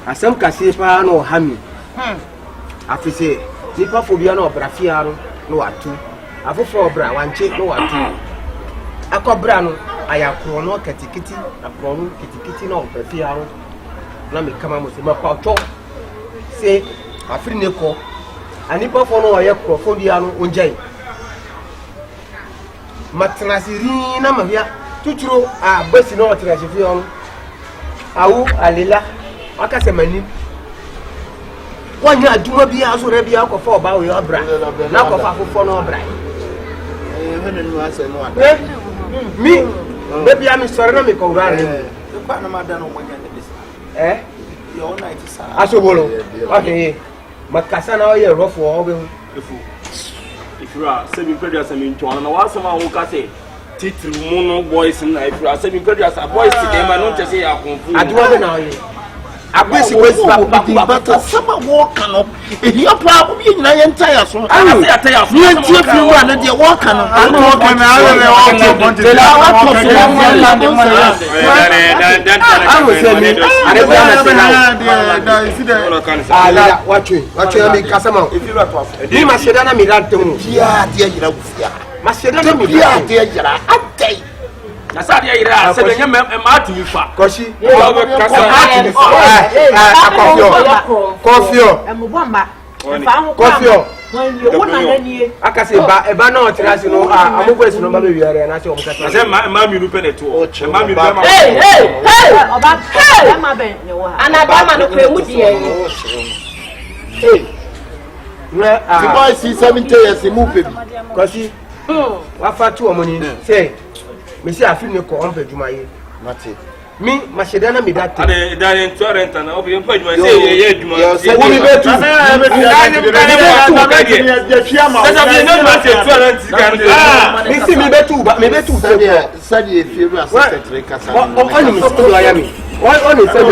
asem kase pa no hami afise nipa fobia no brafia no watu afofo bra wanche no watu akobra no ayakro no katikiti akro no kitikiti no brafia no na me kama mo se mapacho se afiri ne ko anipa fo no ayakro fobia no onjai matrasiri na mahia tuturo a basi no trasiri on awu alila akase mani wanya aduma bia so re bia akofo oba we obra na akofo afofo no obra henu ase no ada mi baby am sorry na me ko ura re kwa na mada no monya ne bisi yo na it sa asobolo okay makasa na oye rofo obe if you are seven predators and into na wasama wo ka say titru mu no boys na if you are seven predators boys today man no say ya konfu aduma be na oye abesi wesi bata sama walk no ehia pa obi nyina ye ntaya so say ataya so ye ntie fi wa na de walk no walk na ale walk to Nasadi ira se benye ma tu fa koshi kofio akase ba eba na otirasi no amugwesi no ba be wiare na se omukata se ma mi ru peneto ma mi ru ma oba ma be ne wo ha ana ba ma no kwe mu die na the boy see 70 years mu pebi koshi wa fatu omoni say me see afiri ne ko onpe jumaye mate mi masheda na midate ade daniel torrent na obi mpa juma say ye juma wo mi betu mi si mi betu sadi efiru assistant kasa oni mi school aya mi oni say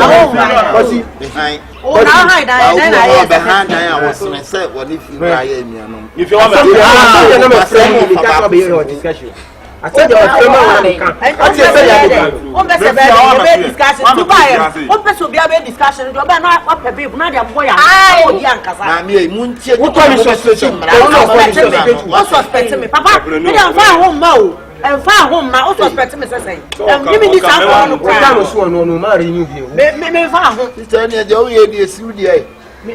kosi behind o na hide na behind I was say what if you buy emianom if you want na me friend mi ka be your discussion I said you are coming on I said you on be discussion to buy on person be a discussion do be na what people na dia boy ah o di ankasa na me muntie wo to mi suspect o suspect me papa me dey fa home ma o en fa home ma o suspect me say give me this alcohol no kwa no so no no ma renew bi me fa home sister ne je o ye di esiu di ai na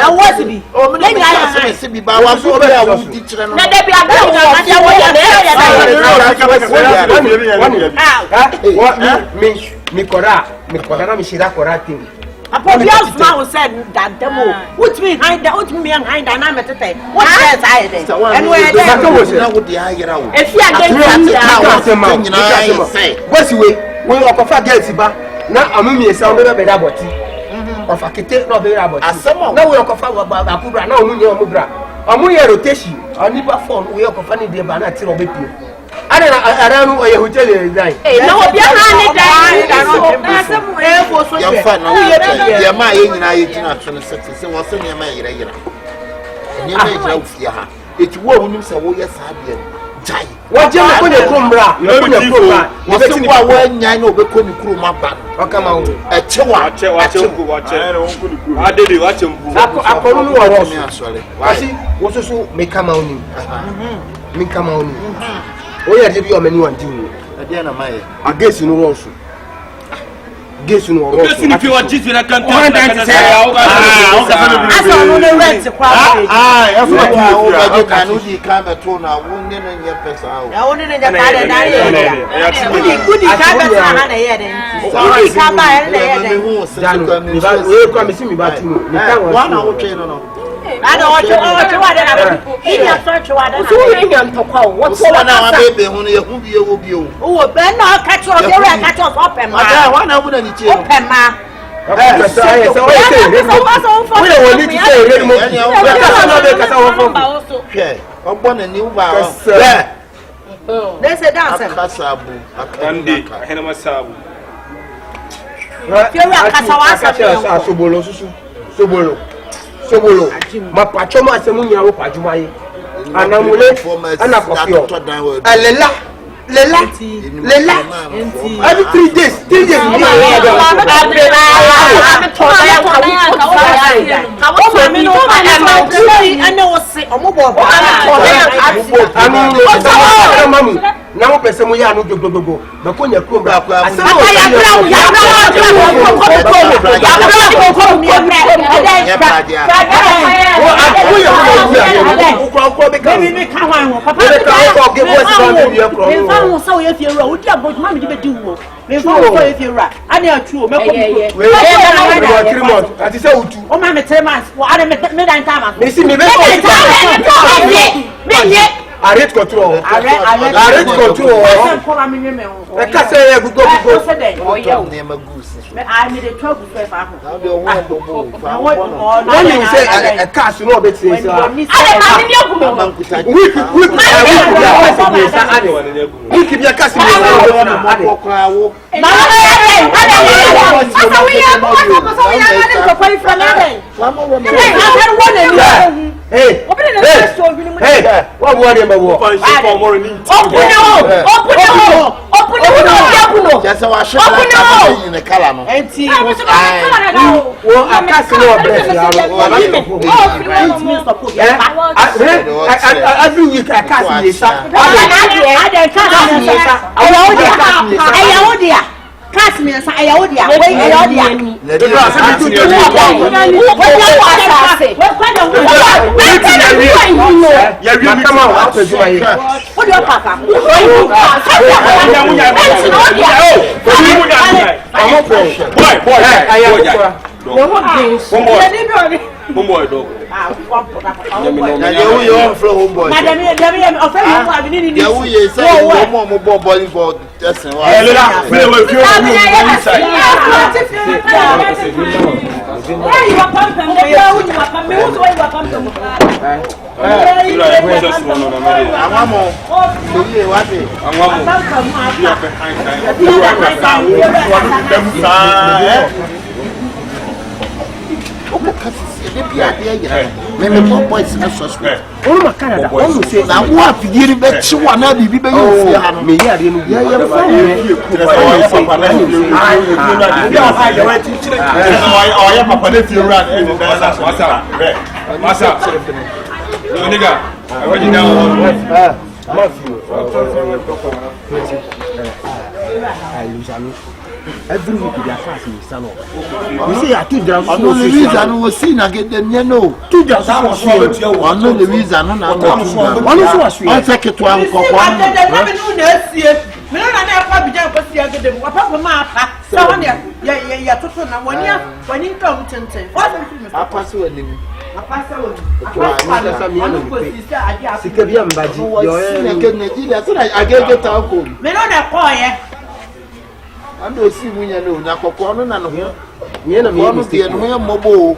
was bi o me na se bi ba wa so be a wo di kire no na dey be a na dia wo ya mi kora na mi shira kora tin Apo bi asma o said that demo which me behind that na metete what else I dey and where dey na wo di ayira wo if you are going to say bosi we okofa get ba na amumi esa o be da boti ofa kete no be da boti na we okofa akubra na omunye omubra omunye rotation onipa phone we okofa ni de ba na ti obe pie ana aranu o ye hotel design na obi ana ni dan na asem e fo so ya fa na ya ma ye nyina ye gina to no se wo se ne ma yira ne ma yira ufia ha eti wo hunim se wo ye sa de jai wo je me ko ne kumbra wo se wa wo nya na obekọ ni kuro ma ba o kama wo wa adede wa chembu akọru ni wo ro asi wo so me kama oni me kama oni o ye de bi o mani wan ti wo ade na ma ye agesi no ro so gesi no ro so gesi ni fi wa jitu na kan asa no le rent kwa ya so wa ba je kanu di ka be to na wo ne no nye pesa o ya woni ne ja ka de na ye kudi ka be sa ha na ye de kudi ka ba ye na ye de janu mi ba we kwa mi si mi ba tu mi kan wa na wo twe no no ada o twa de na ni ya so twa de na so we nya ntokwa o wo so na wa bebe hu no ye hu bi ye wo bi o wo be na ka tro de we ka tro so pe ma ada wa na wo na ni che o pe ma ọgbọ́n ní wà ọ́ akasabu akamasabu sobolo ma pacho ma se munya wo pajuma yi anamule ana kofio alela every 3 days na mo pese mo ya no gogogogo ba ko nya kro ba asa ya arrête control. Arrête control. I can't say go. I made a trouble for when you say a cash, you know better. We keep your cash. Hey, what worry about what? Just a wash in the color. Every week I cast Cast me as I owe you. Maybe more boys in a suspect. Oh, my Canada. Oh, say now what you bet you want to be me. Yeah, every week they are casting me, son. You see, I two drums. I know the reason we see na get them, you know. Two drums. I know the reason. I know one was I take it to one. I don't see when you know, now, Cocono, no, you know, one of the mobile.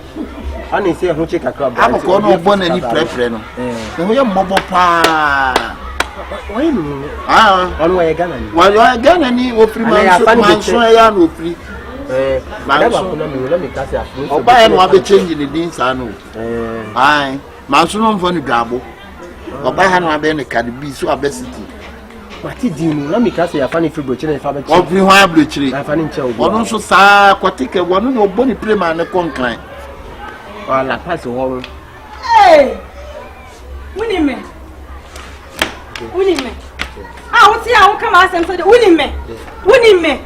I didn't say who check a club. I'm a corner one any preference. We are mobile pa. One way again. While you are again, and you will free man, so I am free. Let me cast a fruit. Or buy and have a change in the beans. I know. Aye, Manson for the gabble. Or buy and have any can be so obesity. What did you know? Let me cast a funny food and fabric. Of the high blue tree. I find him one also saw quite a one of bonny prima and a concline. Well, I pass a wall. Hey! Winning me. Winning me. I will see how come I said winning me. Winning me.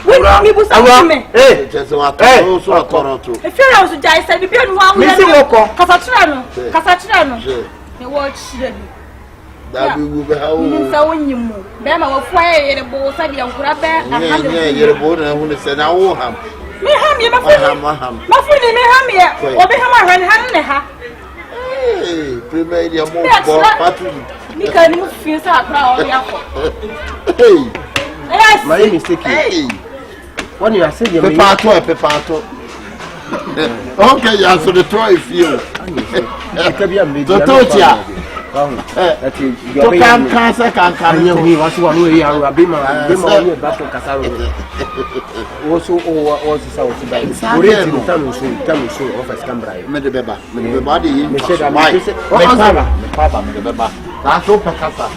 Winning me was winning me. Hey, just what also a Toronto. If you know, I said, if you want Casatrano. The watch. That we will be how you move. Bema will fire the bow, said the uncle. You're born and who said, I will have. Me ham, you my friend, me ham here. Or be ham and hand. Hey, prepare your more party. You can feel so proud. Hey, yes, my mistake. Hey, when you are saying you're Pepato. Okay, yeah, so the toy feel. The torture. To come cancer can come here. We was one way. I will be my battle Casaro. Also, all the South Sudan. We read in Tamu show of a scambrai. Made the body. Me said, I'm Papa, the Baba. That's all Pacasa.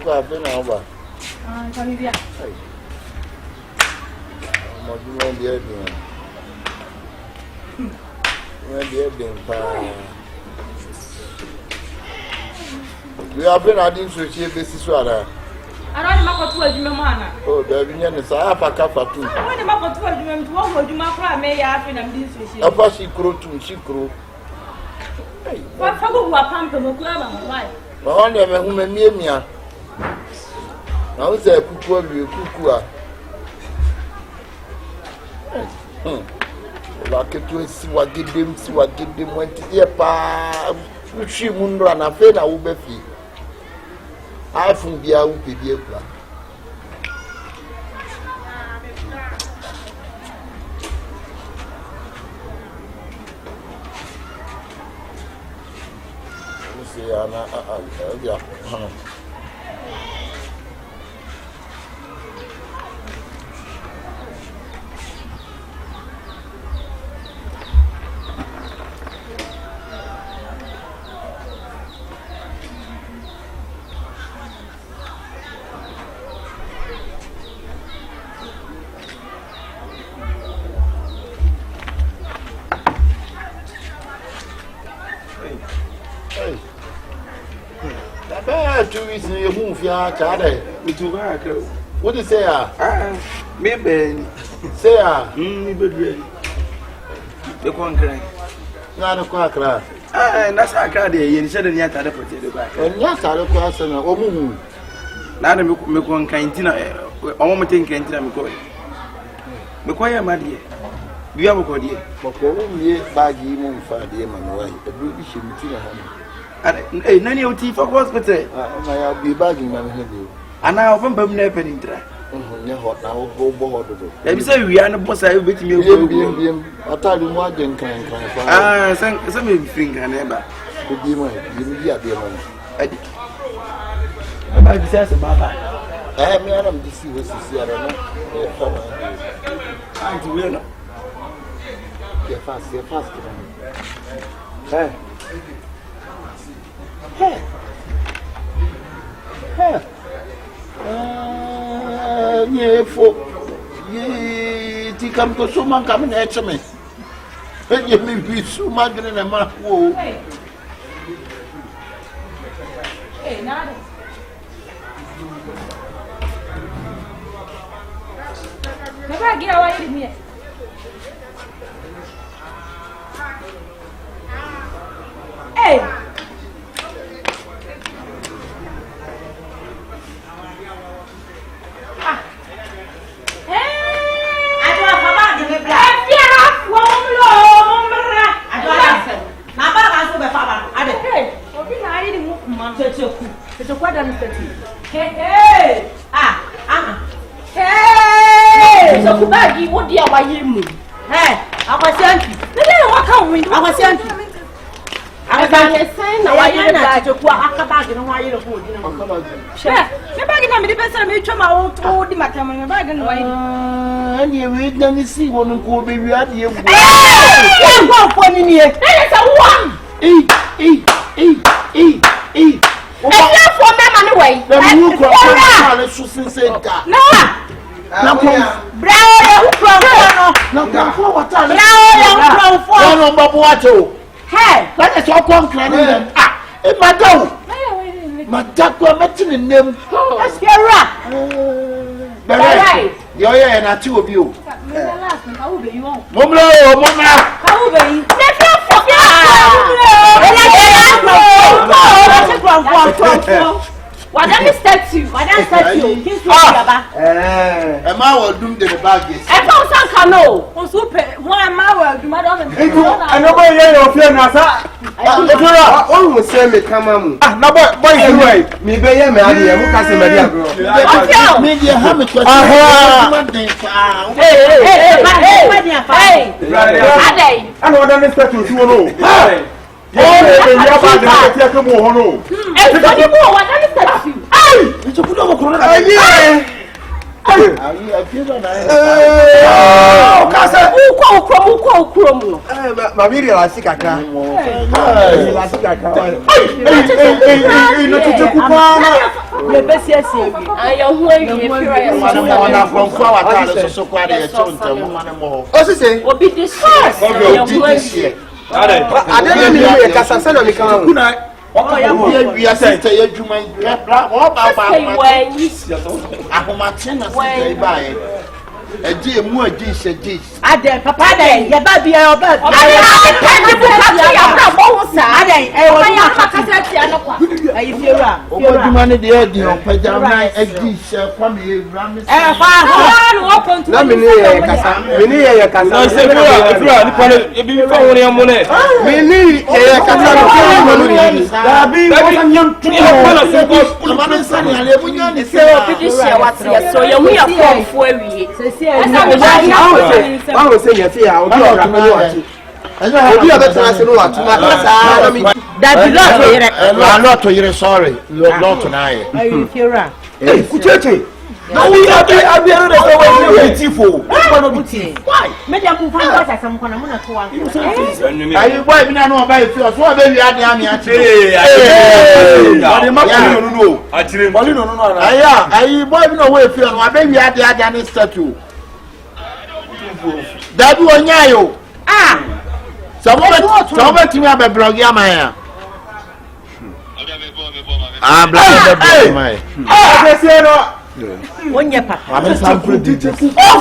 kwa afena oba. Kamibia. Mo di e din. Mo di e din pa. We have been adding to the basis. I don't know what to do, Mamma. Oh, there be any Sapa too. I want to make a 12 women to what you my may have in this. Of course, she grew to she grew. What for who are pumping the club? Why? Only a woman near me. Now, say, Kukua. Like it to see what did them, went to the pa. She wouldn't run a fair, I will be free. I from the out with the plan. You move your child. What do you say? Maybe Say, maybe the conquering. not a quacker. That's a card. You said in yet other potato back. And yes, I don't question a woman. Now, the Mukon Cantina, almost think Cantina McCoy. McCoy, my dear. You have a good year. But only baggy moon for the man away. The British in None of tea for hospital. I'll be bagging my head. And now from Bumnep and Intra. Hot now, go board. Let me say we are not boss. I will be you. I'll tell you what then can ah, some finger and ever. Could be my dear man. I says about that. I am not to see what you see. I don't know. I will not. You're fast. Hey. Yeah, for ye come to someone coming at me. And you may be so much in a map. Hey, nada. Never get away with me. Hey. It's a quite hey! Hey! So, Baggy, what do you buy him? Hey, I was sent. What come with? I was sent. I was saying, I want to go Akabenezer and why you're good. Sure. The bag in the best of me, my old told him, I come in the bag and you read them, you see one who will be at you. I'm going for here. That is a one. And you for them anyway. The new crop say that. No, brown, hey, that is all concrete. Ah, madam, Madam, I'm name. That's your right. You're and I two of you. Mumlo, how will you? What does statue? What does statue? Am I will do the baggage? I found some canoe. Oh, super. Why am I will do my own? I know why you're fear Nasa. Oh, say me come on. Ah, no, boy, you right. Me be here, me adi. Who can say me dia bro? Me dia have me question. Hey. I know what that statue you know. Oh, you are bad. You come on, no. Hey, what do you want? What is that? Hey, it's a good over. Kasa ukro. Mabiri la sikaka. La sikaka. No tutukupana. Le besiesi. Ayo hu awie fira ya. Wana from flower tale so kwa de chonta mo mane mo. Osise. Obi this year. Adena mi ye kasa sana mi kan. Kuna ya sister ya juma ya bra o ba ahoma na sister ba ye eji emu aji sheji Ade papa ade ye ba bia o ba. Ade e wo ma kasa ti anokwa. Ayi fiora. o juma ne de edi on paja na aji she kwa me evra me. Na mi ni ye kasa. Mi ni ye kasa. Na se fura ni pale e bi fa woni amone. Mi ni ye kasa no ke mo ni. Da bi wo san nyam tu. Pala se ko Ma me sani ale bunya ni Se obi this year what year so ye hu ya fo awie. Wa se ye fi a o do ora me wati. Obi abetena se no watu na kasa na mi. Da bi lot yere sorry lot na ye. Ayi fiora. Kucheche. na we abi na so we beautiful. Why? Me dem ku fan kwasa sam kona mu na to wan. Ayi boy bi na no ba fi o so ba wi ade ami a chi. Ade ma ko no no. Atire. Boli no no. Ayi boy bi no we fi o no ba wi ade ani statue. Dabi onyayo. Someone timi abe blog ya man ya. Blog man. Ade se no. Onye papa. Ame sample DJ. Ayo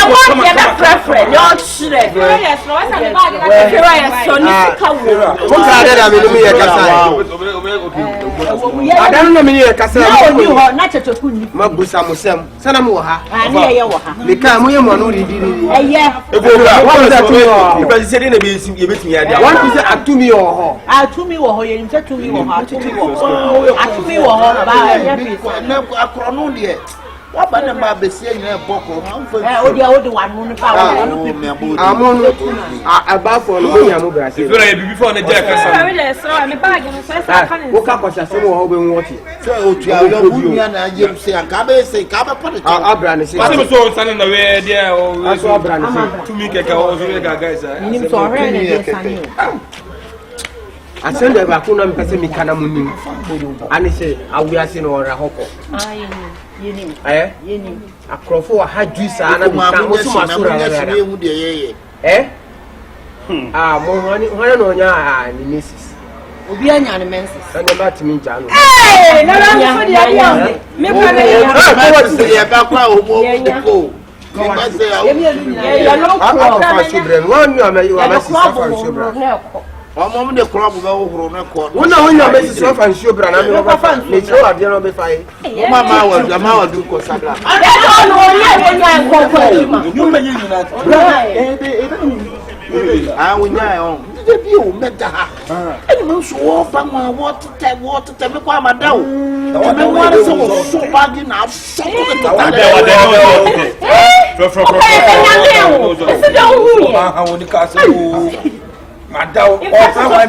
wa ya da preference yo chire. Yes, no wasa ne ba ga fira ya so ni sika wo. Mo ka de da mi ni ye kasa. Adan no mi ni ye kasa. Oni ho na checheku ni. Mabusa musem. Sana mu ha. Ani ye wo ha. Me ka mo ye mo no ri. Eye. What that to you? If I say dey na be ye betimi ya dia. One is atumi o ho. Atumi wo ho ye nse tumi wo ho. Atumi wo ho ba ya bi. Na akro no de. Wa ba na ma besie nyina boko. O de wan mu ni pa wo. Amon abafo no mo ya mo bra se. If you before na dia kasa. Wo ka kwasa se mo ho be nwoti. So otu awo bunya na yem se anka be se ka be pode. Abra ne se. Pati me so stand na we dia o Aso abra ne se. to me keka o so ga guys. Ni so ore na de sani o. Asende ba ku na mpese mi kana munim. Ani se awiase no ora hoko. Yenim. Yenim. Akrofo wa haju sa na mi kan wo suma sura na. Mo hone no nya ni nesis. Obi anya ne menses. Sande ba timi nja no. Na ran so dia dia. Me pa na ya. Ko se ya ba kwa o mo ko. Ko ba se Ya no ko. Fa children. One you am you am sister for children. Omo de club ga ohoro na ko. Wona wonya me sister for children na me ba fa. Me tro ade no be fa yi. Ma wa du ko sabla. Ya no ye wonya ko ko ma. You me yin na. Wonya on. De bi o meda ha. Eni mo so wo fa ma wo tete me kwa madao. Me wa se wo so bagi na so ko tata. Madao o fa wa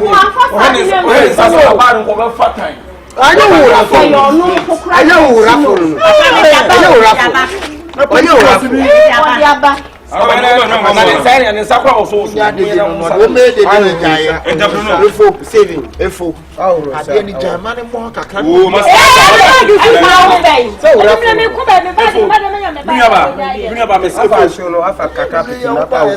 ni. O sa so ba ru ko be fa time. Ayo wura fo. Ayo wura fo. Ayo wura fo. Ayo wura fo. No, na sai ni sakwa o so. O me de de jaye. Efo saving. Efo. Ade ni jamani mo kakra. O ma Bunya ba me se Afa show no afa kaka piti na pa wo.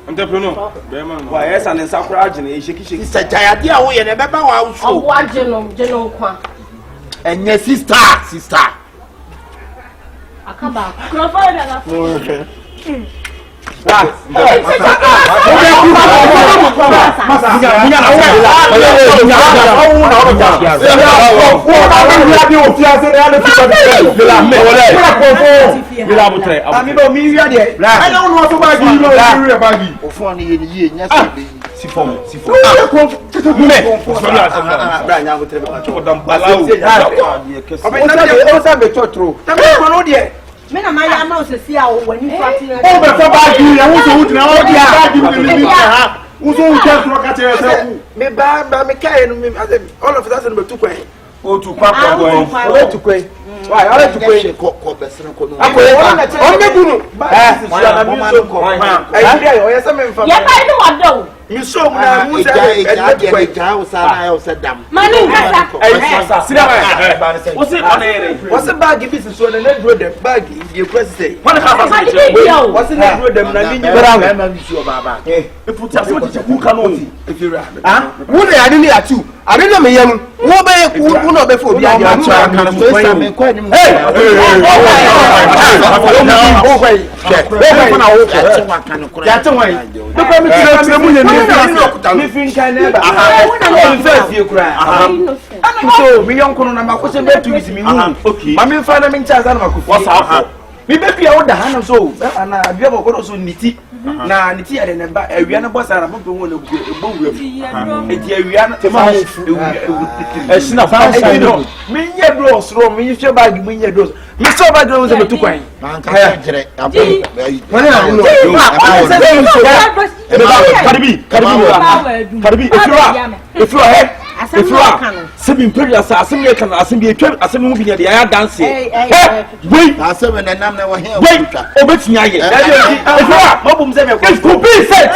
entrepreneur. Be man. Wa esa ni sakwa agene e sheki. Sister jaye de a wo ye ne beba wa wo so. Obo ageno kwa. Enye sister. Akaba. Krofo da ga. Me na ma ya ma o se si a o wani fati na. O be fa bagi ya wo so wutina o dia bagi mi ha. Wo so wutia tro ka tere se. Me ba me kai no me all of that no be 2 kwan. O to papa boy. O to kwe. Why? O to kwe. Ko besere ko no. Akoye on me bunu. Na mi so ko. Eh dia o yesa me mfa. Ya ba ni wado. Mi so mu na mu ja o sa na o sa dam. Mani ngasa. Sira ba. O se on ere. What's the bag if it's so na dro dem bag you press say. When ka fa Mani say. bi o. What's the dro dem na ni Bara ma bi so baba. E futa so ti ku ka no. If you ah wo na ade ni atu. Ade na me yam. Wo be wo na be fo bi ade atu. So me ko ni mo. na niti ya de ba awia na bossa na bombe won na egbo eti awia na Esina fa no minye bros ro minye hwe bag minye bros mi so bag ro ze metu kwan Man ka jere abon. wani na no Karibi if you are if you are sebi imperial sa asem ye kan asem ye twem asem mu bi ne de ya dance wait Asem na nam na wo he wait obetinya ye if you are mobum se me it could be said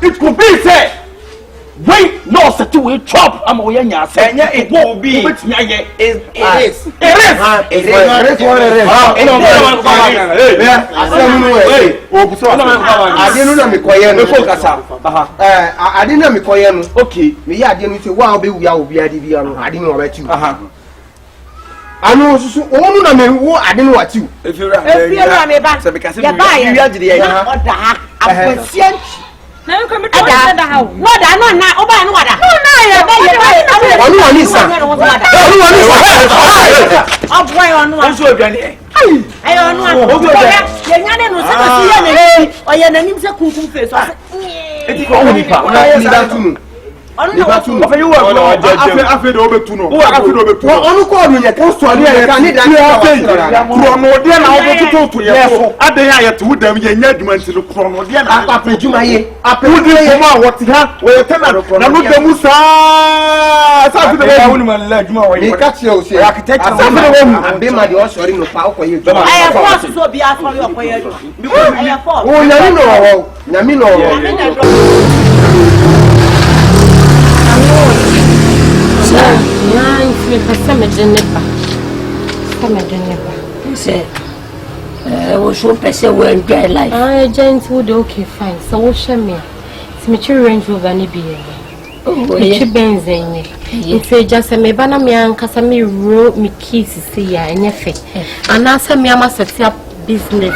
it could be said wait no set to chop am o yanya say it will be obetinya ye it is asem no we obuso ade no na me koye no focus ade na me koye no okay me ya ade no say wa obe wia obi ade bia no ade no obeti anu susu onu na me wo ade no wati Efira me ba ya ba ya jide ya oda akwasianti Na nko me to da ha. no da no na oba no wada No na ya ba onu wani sa onu wani sa oboy onu wa nso aduane ayo onu wa ya nyane no se ko si ya na ni oya na nim se kunkum face so eti ko oni pa ona ni da tunu onu na tunu afa you wa afa de obetu no afa de obetu onu ko onu ye ko so ya ka ni da ni krono de na obetu to ye so adan ya to wudam ye nya adwuma nti krono de na apa juma ye apa wudi ko ma woti ha we tena na no demu sa fi de wo ni man la adwuma wa ye ka che o se architect ambe ma de o sori no pa o ko ye juma ayo force so bi asori okoye ayo force o nyami no Ya, me passa me deneba. Come deneba. Say, was one person who enjoy life. Ah, agent would okay fine. So what shall me? It's me range over any be. Oh, yeah. Benzene. It's just a me bana me ankasa me ro me keys see ya enyefe. Anasa me ama set up business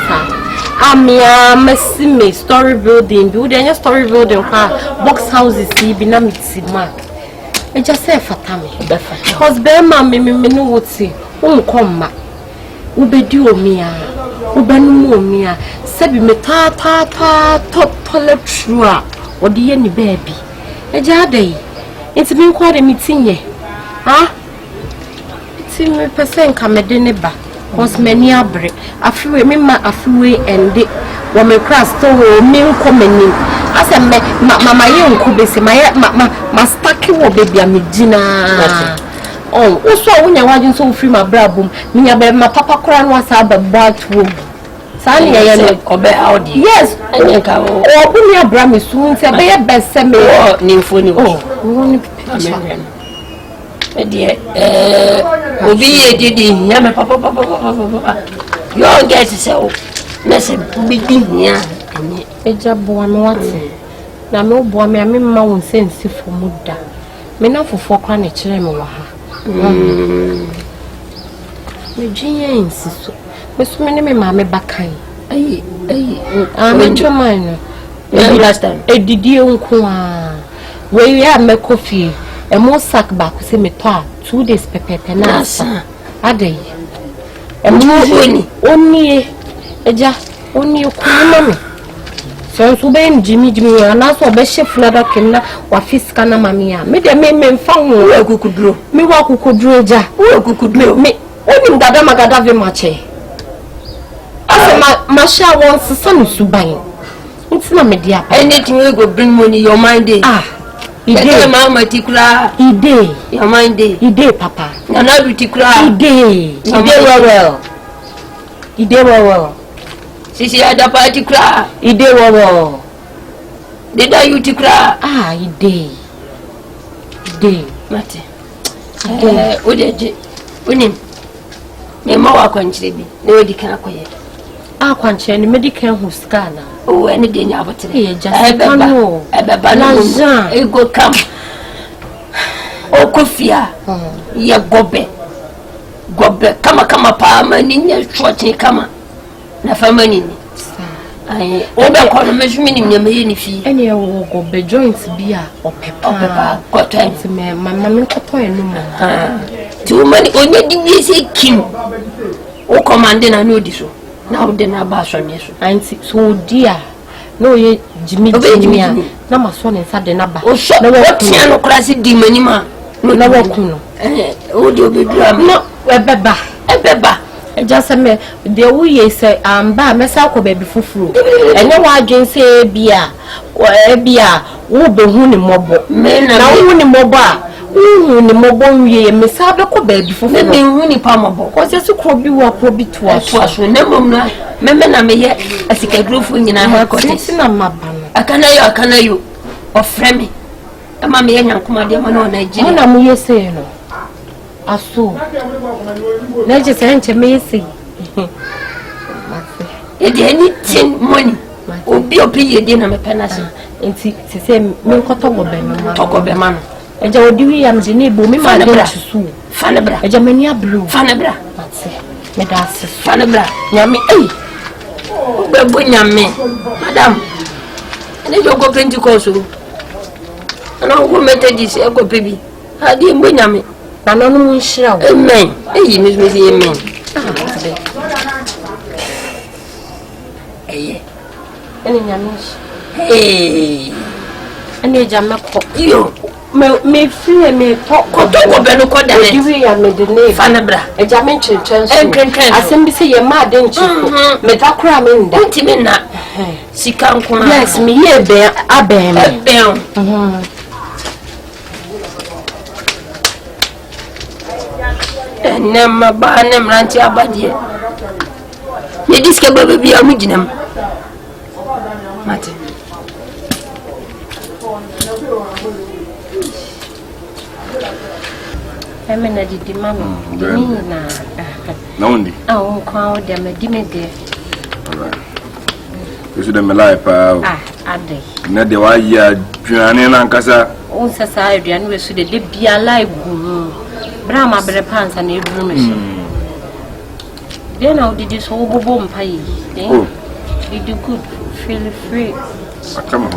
amia me story building. Do the story building box houses be na mitima. I just say fatami. Because Bema me no would say, come, Ubedu mia, Ubenu mia, Sebi me ta top toilet trua, or the any baby. A jade. It's been quite a meeting ye. Ah? It's in me percent come a dinner. Was many a break. A few women a few and the woman crust to me coming. I said, Mamma, you could be my stacky baby, I'm Gina. Oh, also, when you're watching so free, my brabum, me, my papa crown was up a bad room. Sunny, I am out. Yes, or when your bram is soon, say, be a best semi or nymphonia. Oh, dear, will be a diddy, yamma, papa. You don't get to say, listen, big here. Eja boa me wate na me boa me ma won sense for muda me na fofo kwa na kire me wa ha me dweye insiso me so me ne me ma me bakan ai me choma no e last time e didi nko a we ya me coffee e mo sack back se me to a 2 days pepepe na asa adai e mo oni eja oni ko me so ben Jimmy na so be chef na da kenna wa fiska na mamia me de me mfa ho akukuduro me wa akukuduro ja akukuduro me oni dada magada ve mache ase ma sha won sesa no suban nti na me dia anything we go bring money your mind dey Ide mama tikura. Ide. Your mind day. Ide papa. Na na bi tikura. Ide. Ide well. Ide well. Sisi ada pa tikura. Ide well. Did you tikura? Ah, ide. Mate. Odeje. Unim. Me ma wa kwanchire bi. Na odi kan akoye. Ah, kwanchire ni medical huskana. Oh, any day na abotre. Eh, just no. Ebeba no. Ego kam. Okofia. Ye gobe kama pa mani nya chwoche kama na famani ni ai obe ko no mejumi ni nyame ni fi ene ye wo gobe joints bia opepa ko time me mama me koto enu mo ti o mani onye di se kim o commande na no di so na o de na ba so me so anti so dia no ye jimi na maso ne nsa de na ba na wo tia no klase di mani ma na wo kuno o di obedura no ebeba just me de wo ye say amba mesa ko baby fufuru enye wa adwen say bia wo behu ni mobo na wo ni mobo a wo ni mobo wiye mesa be ko baby fufuru me hu ni pa mobo ko se so kro bi wa kro bi to aso na mom na me na me ye asikadrofo nyina ha ko tisi na maba no akana yo ofre me ama me ye nyankoma de ma na Nigeria na mo ye say no aso na je se nche me yesi e anything money obi ye de na me penase enti se me nkoto go be me toko be ma no eja odi wi am je ne bo me ma de chisu fane bra eja mani ablu fane bra me da se fane bra nyame be bo nyame madam ene jo go Pentecost ana go Methodist e go pebi adi mbo nyame na no mu nhira wo amen eyi me say amen ene nyame ene jame ko yo me free me to ko be no ko dale diwi ya me de ne fane bra e jame nchenchen asem bi se ye ma de nchiso me da kura me nda ntimi na sika nko yes me ye be aben nema ba nem ranti abadie me diske baba bia mu ginam mate emena di mama ni na undi on kwa o de me di me de Yesu de melai pa ade na de wa ya duane na nkasa on sasa aduane we su de bia live gu Brahma bere pansa na eduru no so. Then how did you so bobo mpai? Oh. Did you good feel free? Come on.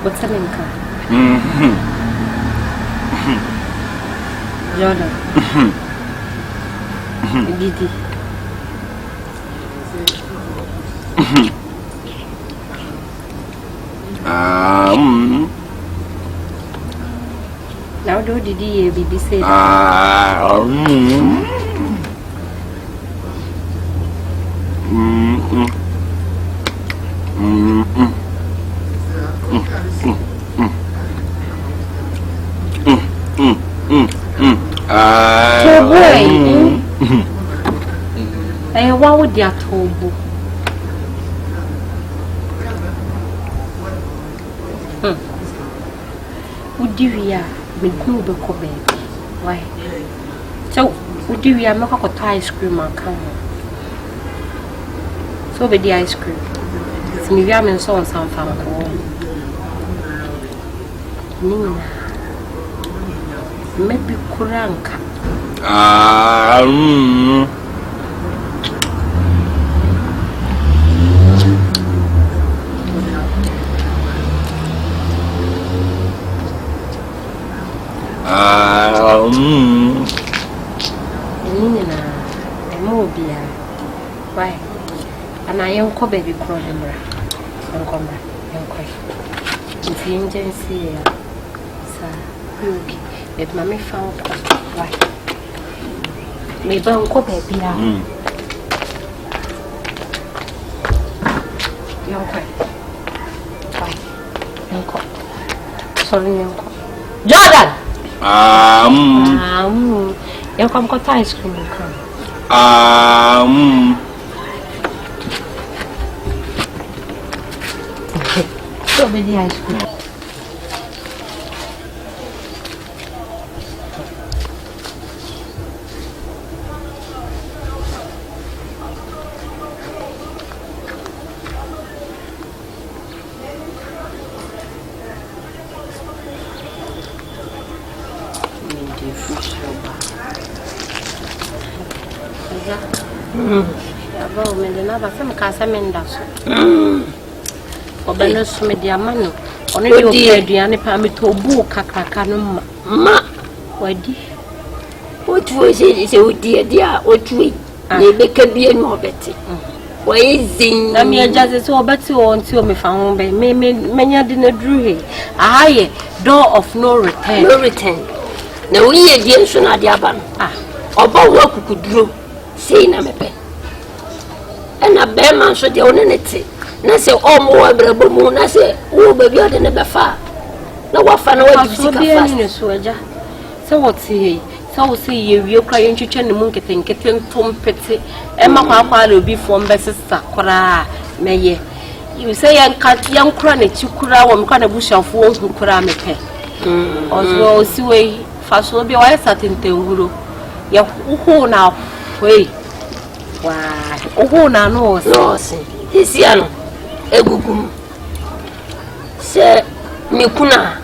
What's the name? Jordan. Didi. Now do Didi baby say what would you told? Would you hear me go back? Why? So, would you hear me cook ice cream and come? So, be the ice cream. So, me have some fun. Nina. Maybe kuranka. Nina, Bia. Why? And I am called baby Cronenberg. And come back. If you enjoy see ya, sir, okay. But mammy found why? Maybe Uncle Baby. Young why? Uncle. Sorry, Uncle. Jordan! You come got ice cream. Strawberry ice cream. About me, the number from Casamendas. Obenos mediamano. Only you Diana Pamito book, Cacacanum. Ma, what was it? Is a dear, what we may be a more better. Why is it? I mean, just so better on to me found by many didn't drew. Aye, door of no return. No return. Now we again soon at the Aban. About what we could do. Say na mepe and a bear man so the onenity na say all more brabo na say wo baby ode ne befa na wa fa na wa bisika fa so aja so what see so say ye wie kra ye ntwetwe ne mu nketenkete ntom pete e makwa la obi fo mbe sister kora meye you say yan kra na chikura wo mka na bushafo wo kura mepe ozo si we fa so bi wa satente nguro ya hu na wait. Why? Oh, no, this yano, Egugum. Say, Mikuna,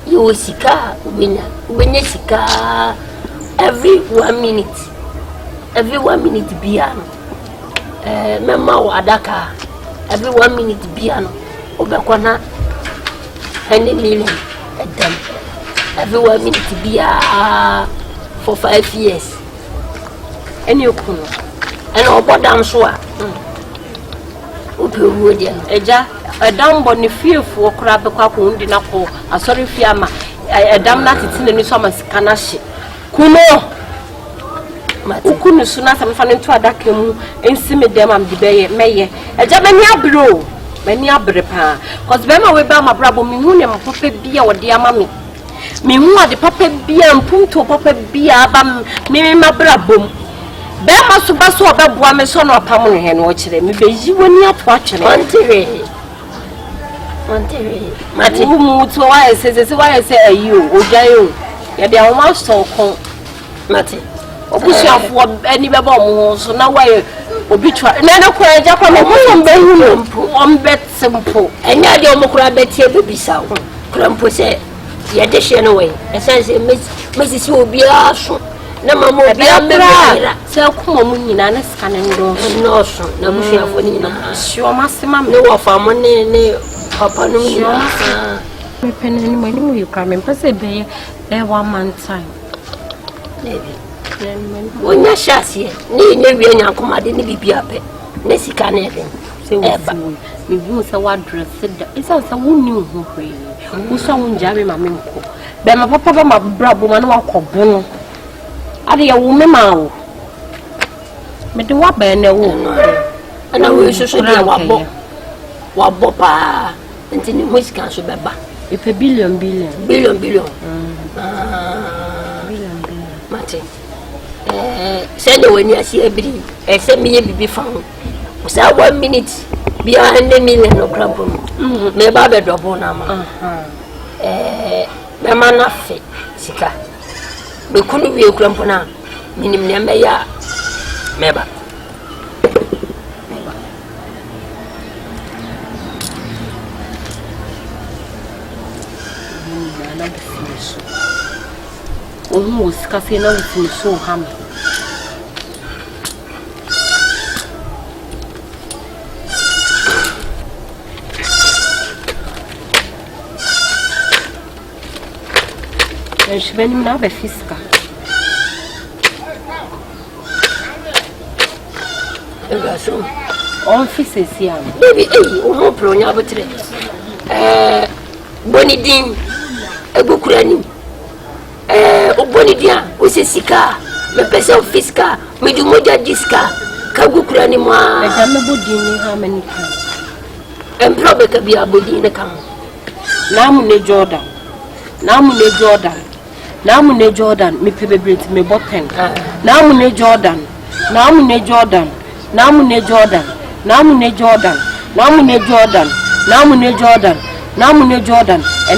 you will sika, winner, sika, every 1 minute. Every 1 minute, piano. Mama Wadaka, every 1 minute, piano. Obakwana, 100 million at them. Every 1 minute, piano for 5 years. And you could. And about damn sure. Eja, a damn bonny fear for crab a quack wound in a hole, a sorry fiamma, a damn not it's in the summer's canashi. Kuno! Ukunu soon as I'm finding to a dakum and see me them and debay, maye, a jamania bro, many a brepa, cause Bema we bam a brabo minunium of puppet beer or dear mammy. Me who are the puppet beer and punto puppet beer, bam, me my brabum. Bema subaso ababwa me so no apam ne he no kire me beji woni atwakire Monterey mati mu to why say ayu ojayo ya dia o ma so kon mati obusuafo ani beba mo so na why obi twa na na ko eja kwa mo so be hu no bet simple enya dia mo kura betie bebisa wo kura mpo se ya de hye no we esense mesisi obi aso na mama obi amebira se akoma mu nyina na sika ne ndo no so na busuafo ni nyina sio masema me wo fa mo ne papa no nyina me pene ni mo ni mu yuka me pese be 1 month time baby wonya shasie ni wie nyankoma de ni bibia pe na sika na eden se wo me hu se wa dress da isa se wonni hu hwe wo so wonjare ma me nko be ma papa ba ma brabo ma na wakobo no ade ya wo mema wo me de wa ba na wo ana wo so de wa bo pa nti ni musika so beba e billion mate say the when you see every say me bibi fa wo say 1 minute bi 100 million no problem me ba be double na ma me ma na fe sika be kunu wie krampo na minim ne me ya meba na be finish o sika se na finish so ham je vais me laver fisca Egaso. On fisesi am. Baby, o mo pro nya botre. Bonidin ebukurani. O bonidin o se sika. Me pesa o fiska. Me du moja diska. Ka gukurani mo. E ka me bodin how many times? Emprobe ka bi abodin ne kan. Namu ne Jordan. Me pebebrate me boten. Namu ne Jordan. And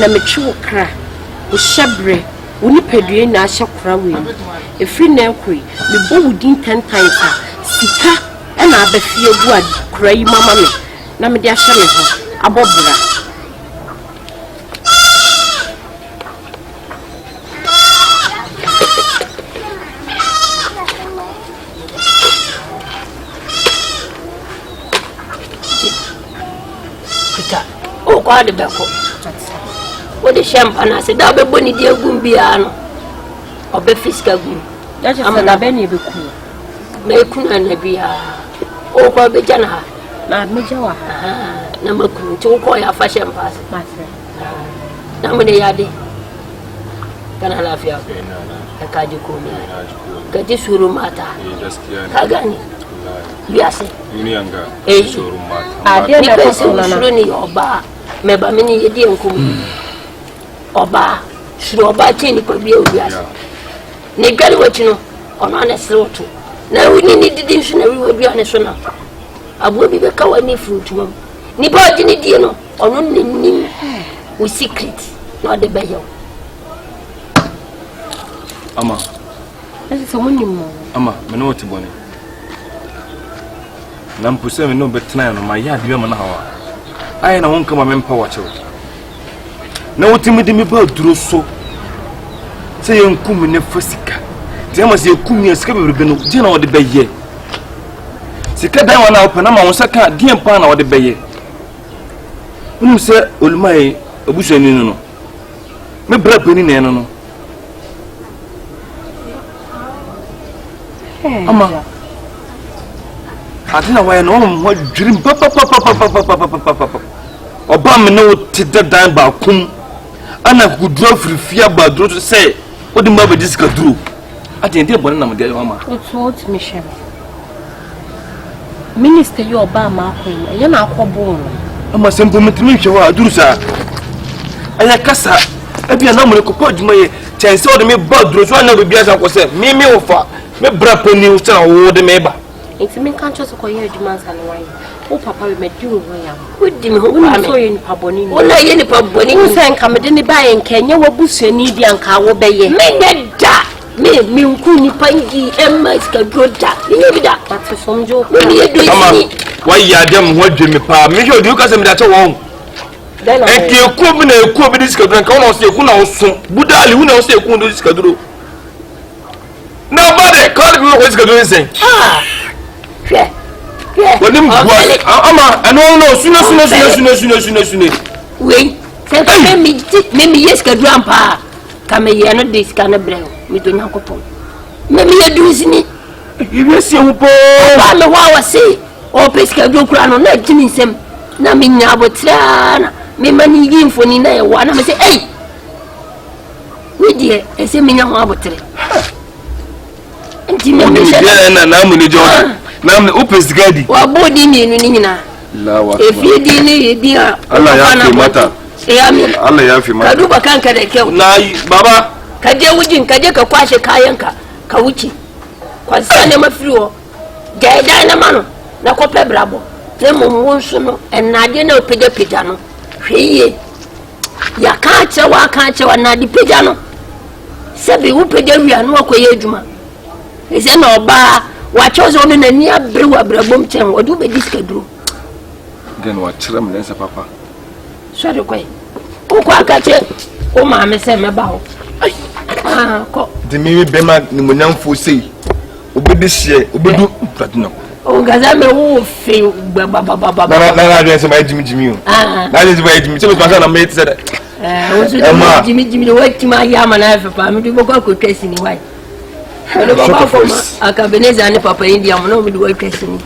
I'm a true cry. O shabre, uni pedue na shakra we. A free nenkwe, me bo within 10 times. Sika, and I be fear blood, cry mamma me. Na me dia shame ho, abobra. Kwa de beko wo de champagne se da be boni de agum bia no obe fiska gum Ya je se da be ni be ku me ku na bia o kwa be jana ha na me jawa na maku ti ko ya fa champagne ma se na mo de yade kana lafiya ka ji ko mi ka ji suru mata ka gani biase ni anga suru mata ade na ko suru ni oba meba mini yedi enkum oba suru oba ti ni ko bi obiase ne gari wachi no ono na seroto na wini ni didi nsu na wi obiane so na abo bi be ka wani fruit mo ni ba di ni die no ono ni we secret no de be yo ama ese woni mo ama me no ti bone na mpuse me no betena no ma ya de be mo na hawa ai na won kama mempa wacho na wotimi de mi ba duro so se yenkum ne fasika te ma se yekum ye sika bebrebe no di na wo de beye sika dan wana opa na ma won saka di empa na wo de beye unum se olumai obusuani no me bra pani ne no ama adina wa no mo dwirim papa oba me no te dan ba kum ana kuduro frifia ba duro to say odi ma ba disika duro ati ndie bone na mo de ama what mission minister yo ba ma ko ye na akobo ama sempo metimi hwe wa duro sa aya kasa ebia na mo ne kopo adwuma ye chense odi me ba duro so ana bibia sa ko say me ofa me bra pani wo tena wo de me ba enti me kan cho so ko ye adwuma sa no wan o papa we me di wo ya odi me ho ba so ye ni paboni ni o na ye ni paboni wo sen ka me de ni ba ye nkenye wo busuani di anka wo beye me da me nku ni pangi emma ska goda ni bi da ati somjo ni ye do ni wa ya dem ho dweme pa me hwe odi ka se me da che won enti eku bi na eku bi diska duro ka won se eku na wo so budali hu na wo se eku ndo diska duro nobody call me what is going to say yeah when him ama no sune wait say me yes ka grandpa kame ye no this kana breo me to nyankopon me ye do sini you see who po ba me wa say o peska do kura no na timi nsem na me nya abotra na me mani yi mfoni na ye wa na me say hey we die ese me nya ho abotre na mu ni Jordan na mu opes gadi wa bodi ni nu nyina la wa efi di ni di Allah ya fi mata amen Allah ya fi mata ka duba kanka da kyau na baba ka je wujin ka je ka kwashe kayanka ka wuce kwasa ne mafiriwo da na mano na kope brabo ne mo nso no enade na opega no hweye ya ka chewa na di pega no sebi wo pega wia no akoye adwuma ese na oba wa chozo no na ni abrewa abrabom chen odu be diska duro gen wa chira me lensa papa sori kwai ko akache o ma me se me ba ho ko de mi be ma ni mo nyamfo sei obedi hie obedu platinum o gaza me wo fe baba na adwen se ma jimi o na je se jimi se mo pasa na me te said o so jimi no wati ma ya ma na fe pa me du boko ko twesi ni wai Akabenezer ne papa India mo no me do kwesi ni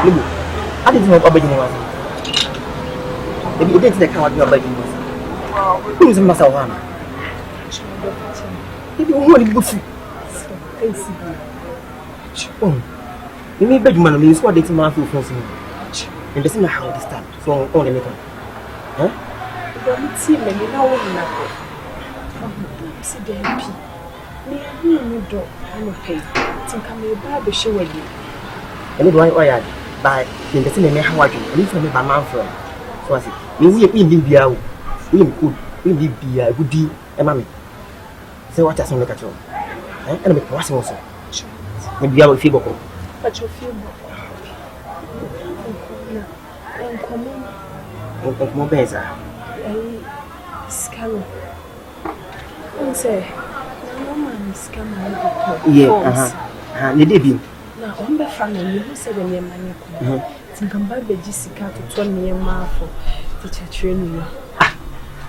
Libu, I didn't know about you. If you didn't come out about you, who is Massa Wana? If you want to go see, you may beg man, means what they man who force me. And the same how this time, so only make them. Huh? Don't see me, you know, see the MP. Me, you don't, I'm okay. Think I'm a barber show with you. And it why by in the same how I can leave me by man from. So I said, we be out. We be a good deal, and mammy. So what I say, look at you. And I'm crossing also. Maybe I will feel better. But you feel and come on, more better. Scam. And say, no man is scamming. Yeah, they did. Now, on the family, who said the name money. Think about the Jessica to 20 years for teacher training.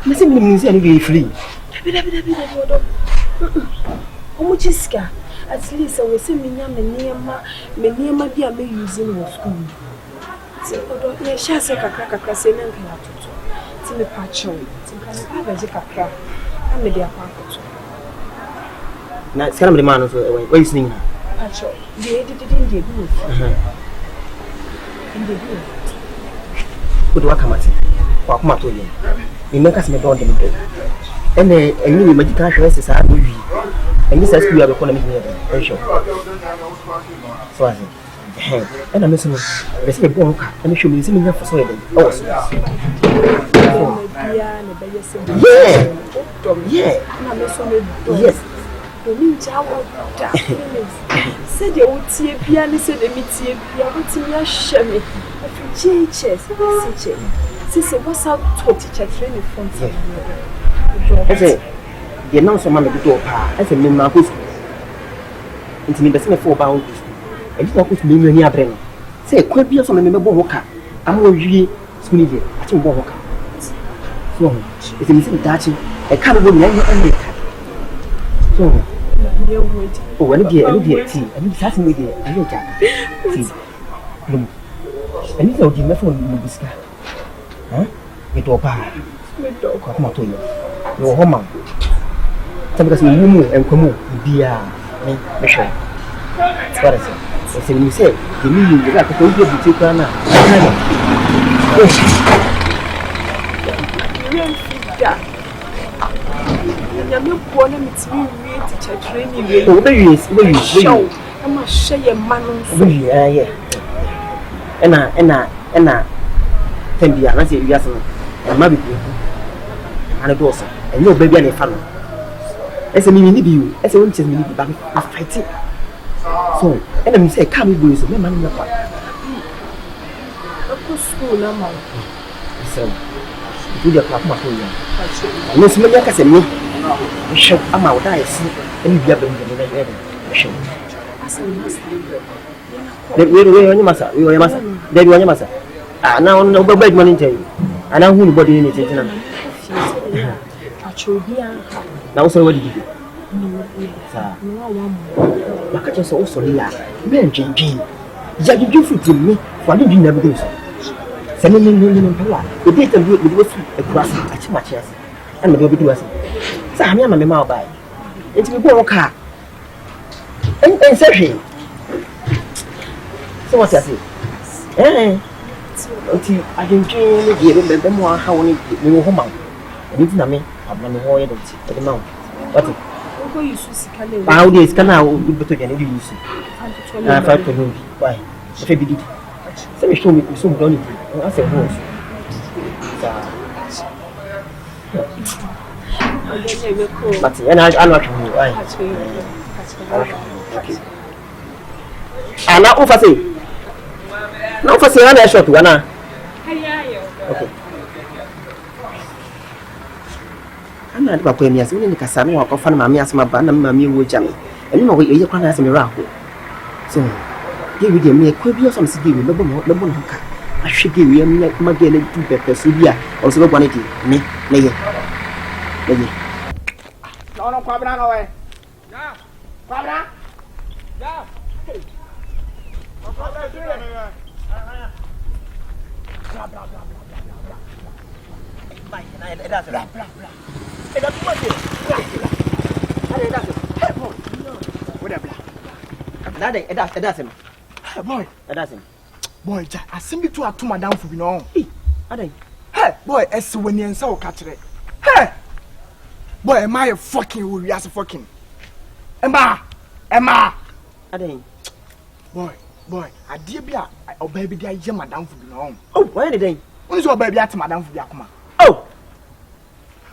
Nothing means any free. How much is Ska? At least I was saying, many be a using in school. So, yeah, she has a crack, say, and cannot. It's in the patch. It's in the crack. I'm a dear part. Now, it's kind of the man of where you sing. Patch, they did it in the booth. In the booth. Good work, Amati. Walk my to you. You make us make on the middle. And a new medical dresses are movie. And this has to be a economy here. Very sure. So I said, and I'm missing the same book, and you should be seeing for so yeah. Yes. Said the old tea piano said the meat piano shame. Sister, what's out to teacher training from? I say, the announcer man of the door, I said, Mamma, who's into me, the same 4 bound. I did not put me in your brain. Say, quite be some member walker. I'm going to school here. I think walker. So, it's a missing Dutch. I can't go near any cat. So, oh, I need tea. I need something with you. I need tea. I need to give my phone with this guy. Huh? It will buy. Come on to you. Your home. Because we move and come on. Dear, me sure. What is it? It's when you say, the meaning you got to go to the chicken now. I'm teacher training. Oh, there is. Show. I must share your man. Yeah. And I. Tembia, I say, yes, and maybe. And it was, and no baby and a fan. As a mini view, as a winter mini back, I fight it. So, and then say, come with you, no man in the park. School, no man. So, do your clap, my phone. No, smell like I said, no. Show, I'm out, I see, and you have been the show. We're on your master, we were your master, they were your master. Ah, now no bad money tell you. And now who body in it? Now, so what did you do? No, I just also here. Men, Jane, Jackie, you fit me. Why did you never do so? Sending me in Pala. The date and do it with across at my chest. And the baby to us. So I'm a mamma by. It's a good car. And say, so what's that? Eh? I didn't give them more how many new home. I didn't know me. I'm not going to the mouth. What? How days can I be better than you use? I tried to know why. If I did it, so show me some donny. I said, but I'm not sure why. I'm not over say. No, for saying I shot one. Okay. I'm not about when you're in the Cassano or Fan Mammy as my band and Mammy will jam. And you know what you can ask me around. So, give me a quick view of some city with no one. I should give you my daily 2 peppers, Sylvia, or so quantity. Me, lay. No, Quabra away. Quabra? bla bla bla bla. Bye, that's bla bla bla. That's what it is. Hey, boy. What a bla. That's him. Hey, boy. That's him. Boy, Jack, I send me to a to madam for you know. Hey, boy, as when you so catch it. Hey, boy, am I a fucking wood? Yes, fucking. Emma. Boy, I dear be a baby, dear, you madam for you know. Oh, where did they? When is your baby at madam for Yakuma? Oh,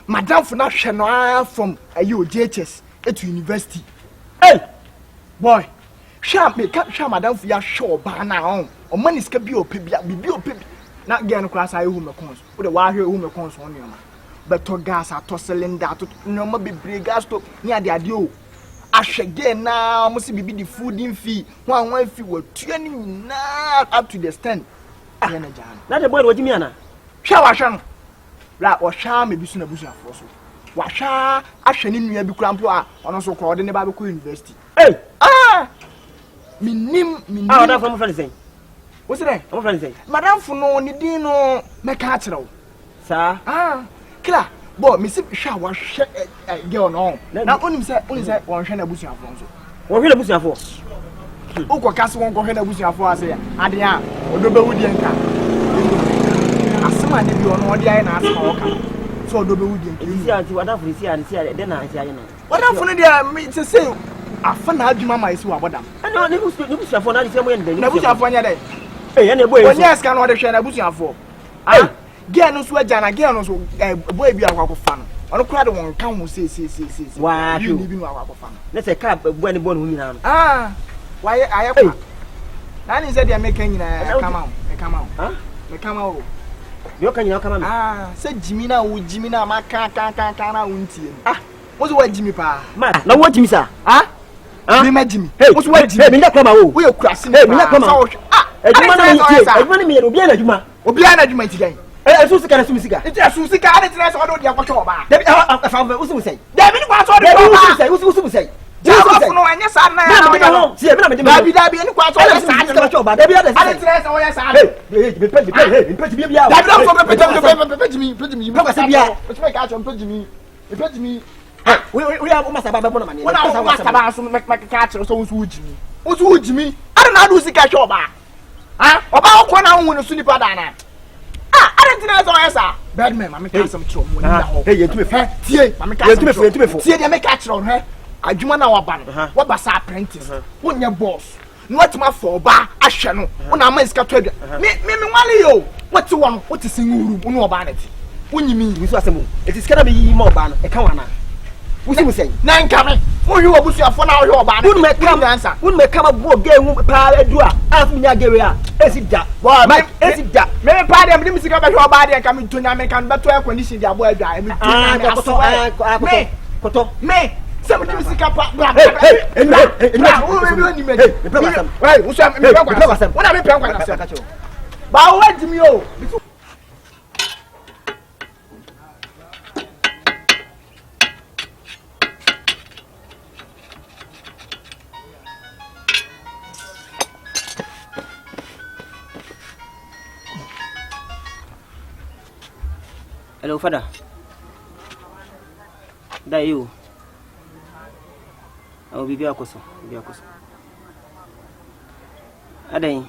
madam for not Shanoa from a UJHS at university. Hey, boy. Shall me cap shall madam for your show by now. Or money can be pibia. Not getting across I whom a cons. With a wire whom a cons on you. But to gas are tossing that no more be brigas to near the adio. I shall get now must be the food in fee. One fee were turning now up to the stand. Not a boy, what you mean? Shall I shall? Black or shall maybe soon a bush of force. What shall I shall in your crampua on also called in the Bible University? Hey, me name, oh, that's what I'm saying. What's it? I'm trying to say, Madame Funo, Nidino, Macatro. Sir, Killer, boy, Miss Shaw, girl, no. Now, only say, one Shana Bush Alfonso. What will Bush for? Oko Castle won't go ahead and Bush for us here. Adia, or the Bowdianka. As someone did you on all the eye and ask Hawker. So the Bowdian, you see, what up with the and see, then I say, what up for the me to say? I found out your mamma is what I'm. I know, you for not the way, never for your hey, any boy, yes, cannot share a bush for. Get sweat, Jana, get no boy be a walk of fun. On a crowd one come say, why you leaving our fun? Let's a cab when the bone women. Why I have. Nanny said they're making come out, huh? They come out. You can you come on? Said Jimina with Jimina, my can't win. What's what Jimmy Pa? Man, no what Jimmy, sir? Me met Jimmy. Hey, what's what Jimmy? Come out. We are crossing. Hey, come out. Everybody me Obiana Juma. Obiana Juma today. Eh, so sika na sumsika. It is sumsika and it is all the akwacho ba. David I found usu say. David kwa so the usu say. Usu no anya sa na. Na see me na me. David any kwa so the sa akwacho ba. David and it is all yes. Hey, me pet bia. David so pet me. No ka se bia. O try ka cho pet me. We have almost about one money. What I was about some make catch or so Jimmy. Usu Jimmy. I don't know do sika show ba. About one hour when you sleep at Dana. I don't know as I bad man, I make some trouble. Hey, you to me fair. I make catch on her. I do our band. What was our apprentice? When your boss, not my for bar, I shall know. When I must get me, Wally, what you want? What is in room? No about it. When you mean, it is gonna be more ban a kawana. What you say? Nine coming. Oh, you are pushing for now. Your band. Wouldn't make come answer. Wouldn't make come a book game. Ask me again. Is it that? Why, Mike? Is it that? Maybe party of limited about your body and coming to an American, but to air condition their boy. Me. Somebody is sick up. Hey, hello, father. That you. I will be very close. Adai.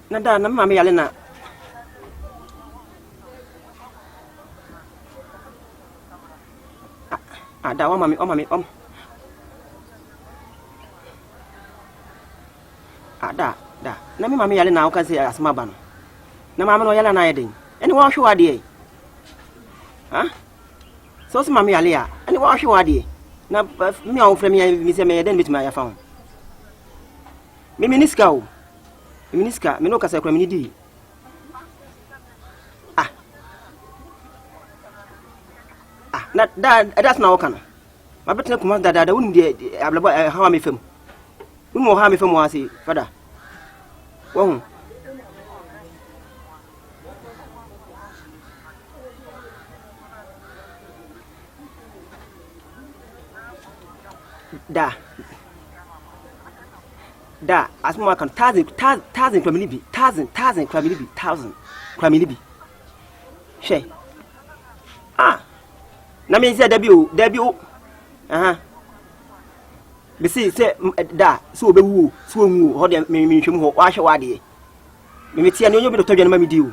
Nada, na mami alena. Da wa mami. Da. Na me mama yale na o kan say asma ba no. Na mama no yale na yeden. Eni wo hwe wade e. Ha? So se mama yale a, eni wo hwe wade. Na me a wo frɛ me se me yeden bitima ya fa ho. Me miniska o. Miniska, me no ka say kra me ni di. Na that's na wo kana. Ma betina kuma da wonu de ablabo hawa me fam. Wonu hawa me fam wa say fada. Wong. Da, as more can thousand family thousand family. She. Na me say debut. Me say da so obewu so onwu ho de me nhwem ho wa hwe wade. Me tie na onyo bi do todwan ma me di o.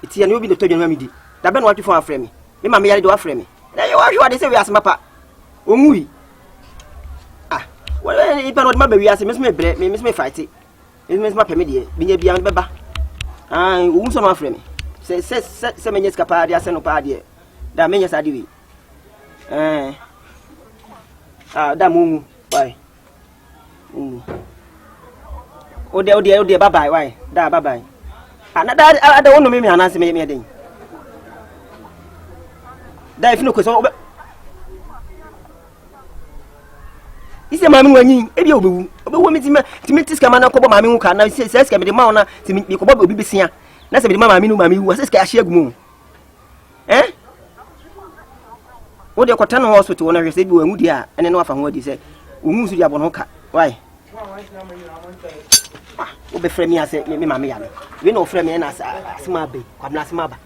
Tie na obi do todwan ma me di. Da be no watwe fon afre me. Me ma me yare do afre me. Na ye wa hwe wade say we asema pa. Onwui. Well, if I not my baby, I say, Miss me fight it. Miss my permit, be beyond Baba. Who's on my friend? Say, 7 years capacity, I send no party. That means I do it. That moon, why? Oh, dear, bye bye, why? Da, bye bye. I don't want to make me answer me a thing. That if no question. Ise mami wanyi ebi obewu me ti ska mana ko bo mami hu ka na se ska me de ma ona ti me ko bo obi besia na se me de mami nu mami wu se ska ahye agumu wo de kwata no hospital na hwese bi wanwu di a ene no afa ho di se onwu su di abo no ka why wo be frame ya se me mami ya no we no frame na asima be kwabna asima ba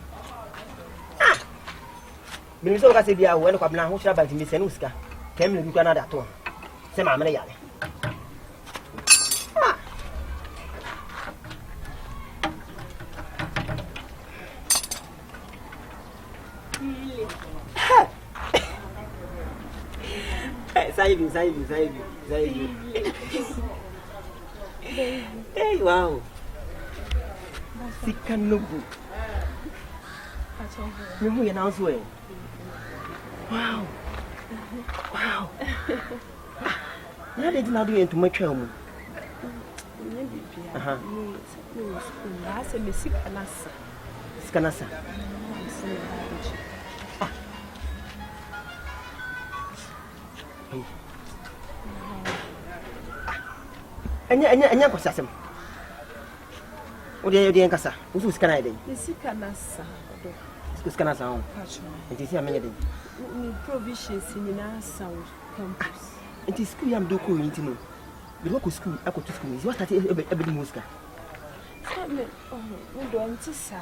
me so ka se bia wo ene kwabna ho hira ba ti me se no ska kem le bi kwa na da to se ma mene yale Saibi. Hey, wow. Sikanobu. Memu ya na so Wow. Now they didn't do it to my child. I said, Miss Canassa. And your possession. What are you doing, Cassa? Who's Canada? Miss Canassa. Who's Canassa? It is a minute. Provisions in our sound campus. It is school. I'm doing intimo. The local school, I go to school. Is what I tell every Mosca. Oh, don't say,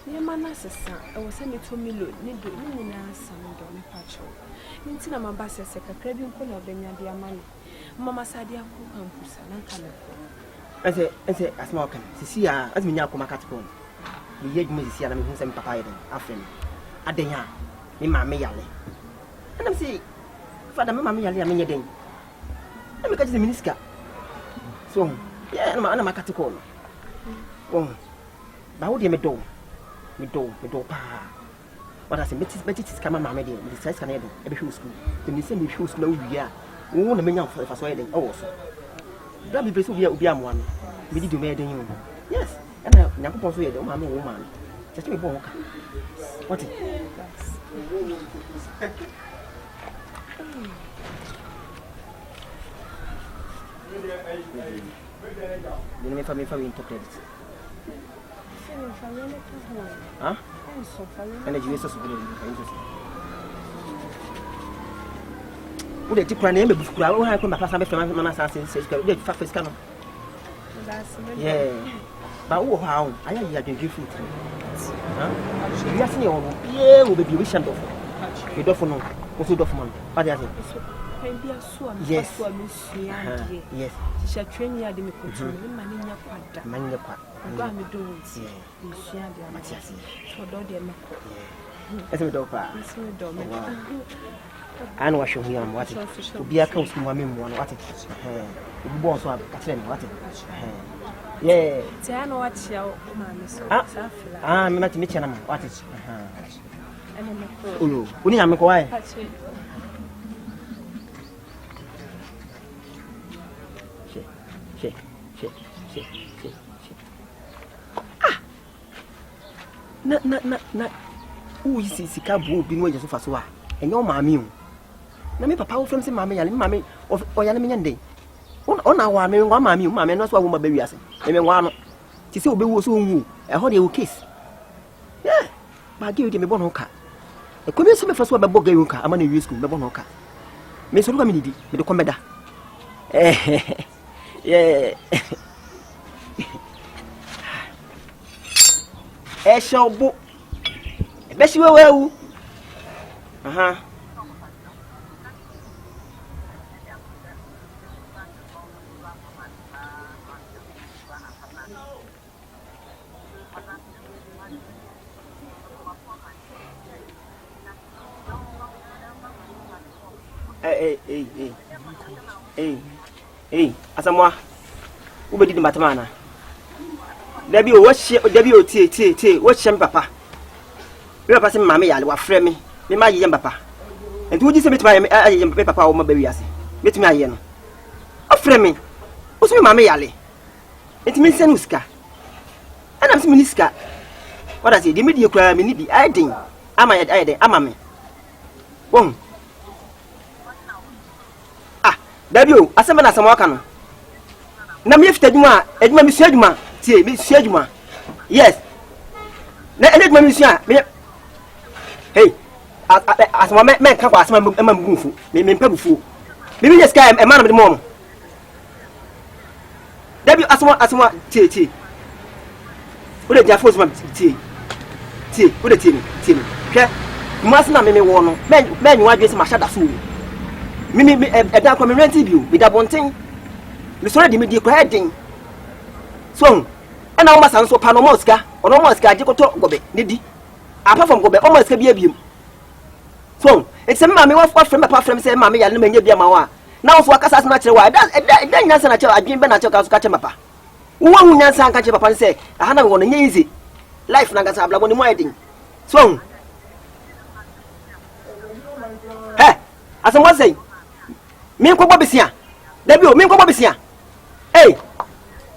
near my nurse, I was sending to Milo, Nido, Nina, Sam, Patrol. Mintina, my bass, a secretary, color, Benya, money. Mamma Sadia, campus, and I say, as Morgan, Cecilia, as me now come a catapult. The young Mrs. Yam, who's some papaya, after Adena, in my mayale. And I'm saying, Father, Mamma Yali, I mean, your day. Let me catch the minister. So, yeah, I'm a catapult. Oh, but how do you do? Me do, pa. What I say, Betty is coming, Mamma, the size can every shoe school. The Nissan shoes no year. Oh, the men for the sweating also. That be basically one. We did do more than you. Yes, and I'm not supposed to do my woman. Just me walk. What is you know, for me, interpret it. Huh? And the Jesus of the would they take my name before I will have come back from my assassin says, get fat face cannon. Yeah, but oh, how I am here to give food. Yes, yeah, will be wish and off. You don't know, also Doffman. What is it? Yes, yes. She shall train you at the Mania. I'm doing Matthias. So don't get me. As a dog, I know I show him what it be a coast to woman. What it was so what it. Yeah, I know what your mamma. Met Mitchell. What is oh, when I'm quiet. Na who is this cabo being wages of us? And your mammy. Na me papa from some mammy and mammy of Oyanamin. On our name, one mammy, mammy, not what woman baby as. And one, she said, be was who a holiday kiss. Yeah, but give them a bonoka. e ko me so me fa so be boga yunka ama na wi school me bo no ka me so ruka me didi me de komeda yeah shobu be shi wewu aha asamwa ubedi di matamana dabi o tie wo hyem papa me papa se mama yale wa frɛ me ma yeyem papa enti woji se metima ayeyem papa wo ma ba wiase metimi aye no o frɛ me o so me mama yale enti me senu sika ana me ni sika wada se di me die kura me ni bi aiden ama aiden ama me won dabi o asema na asema waka no na me fita djuma edjuma mi sua djuma tie mi sua djuma yes na edjuma mi sua me hey asema me kan kwa asema emma mbufu me mpa bufu me bi sky emma na me mo dabi asema tie o de jafo asema tie o de tie hwe mas na me wo no me nwa adwe se ma shada so me eda kwa me rent bi o me da bonten me so de me di kwa den so ena o masa nso pa no moska ono moska je koto gobe ne di apart from gobe o moska bi abiem so it's me ma me wa frem papa frem say ma me yale me nya bia ma wa na so akasa na kire wa eda nyansa na kire adwen be na kire ka so ka kire papa wo hu nyansa ka kire papa say aha na me wono nya easy life na gasa abla boni mo edin so asem say me ko bobisia dabi o me ko bobisia eh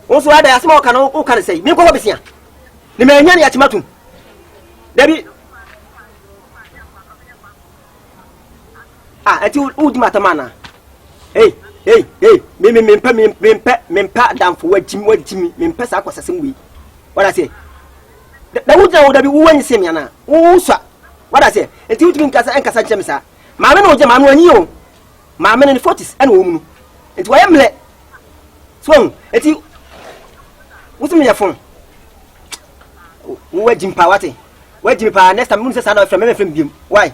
won so ada asem o kan say me ko bobisia ni me nya ya timatu dabi ati u di matamana me mpa damfo wajimi me mpa sa kwasasem wi wada say da wuja wo dabi wo anyse me ana wo so wada say enti utimi nkasa nchemsa maame no je maame anyi o maame no 40s ana wo mu enti wa yemle so enti wutumi ya fon wo jimpa wate wo jimpa next time mun se sana from me from biem why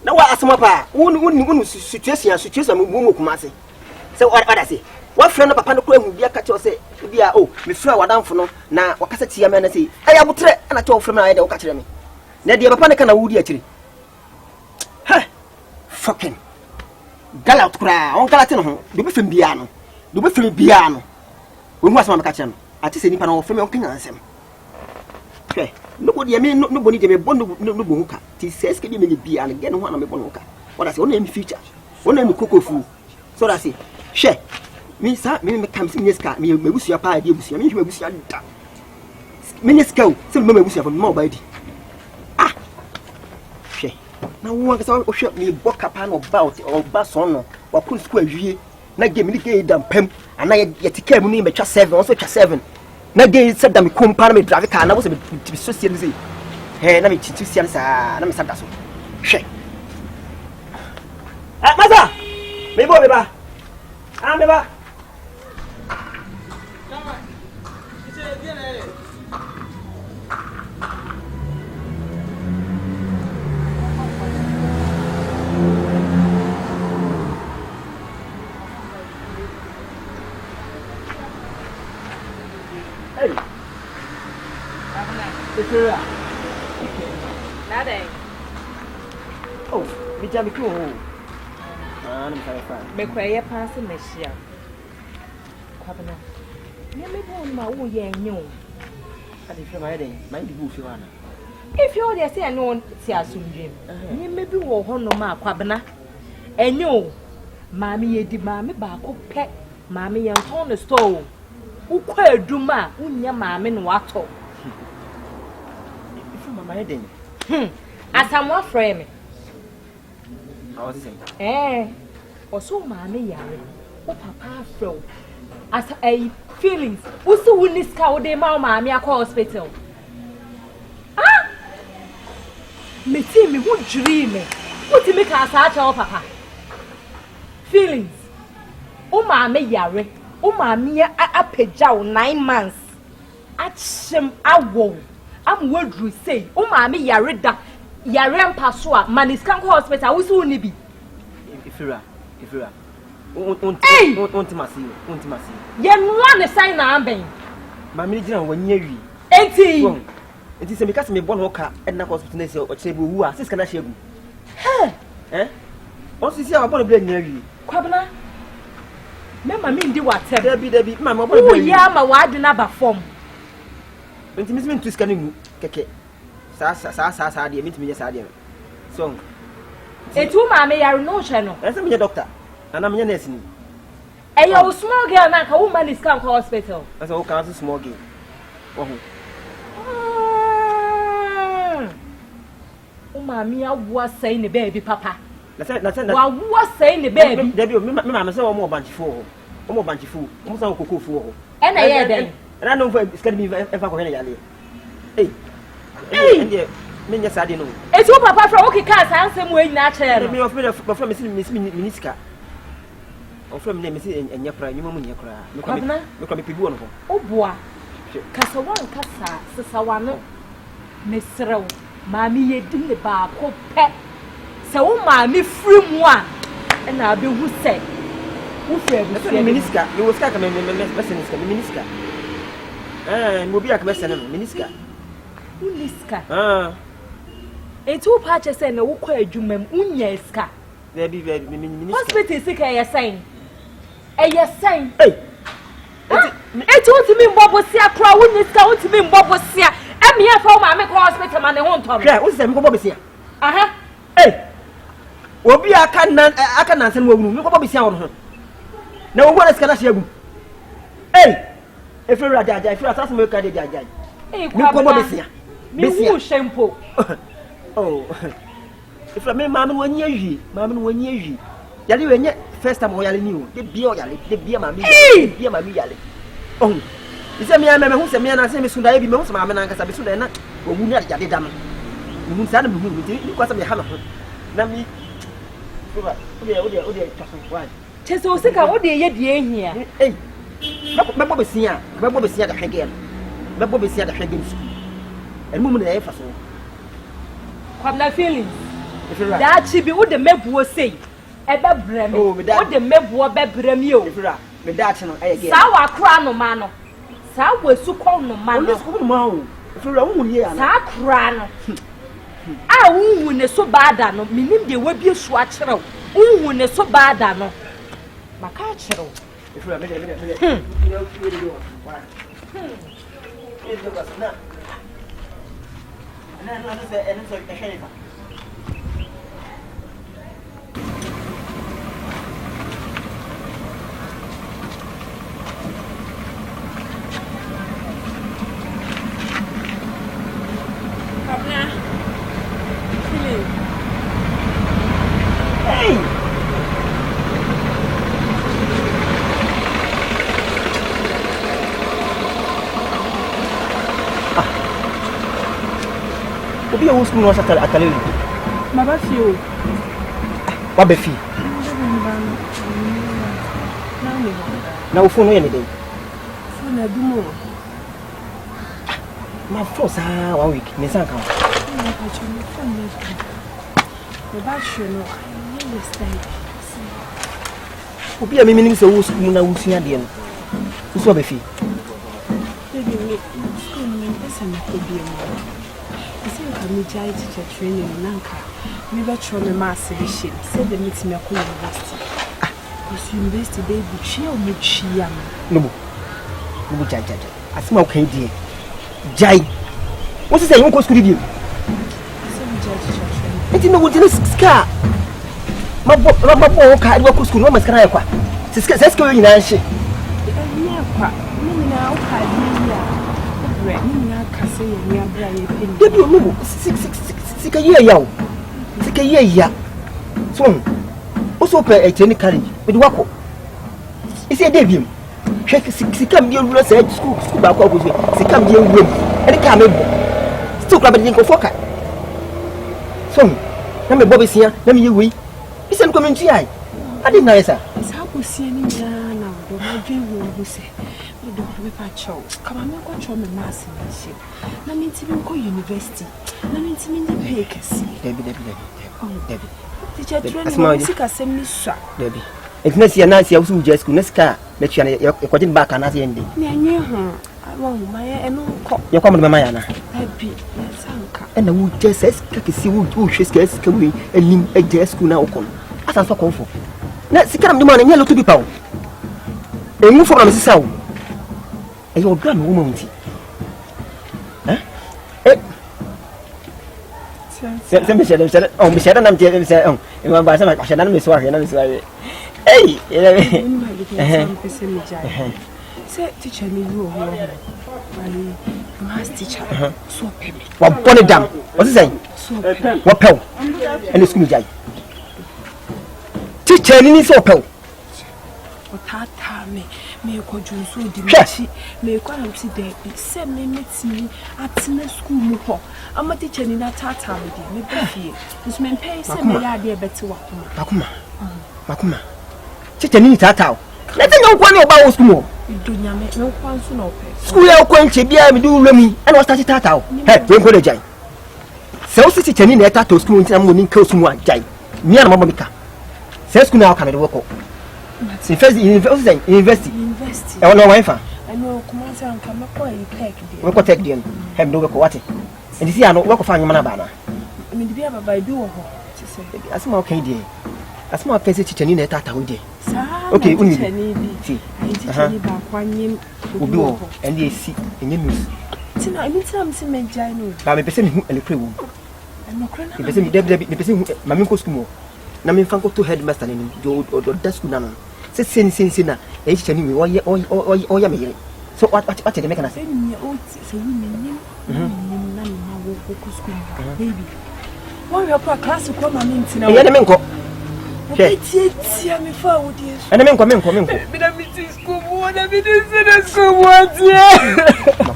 na wa asoma pa wonu situation mu kuma se se wada se wa frɛ no papa no ko ehu bia ka kyerɛ se bia o me frɛ wadamfo no na wakasa tia me na se aya botre ana kyerɛ frɛ me na ayɛ de wo ka kyerɛ me na de papa ne kana wudi akiri ha fucking galat kura on galate no ho do be fem bia no wo hu asema me ka kyerɛ no ati se nipa no wo frɛ me on kanya ansem hwɛ no go de me no boni de me bon no bo hu ka ti se ske bi me ne bia no ge no ho na me bon hu ka wada se wona mi future wona mi kokofu so da se hwɛ me kam se nyeska me busua pa ade busua me hwe busua da me nyeska o se me busua fo me ba di hwe na wo ka se o hwe me boka pa no ba so no wa kun school awie na game ni ge dam pam ana ye tika mu ni me twa 7 also twa 7 na ge se dam kom pa na me drive car na wo se me so sie ni se na me chitu sie sa na me sada so hwe maza me bo be ba me ba Nada. Oh, me jam ku. Não sai fa. Me kwaye pass me hia. Kwabena. Me bon ma wo ye nyu. Ade fe ma yeden, ma ndi bu fi wana. If you dey say no ti asumdwem. Me bi wo ho no ma kwabena. Enyu. Maami ye di maami ba ko pe. Maami ye nton no store. Ukwa eduma, unya maami no wato. Mama yeden. Asamwa frame me. I was saying. Oso maami yare. O papa fro. As a feelings. Usu wuni ska wo dey ma maami akọ hospital. me team me who dream me. What make us our papa? Feelings. O ma me yare. O ma me a pejao 9 months. Atchem awo. I'm word you say. O ma me yare da. Yare mpaswa. Maniskanko hospital. Usu nibi. Ifira. Untimasi. Yen one sign na amben. Mami jina wanyewi. Enti. Enti se because me born hoka and na hospital na se o chebu wu a siska na shegu. On sisi a born ble nyawi. Kwabna. Me mami ndi watem. Debi mama born ble. Wo ya ma wa de na ba form. Enti mi ntu siska nu keke. Sa de mi ntimi sa de. So. Etu mama yare no hwe no. Ese me doctor. Ana me nurse ni. Eyo small girl na ka woman is come hospital. Ese o kan small girl. Oho. Mami awu say ne baby papa. Na say wa wu say ne baby. Debi me mama say o mo banchifo. O mo banchifo. O mo say kokofo ho. E na ye den. Na no for skadi mi efa ko he na yale. Me nya sade no. Eti o papa fra o kika sa ansem we nyina kire no. Me of me minisika. O from me say enya kra, nyuma mu nya kra. Me kwa me pibu no ho. O boa. Kasa wan kasa sesa wano. Mesrew. Mami ye di ne ba ko pe. Se wo mami free mu a na be hu se. Wo free be minisika. Me wo ska ka me meniska, me miniska. Mo bi akbe no miniska. Uniska. Eti wo pa che se na wo kwa adwumam unya iska. Baby me miniska. Hospital sika ye sign. Eye sign. Eti wo timi mbobo sia kra uniska wo timi mbobo sia. Emi e fa wo ma me ko hospital ma ne ho ntom. Hwe, wo se me ko bobo sia. Aha. Obi aka nan se no wunu, me ko bobo sia wo no ho. Na wo gwa iska na hye agu. Efira jaja, efira sasa me ka de jaja. Me ko bobo sia. Me wu shampoo. If I mean, Mamma, 1 year, Mamma, 1 year. Yali, when yet first time, Yali knew the beer, the beer, mammy, beer, mammy, Yali. Oh, is a man who's a man, I say, Miss Sunday, most mamma, and Casabisuna, or who not Yali Dam. You won't send him because of your hammer. Let me. Cheso sick, what do you here? My Bobby Sia, the Hagen. My Bobby Sia, the Hagen school. And woman, the Ephaso. Kwabna feelings. That she be what the meb was say. Eba brem. What the meb was bebrem yo. Me that no again. Sawa kra no mano. Sawa su kon no mano. Sa kra no. Ah unhu ne so bada no. Minim de wabi su a kyerɛw. Unhu ne so bada no. Maka kyerɛw. Ifura me. Obi o school no shata akale. Baba fio. Wa be fi. Na wo phone no ye ne dey. Phone na dumo. Ma force 1 week. Me san kan. Baba fio no. I understand. Obi a me minim se wo school na wo sua de no. Wo so be fi. Baby me. School no pesa na ko bi mo. Me jai teacher training nanka me be tro me mass be shit say the meet me ko university university baby chia o me chia no jai asima o kan die jai what say you go school bi say me jai teacher training enti no go dino ska mabo ka go school no maskara ya kwa ska we nyina hye ya kwa me na o ka bi ya bre me na ka say ya bra ya pe debi o no sika ye ya so so pe e teni college we do wako isi debi hwe sika mbi ewura say school ba kwa go sika mbi ewura e ka me bo still club dey go foka So, na me Bobby sia, na me yiwi. Isen community ai. Adi na yesa. Sa ko sia ni na do ma dwe wo se. Do me pa chow. Kama me ko chow me mass ni. Na me ntimi ko university. Na me ntimi ni pay kesi. Debi. Teacher training sika sem ni swa. Debi. Eknesi ya nansi ya usu uje school neska na twa ya kwagin back na se yende. Ni anye ho. Awo ma ya eno ko. Ya kwa mama ya na. Debi. Sanka. Ena wu je ses kesi wu hwe ska wu elim eje school na okon. Asa so konfo. Na sika nam de ma na nya lotu bi pa wo. Emu fo na me sisa wo. Eyo odwa me wo ma nti. Saya mesti oh mesti ada nam je saya oh memang bahasa macam nam mesti suara nam mesti suara. Hey, say teacher me you ho mass teacher so pemi. Wa bone dam. What is saying? So pemi. Wa pew. And school jai. Teacher ni so pew. Tata me ko junso di mechi me ko am si de bi se me metimi atena school mu ho ama teacher ni na tata me di me be fie nso me pay se me ya de beti Makuma teacher ni tata na te nyon kwa ni oba wo school mo do nyame me kwa nso na ope school ya ko nche bia me du lami ana wasta tata he we ko de jai se o si teacher ni na tata school ntina mo ni ka school mu ajai mi ana mama mika se school na ka me de wo ko University. I want no wife. I know commence on come up tech. We ko tech dem. Hem do we ko wate. And see ano we ko fa nyama na ba na. I mean be aba do ho. Say asma okay dey. Asma face teacher ni na tata wo dey. Okay, uni. See. Teacher ni ba kwanyem obi wo and dey see enye news. Tina I mean time see me jai no. Ba me pese me hu elepre wo. I'm not crying. Me pese me me pese mami ko school mo. Na me fan ko to headmaster ni do desk na no. Say na e teacher ni we o ya me yire. So what dey make na say? Say you mean na wo ko school baby. Why you pa class ko ma me ntina. E ya na me nko. Tia me fa wo dey. E na me nko. Me na me school mo na me dey say school mo tia.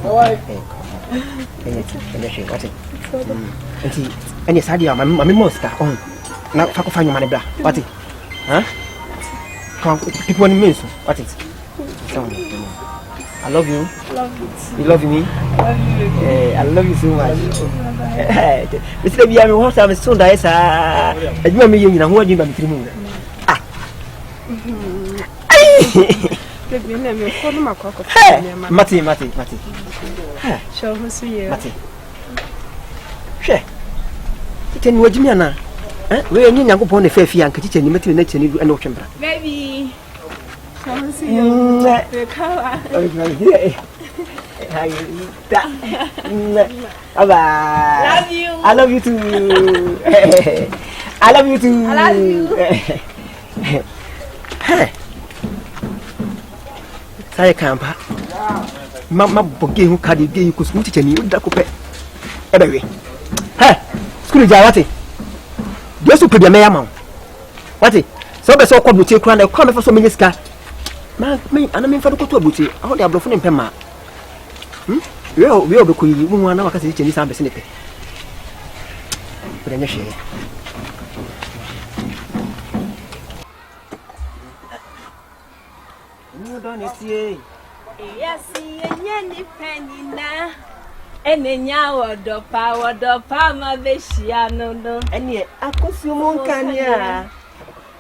Why? Any sadia mami monster on. Na fa ko fa nyuma ne bra. What it? Huh? Come people want me so. What it? I love you. Love you too. You love me? Love you. I love you so much. Mr. Bia me ho sa me so da esa. Aduma me yin na ho aduma me tirimu. Ah. Baby na me ko no makoko. Mati. Show me so ye. Mati. Hwe. Tete ni wajimi ana. We nyi nyankopon ne fafi anka chiche ni meti na cheni na otwembra. Baby. Show me so ye. The color. Hi. Bye. Love you. I love you too. I love you too. I love you. Saya kampa. Mama boge hu kadi ge ku school teacher ni da ko pe. Ebewe. School ja wate. Dey so pe bia me yama. Wate. So be so ko buti kura na ko me fa so me nyika. Ma me ana me fa do ko to buti. Aho de abrofo ne mpema. We be ko yi mu na waka se teacher ni sam be se ne pe. Prenya she. Don't see. Yes, any penny na. Enenya wodopa ma beshiano no. Eni akosumo kania.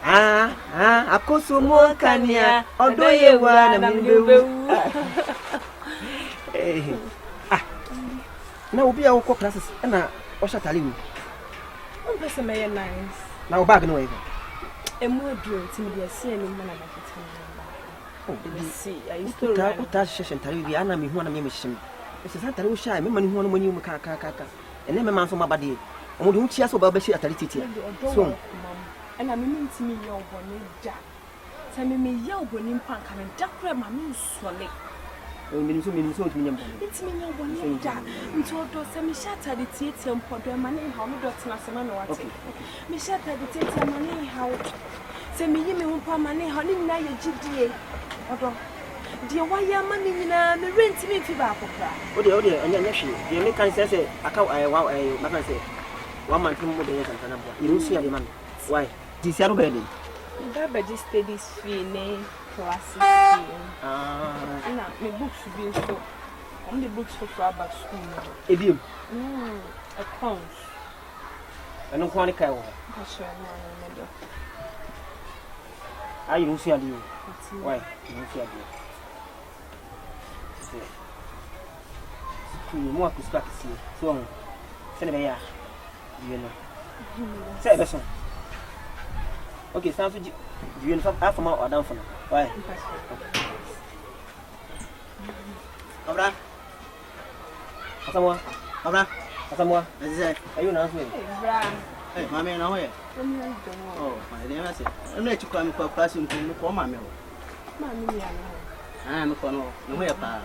Akosumo kania. Odoye wa na mbewu. Na obi a wokọ classes na o shatale wi. On person me nice. Na o bag no we. Emu aduro ti me dey see any man na fitin. See, I used to uta session tare wi ana me hu na me hyehyem. Ese san tare wo shy me mani hu no mani mu ka. Ene me man so mabade. Omo de hu chia so ba ba shi atare titia. So and I mean to me your bonny jack. Say me your bonny pan can dakra ma me sole. Me so me nyam. It's me your bonny jack. Nto do say me shatter the titia mpodo ma ne ha me do tena se ma no wate. Me shatter the titia ma ne ha. Say me yi me hu pa ma ne ha ni na ye gidie. Odo. Die waya ma ni na me rent me fi ba akokra. Ode anya hwe. Die me kan say aka wa ma kan say. 1 month more than Santana. You see a man. Why? This year already. That be just studies fee, name, classes. No, my books should be so. Only books for back school. Idiom. Accounts. I don't want to go. I don't see a deal. Why? You don't see a deal. You more to start to see. So, send me here. You know. Say the song. Okay, stand for you in half a mile or down for now. Why? Abra. Asamoah. Abra. Asamoah. Are you not with? Hey, Mammy, now where? Oh, my dear, I said, I'm not to come for classroom to look for my meal. Mammy, I'm a corner. No way, pa.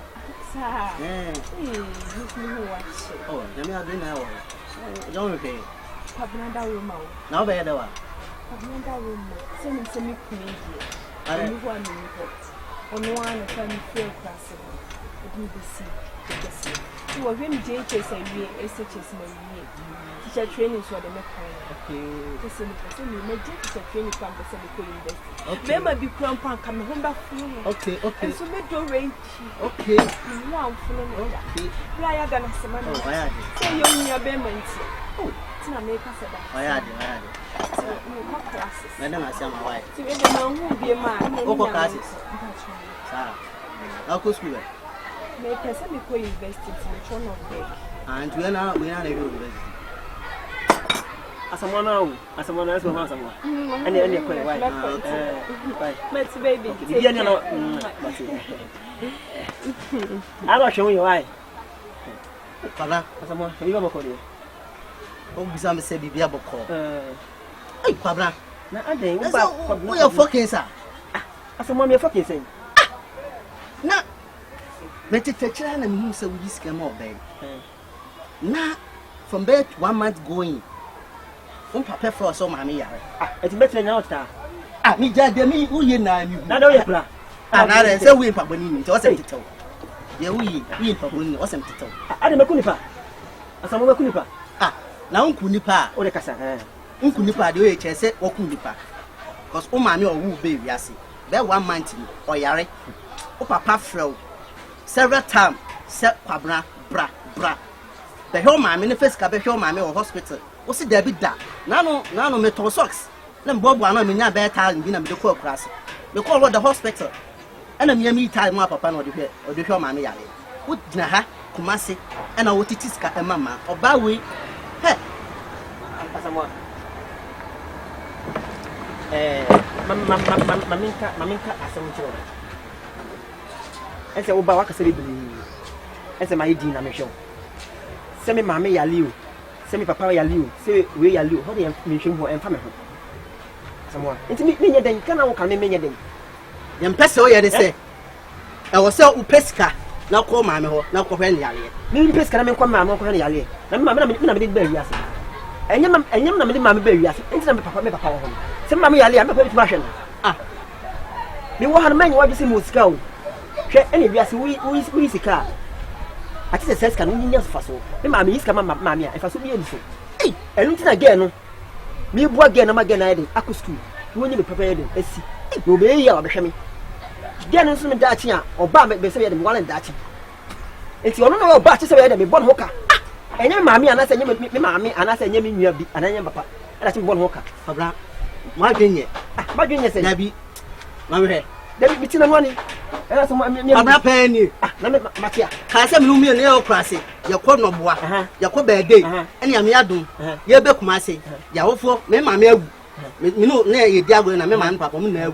Oh, let me have dinner. Don't pay. Papa, room out. Now, bear the one. Papa, room. Send him some crazy. I don't want to on one of them feel classic. It will be seen. You are very dangerous and we SHS in a year. Teacher training for the mechanic. Okay. The same person, you may teacher training from the same university. There might be crown pan coming home back for you. Okay. And so make your range. Okay. One for okay. Flyer than a semana. Oh, I had it. Say you're in your payment. Oh, it's not make us about. I had it. So, no classes. Madam, I say my wife. So, the man won't be a man. Oh, classes. I'll go school. May person be co invested in the throne of big. And we are now a university. As someone else will have someone. And then you're quite right. Let's baby. I'm not showing you why. Father, someone, you have a call. Oh, some say be able to call. Hey, Pabra. Now, I think we are fucking, sir. As someone you're fucking saying. Now, but it's a child and who say we scam more bed. Now, from bed 1 month going. Papa for so mammy. It's better now, sir. Me, Dad, me, who you know, not only plan. I say we Pabonini, wasn't it? Yeah, we Pabonini wasn't it? I don't know Kunipa. As I'm a Kunipa. Now Kunipa or the Casa. Unkunipa, the way I said, or Kunipa. Because Omami or who baby, I see. There 1 month or Yare. Oh, Papa fro. Several times, set Pabra, bra. The whole mammy, the first cabin, your mammy or hospital. What's it, Debbie? Nano metal socks. Then Bob, one of me, not bad time, in the core class. You call what the hospital. And a mere time, my papa, or the whole mammy. Would Naha, Kumasi, and I would teach and mamma, or Bowie. Hey, someone. Maminka, as some children. And say, Obawaka said, and say, my dean, I'm sure. Send me mammy, Yaliu. Send me papa, Yaliu. Say, we Yaliu. How do you mention who and family? Someone. It's me, then can I come in many days? Then Pesso, they say. I was so Pesca. Now call mammy, now call Yali. Me Pesca, I'm call mamma, call Yali. And mamma did bury us. And your mamma bury us. And some papa, home. Some mammy, I'm a very Russian. Me want a man who has seen Moscow. Any of us who is a car. I think the sense can only just faso. The mammy is coming, mammy, if I should be anything. Hey, and looking again. Me boy again, I'm again, I could school. You won't be prepared. Let's see. No be here, Bashami. Then some Dachia or Bam, be said, one and Dachi. It's your no batches away than me, one hooker. And your mammy, and I say, me, mammy, and I say, you mean you have and I am papa. And I think one hooker. Pabra, my junior, said, Nabby, my head. There be between the money. And that's what I'm not paying you. Matia, Casa Lumia Neo Classy, your corner boy, your Kobe day, and Yamiadu, your Bekumasi, Yawfo, Mamma, me no near your Diago and a man, Papa, no.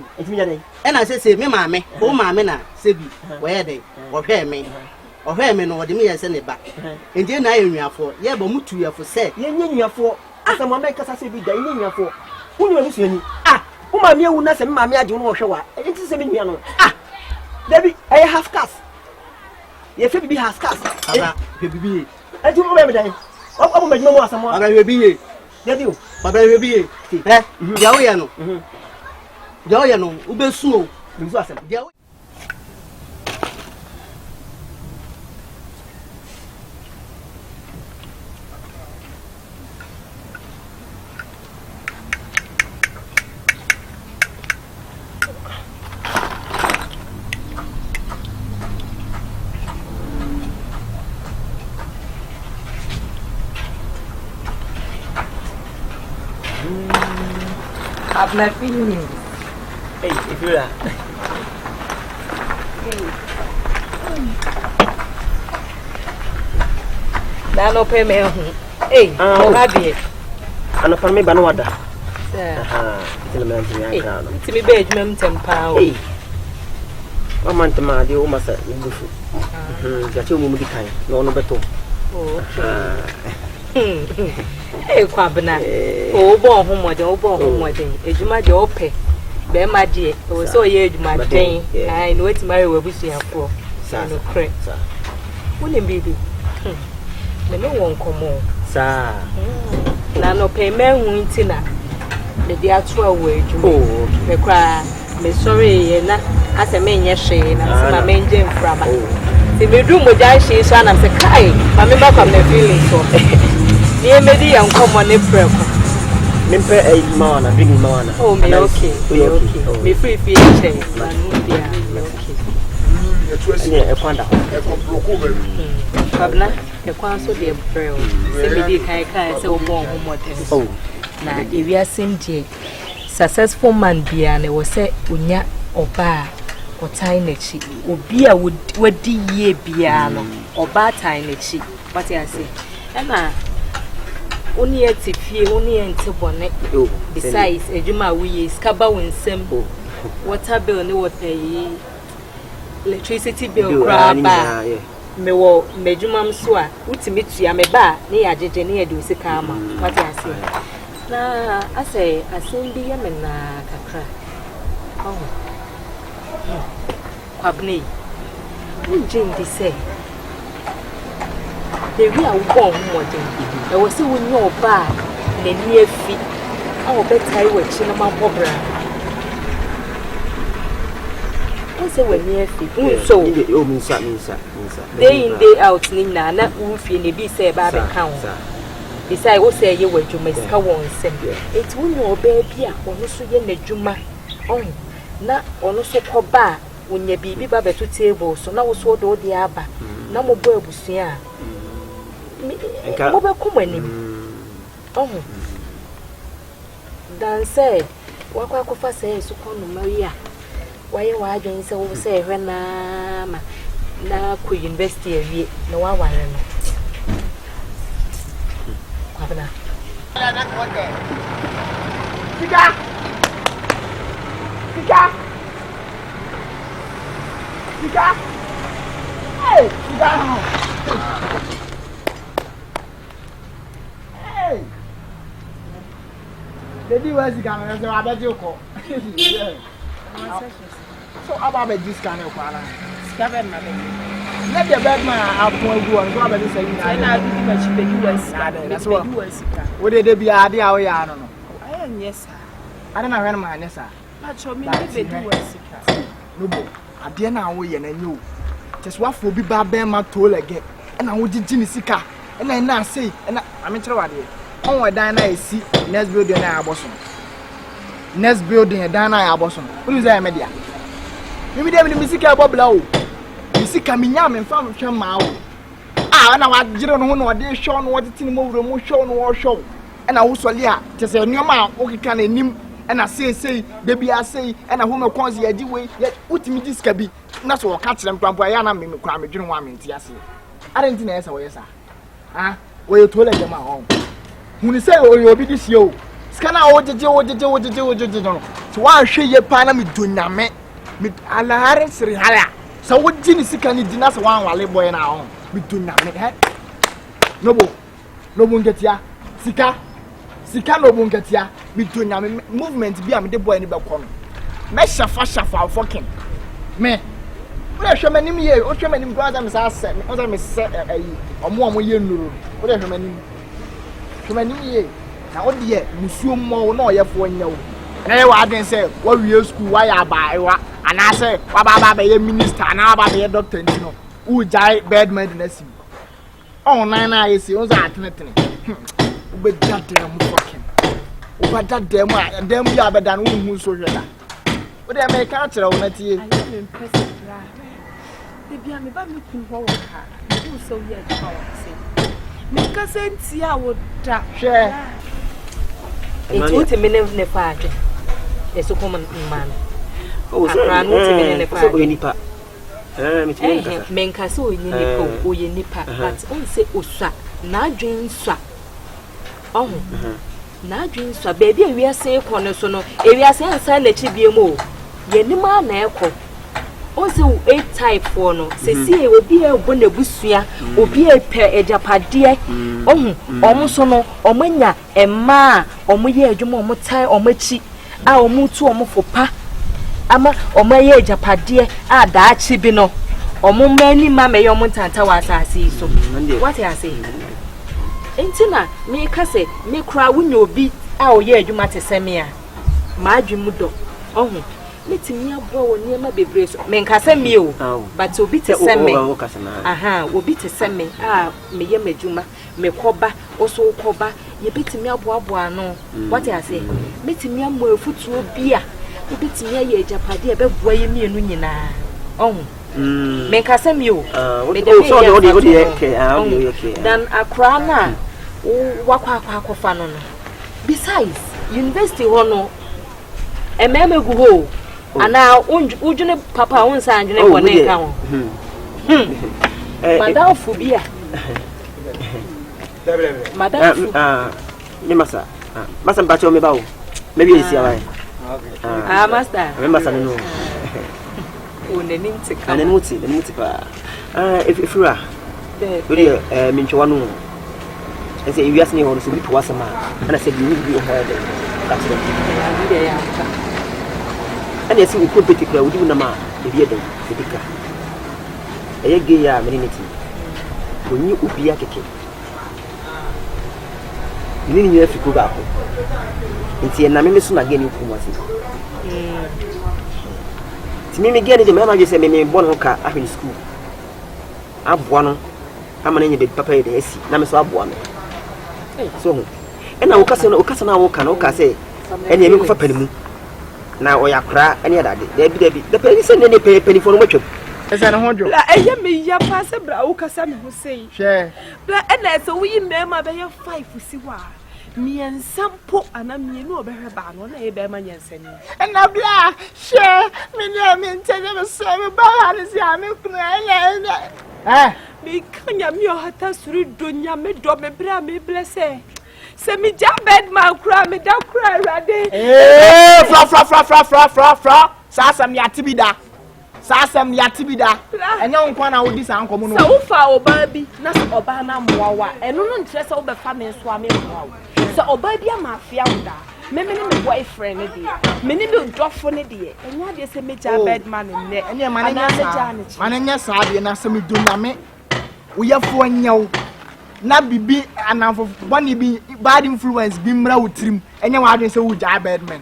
And I say, me, mammy, oh, mamma, Sibi, where they, or hair me, or hair men, or the mere send it back. And then I am for, yeah, but Mutu for say, you for, as a mamma, because I say, be the for. Who knows you? Who my meal will not send mammy, I don't know show. It is a million. Debbie, I have cast. Yes, baby has cast. Baby, I do remember that. Oh, my no more, someone. I will be here. Did you? But I will be here. Yaoyano. Yaoyano, Ubesu. I've my feelings. Hey, if you are. No payment. Hey, Rabi. And for me, Banwada. To me, bedroom temper. Hey, one month, my dear, almost a good food. That you will be kind, no better. Hey, Quabana. Oh, born home, oh, born home, as you might open. Bear my dear, I was so year my day. I know it's my way we see her for. Son of crack, sir. Wouldn't be. No one come on, sir. Nano payment winter. The actual wage. Oh, the cry. Me sorry, and as a man, yes, she and my main gem from. The bedroom with that she is, and I'm the Kai. My member from the feeling so. Near me, and come on April. Member a man, a big man. Oh, me okay, me free feel change. Okay. Pabna, the council be a prayer. Say, Kai, so born more. Oh, now if we are seen, successful man be and it was say, Unya or bar or tiny cheek, or beer would ye piano or bar tiny cheek. What I say, Emma. Only a tiffy, only a bonnet. Besides, a juma we is cabin simple. Water bill, no water, electricity bill, crab, me wo mejumam so a utimi tua me ba ne ya jeje ne ya de usi kama what I say na asɛ asɛm bi yɛ me na kakra oh kwabne unjin di sɛ de wi a wo ho modern e wo se wo nyo oba na ni afi a wo betai wa chi na mabobra say when you so oh minsa day in day out ni na wo fie ne bi say ba be kan they say wo say ye wadwuma sika won sem it wo no oba bi a ono so ye n'adwuma oh na ono so koba wonya bibi ba beto table so na wo so do de aba na mo bo abusua mo be komanim oh dan say wakwa kofa say so kono maria why wa adwen se wo se hwe na ma na ku university awie na wa ware no kwabena sika hey sika hey baby was sika na so abeje ko so about this kind of quala. Scaven, madam. Let the bad man have more good and go about the same. I know the US. That's what would it be idea? I don't know. I am, yes, sir. I don't know when my answer. But show me the US. No, I didn't know we and I knew. Just what for be bad man told again. And I would Jimmy Sika. And I now say, and I'm in trouble. Oh, I dine see next building I bosom. Next building a dine I bosom. Who is that media? Maybe they will be about blow. You see, coming yam and found from my own. Ah, and I didn't know what they shown what it's in more shown or show. And I also, yeah, just a new man, okay, can a name, and I say, baby, I say, and a woman calls the idea way, yet put me this can be. That's what catch them from Brianna, me crime, you don't want me to see. I didn't think that's a way, sir. Ah, where you told them at home. When you say, oh, you'll be this yo. Scan out the Joe, so why should you pan me do not mit alahare siri hala so what jini sika ni dinas wan wale boy na on mi do na me he no bo ngetia sika no bo ngetia mi do na me movement bi am de boy ni be ko no me shafa fucking me we hwemanim ye o hwemanim go azam sa se o za me se ayi omo ye nuru o de hwemanim ye na o de musuo mo na o ye fo nya o na wa den say wa wie school wa ya ba wa ana say wa ba be minister ana ba be doctor ntino u jai bed medicine on na ye say o za atenetene u be dadem fucking u ba dadem a dem bi abeda no hu so hweda o de me ka kire o na tie ayi me pese bra e bia me ba me kun ho wo ka u so ye ka wa say me ka senti a wo da hwe it would mean ne faade eso ko man Oh, so nipa. Menka so onye nipa oye nipa but on say osua na adwen sua. Oh. Na adwen sua baby ewiase ko ne so no ewiase ansa na chi biem o. Ye nima na ekọ. On say a type for no say see obi e bo na busua obi e pe ejapade omo so no omanya emma omo ye adwuma omo tai omo chi a omo tu omo fopa ama omo ye ejapade a da chi bi no omo mani ma me yo montanta wa asase so what I say entina me ka say me kura wunya obi a o ye adwuma teseme a ma adwumu do letimi abo woni ma bebre so me nkasa mi o but obi te seme aha obi te seme me ye madwuma me koba oso koba ye betimi abo ano what I say metimi amo afutu obi a betimi aye japade e beboa ye mienu nyina me nkasa mi o me de okay dan akra na wakwa akofa no besides university hono ememegu ho ana ujune papa unsa anjune bone ka ho madam phobia madam ni masa mpacho me bawo maybe isi awai master me masa no unenimtika nenimti pa ifura odi minchwa no ese iwiase ni ho so bi to wasama ana se bi bi ho de ka ya and yes, we could particular with you, Nama, the Vietnam, the Dika. A gay amenity. When you would be a kiki. You didn't have to go back. It's a Namisun again, you come was it. To me, again, the mamma just said, me born car up in school. I've one. How many big papa the AC? Namaswab one. So, and our cousin, Okasana, say, and you look for penny. Now we are cry any other day. The penny send any penny for much. As an 100. I am ya pass a brow, Cassam who say, share. And so we remember by your 5 for Siwa. Me and some poor and I'm you know better ban on a bearman and send. And now, blah, share. Me name tell them a server bar as Yamu. Me can your hatas through Dunya me drop me bra me bless. Say me jab bed man cry me don't cry ready. Eh, fra. Sasam yatibida. And young one I would this uncle. So far baby, not obana mwawa. And no interest over family swami. So baby mafia Many boyfriend many will drop for a day. And now they say me jab bed man in there. And your man sabi and ask me do name. We have 4 years. Na bibi anafo bani bi bad influence bi mra wutrim enye wa adwen se wo ja bad man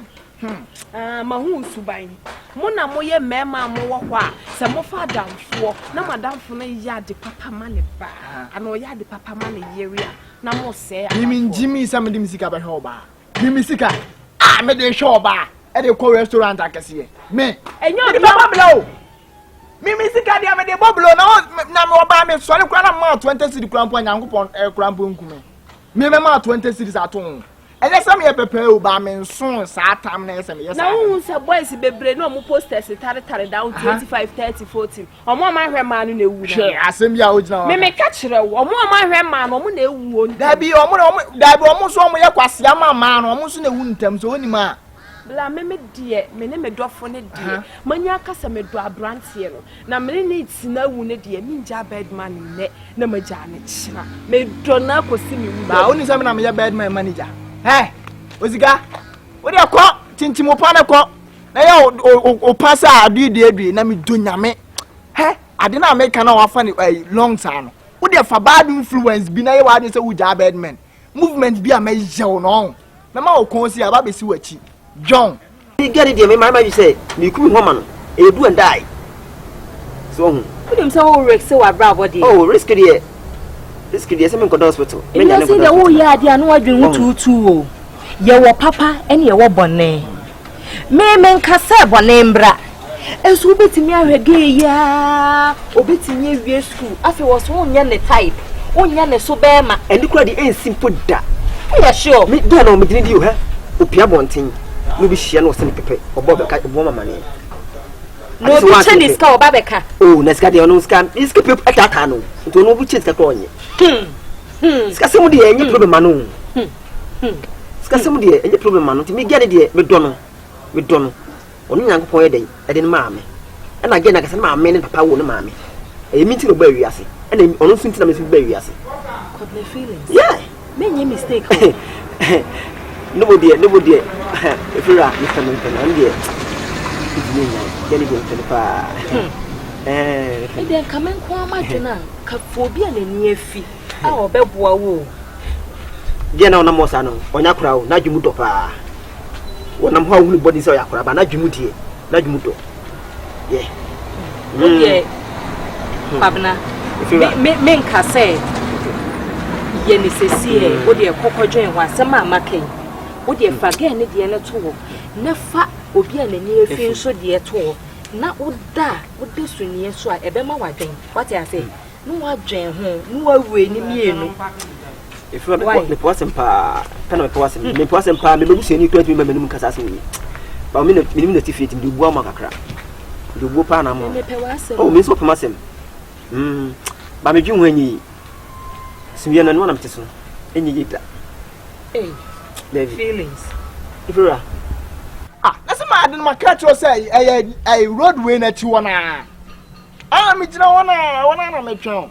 ma hu suban mo na mo ye mema mo wo kwa se mo fa damfo na madamfo na ya de papa ma ne ba ana o ya de papa ma ne yeria na mo se mi njimi se me de misika ba hwe ba mi misika me de hwe ba e de ko restaurant akese me enyo de baba blow Mimi sika dia me de boblo na me oba me so le kura na ma 20 cedi kura mpo nyankopon kura mpo nkume me ma 20 cedi aton ene se me ye pepe o ba me nson sa tam na se me yes na hu se boys bebre na mo posters tare down 25 30 40 omo ma hwe ma no na ewu na she asem bia o gina me ka kire wo omo ma hwe ma no omo na ewu on da bi omo so omo ye kwase ama ma no omo so na ewu ntam so onima bla me die me ne me dofo ne die manya kasa me do abrantie no na me ne tina wu ne die me nja bedman ne na maja ne kira me do na kosi me wu ba oni se me na me ya bedman manager oziga wo de ko tintimo pa ne ko na ya o pasa adu die na me do nyame ade na me kana wa fa ne long time wo de fa bad influence bi na ye wa de se wu ja bedman movement bi a me jew no me ma o kon si aba be si wachi John, you get it, dear. My mother said, you could woman, you do and die. So, put him so risk so I brought body. Oh, risky, dear. Risky, dear. Someone got hospital. You know, say the whole year, they are not doing two. Your papa and your bonnet. May men cassava name bra. And so bit me a gay, ya, or bit in your school. After was one yan type, one yan so bema, and look at the end simple that. Yeah, sure. Me don't know me did you, Upia Bonting. no bi hia no se ne pepe obo be ka obo mama ne no bi cheni ska oba be ka oh na ska de ono ska iska pepe atata no nto no bu cheni ska ko onye ska se mu de enye problem anu ska se mu de enye problem anu ti me gane de me do no onu nyankopon ye den e de maame e na ge na kase maame ne papa wo ne maame e mi ti no ba wiase e na onu sun ti na me fi ba wiase God my feelings yeah me nye mistake nobody if you are Mr. Milton and dear it's me get it pa then come and come na ka phobia na ni afi a obeboa wo dia na ona mo sa no onya kura wo na dwumu do pa wonam ho ahunu body say yakura ba na dwumu die na dwumu do yeah yeah Pabna me nka say ye ni sesi wo de kokodwen wa sema amaken wo de fa ga ne de ne to na fa obi a nani afi nso de to na wo de suni so a ebe ma wadwen what I say no wadwen ho no wawe ni mienu if you me poasem pa kana me poasem pa me bebu seni kura me menum kasa se wi ba me na tifiti me bu ama kakra me bu pa na mo oh me so pa masem ba me dwun hanyi Simbia na nwana mteso enyi yita feelings if you are that's my adin my catch you say a roadway na ti wona me jina wona na me twon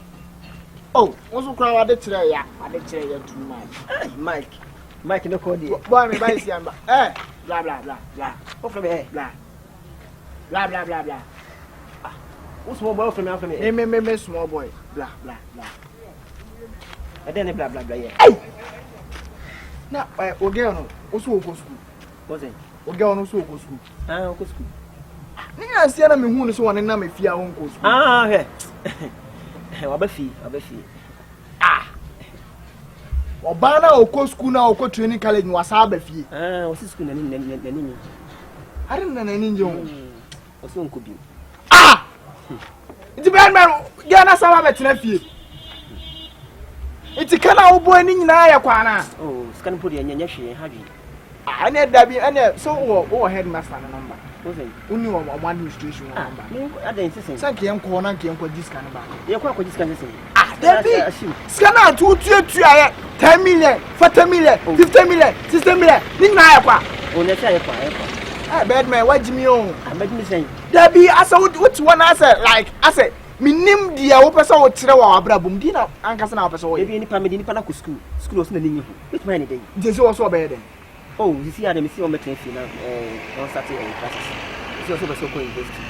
oh wonso kura wa de kire ya too much Mike no code boy me buy siamba blah blah blah blah o from here blah o small boy from me me small boy blah blah and then blah blah yeah hey na o girl no o so go school what's it o girl no so go school o go school ni na sia na me hu no so wona na me fia won go school he wa ba fi oba na o go school na o go training college ni wasa ba fie o si school na ni are na ni nje o so nko bi Iti ben man ya na sama betena fie. Iti kana wo bo ni nyina ya kwana. Oh, scan podi anya hwe hadwi. Ane dabi ane so wo headmaster na number. Okay. Uni wo administration number. No, adan sesen. Sanke enko na nke enko discan ba. Ye kwa ko discan sesen. Dabi. Scan na tu ya 10 million, 40 million, 50 million, 60 million. Ni nyina ya kwa. O ne tia ya kwa. Bedman, what Jimmy on? Make me say. Dabi asa which one asa like asa minim dia wo pesa wo kire wa abrabum di na ankasa na wo pesa wo. Ebi nipa me di nipa na ko school o so na ninyi ho. Which man dey? Jesi wo so obey den. Oh, you see Adam see on meeting fi na on Saturday classes. See also be so ko university.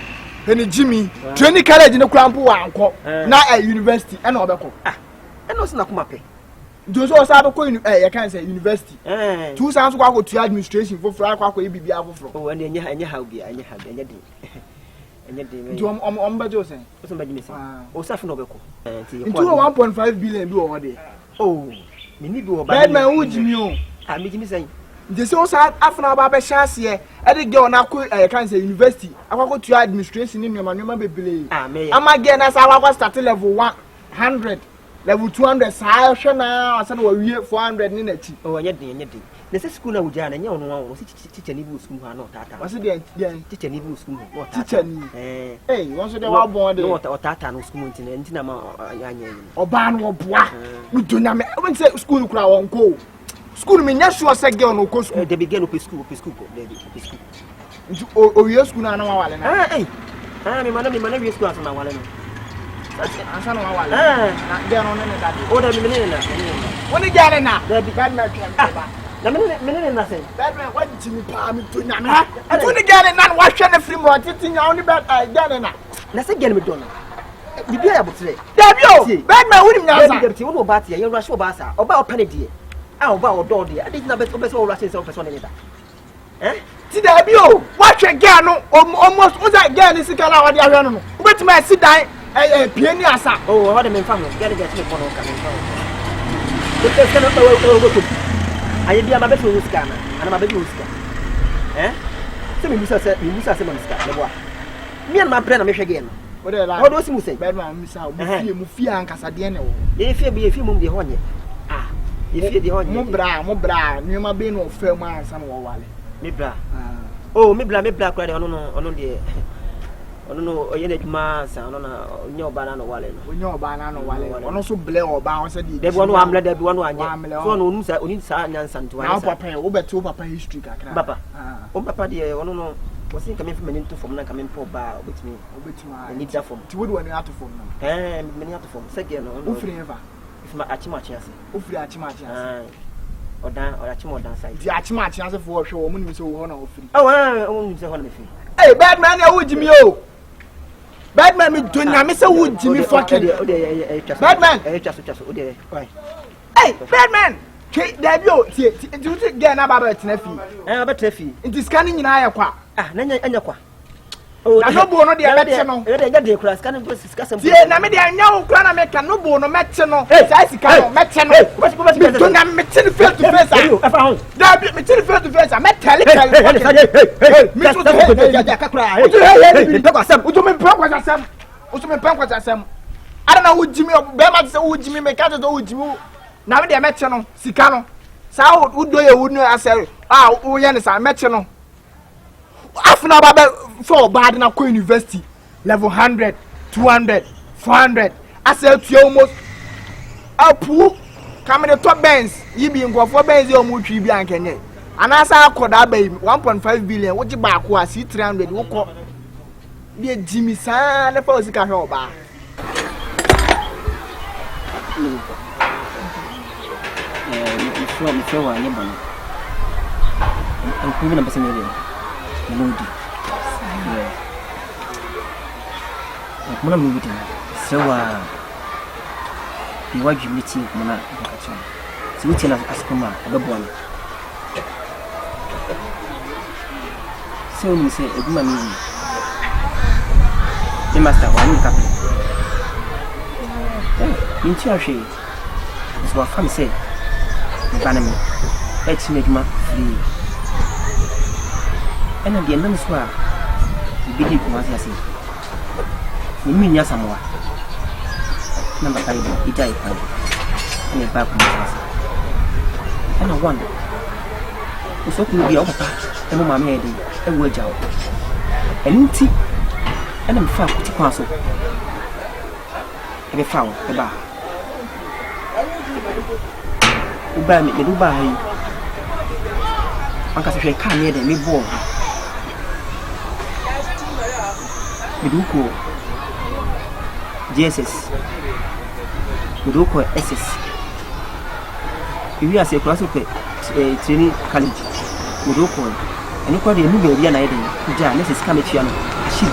Eni Jimmy, training college ne krampo wa anko na university e na obekọ. E no so na kuma pe. Jesi wo sa abekọ you can say university. Two sounds kwa ko to administration for kwa ko ebibia afoforo. Oh, and enya ha obi enya dey. Enya dey. Do ombajo sen. O so mbaji me sen. O sa fi no obekọ. Into 1.5 billion bi wo dey. Oh, me ni bi wo ba. Bedman wo Jimmy o. Me Jimmy sen. Jesi wo sa afna ba be chance e de girl na ko can say university akwa to administration ni nyoma bebele. Amage na sa akwa start level 100 level 200 sa hwe na asa na wawie 400 ni na chi. Oh, enya dey. Na se school na wuja na nya ono wo si teacher ni bu school ha na otata. Wasi dey teacher ni bu school ho otata. Teacher ni. Won so dey wa bon dey. No otata no school ntina ma anya nya. Oba no oboa. Mi donya me. Won say school kura won ko. School me nya sure say girl no ko school. Dey begin op school ko dey school. O we school na wa wale na. Me mana we school asa na wale no. Asa na wa wale. Na girl no ne da. O da me ne na. Woni girl na. Dey be bad na twem. Na me na say. Bedman what Jimmy pa mi to nya me. Woni girl na wa hwe na free mo titi nya woni bad girl na. Na say girl me do no. Bibia ya botre. Dabio. Bedman woni nya sa. Dabio woni oba tie, ye rush oba sa. Oba opane die. Oba odo die. Ade na bet oba so rush say person na nyeda. Ti dabio. Wa hwe girl no almost uza girl ni sika na wa de ahwe no no. Obetima si dan pie ni asa. Oh, how dem fam no. Girl get me phone o ka me phone. The person no go aye bia ma be so uska na ana ma be uska se me musa se ma uska le boa me an ma bre na me hwege no o de la o do si musa Bedman misa mu fie ankasa de ne wo ye fie mum de honye ye fie de honye mo bra ni ma be no fa mu ansa no wo wale Me bra. Oh, me bra kura de ono de. Ono no oye na djuma sa ono na onye oba na no wale no. Onye oba na no wale. Ono so ble oba on se di. De bi ono amle de bi ono anye. So no onu sa nyansa nto anya. Na papa wo beto papa history kakra. Papa. O papa de ono no wasi ka me fi mani to form na ka me po ba obetimi. I need that form. Ti wo do wani ato form na. Me ato form. Sege no. Wo free ever. If ma achimachi ase. Wo free achimachi ase. Odan side. Di achimachi ase fo hwe wo mu ni so wo na wo free. Oh, wo ni se ho na me free. Hey, bad man, ya wujimi o. Bad man, me do na me say wujimi fucking. Bad man. Hey, bad man. There be o. Ti get na baba tena fi. Ba trefi. Nti scanning nyina ya kwa. Na anya kwa. Na no bo no de betse no. E de kura scanning go sika sem. Ti na me de anya wo kura na me ka no bo no metse no. Sai sika no metse no. Me do na me tell face to face. Da be me tell face to face. Me tell. Me so to ka kura. Me pe kwa sem. Uto me pe kwa sem. Ada na wujimi be ma se wujimi me ka to wujimi. Na me de metse no sika no. Sa udo ye wunu asere. Wo ye ne sa metse no. After baba for bad na ko university level 100 200 400 I said to almost apu come the top bands yi bi ngofo bands e mu twi bi ankenye anasa akoda ba 1.5 billion wo ji ba ko asi 300 wo ko bi jimi sa na fa osika hwe oba mi fẹ́ wà ní bọ̀nà nkúmi na bẹ́sẹ̀ nílẹ̀ lóòdì nkúmi na mi wùdì na sẹ́ wà ìwájú mi tí nkúmi na bọ̀kàtì wọn tí wùtì na asukun ma ẹbẹ bọ̀ ọ́nà sẹ́ wọ́n mi sẹ́ ẹ̀dùnmá mi yìí ní master wà ní kápẹ́ mi tí wọ́n hwẹ́ sọ wà fà mi sẹ́ banami eti meduma free ena de nam so a bidi ko wasi ase ni mi nya samwa na ba kai ita ipa ni ba ko wasi ena one so ku bi o papa e mo ma me e de e wo ajawo enti ena me fa ko ti kwa so e be fa wo e ba uba mi do ba yi anka se hwe ka me de me bo mi do ko JSS mi do ko SS iwi ase class ko training college mi do ko ani ko de mi be bia na ye de ja ne se ska me tua no ashi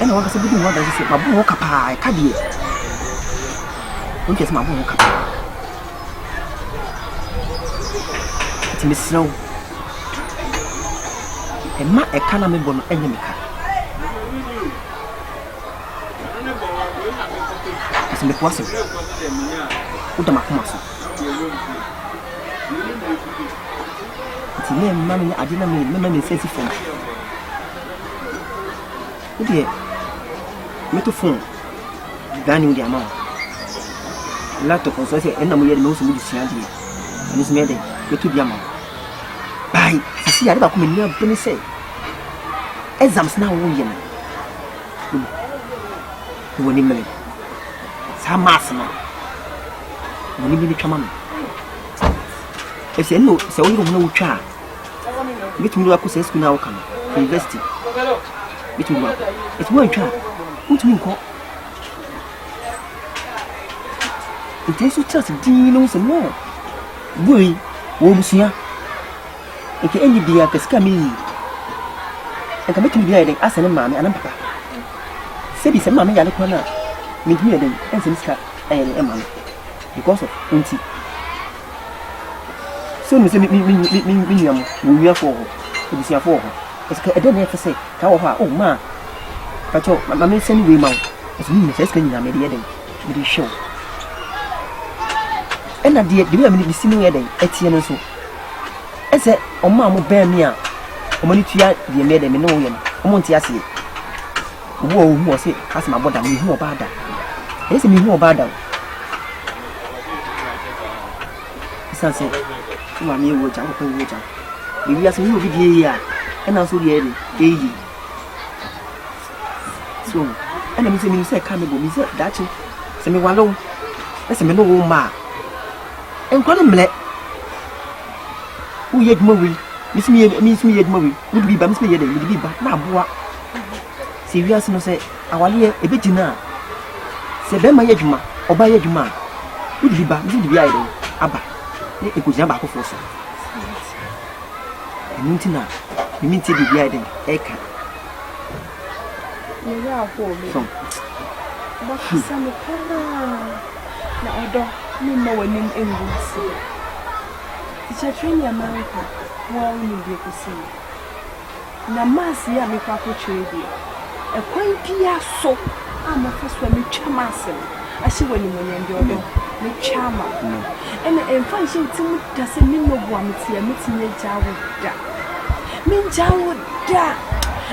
ena wa ka se bi wa da se ma bo ka pa ka die onde esse mabuco cara esse missão é ma é cana me bono é nyame cara esse me posso o da makumaso esse me mama adina me sense fome o dia me to fome dani o dia mal lato konsosi ena mo yede me so mu disiade ani so me de yetu bia ma bai sisi ya ba ko me nia bani se exams na wo ye na woni me sa mas na woni bi twa ma me ese no se wo yiro mo na wo twa bitu wa ko se school na wo kan university bitu wa ese wo twa utumi nko it is just dino se no boy wo musia e ke enyi dia ka ska mi e ka metu dia den asane maame anan papa se bi se maame ya ne kwana mi dia den en se ska e ma because of unti so mi se mi nyam wo wia fo ho e bi sia fo ho e ska e den e fese ka wo ha o ma ka cho maame se ni we ma e se mi se ska nyina me dia den mi di show ena de bi am ni bisimi we den etie no so ese omma mo ban mi a omani tua de me de me no ye no omo ntia se wo hu o se asema boda mi hu oba da ese mi hu oba da isanse wa me wo ja ko wo ja bi wi asen wo bi die ya e na so die eyi so ana mi se ka me bo mi se dachi se me walo e se me no wo ma en ko mle wo ye duma wi mi se mi ye duma wi wo bi ba mi se ye de mi bi ba na boa se wi asen no se awale e be gina se be ma ye duma oba ye duma wo bi ba mi se bi ayi de aba ne e ko gina ba ko fo so Mintina, you mean to be guiding Eka. You are for me. But some now I don't know when in English. It's a train in America. Well, you be to see. Namasi, I make up a trade. A quaint piasso. I'm a first one, me chamasel. I see when you were in me chama. And function doesn't mean no one to meeting a jaw. Min jawo da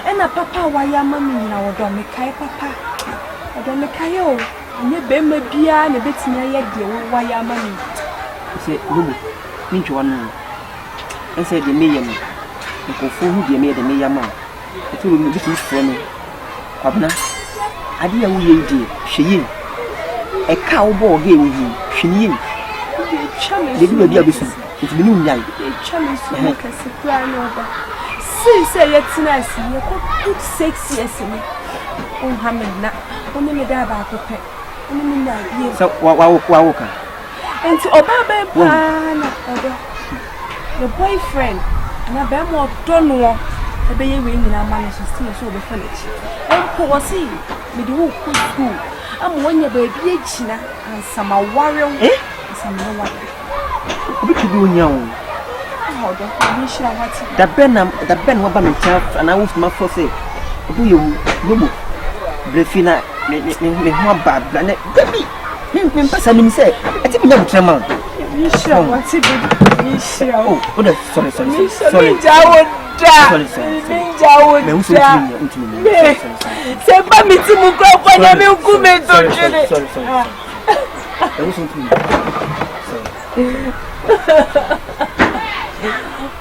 ena papa wa ya mami na wodo me kai papa wodo me kai o nye be ma bia na betinya ye de wa ya mami se lubu min chwa no ese de me yam ko fu hu de me de me yam a to lu bi fo no kwabna ade ya wo ye di hweyin e ka wo bo ge wo hu hwiniyin de bi bia besu it bi nu nyai chame so ka se pra no ba say it's nice you could 6 years me on hamina on me da ba ko pe on me na ye so wa ka and oba be pa na odo the boyfriend na be mo do no e be ye we nyina ma no so be finish and ko see me di wo ku school am wonya ba bi agina ansama ware ansama ware obi to do nyawo da ben wa ba me chaf ana wo ma fo se obu ye wo brefina me ho ba bla ne gabi me pasa ni mi se e ti nya butrema mi sha wa ti bi mi sha oh the sorry jawo da mi jawo me usu ntimi se ba mi ti mu ko ko na mi ku me to jere sorry me usu ntimi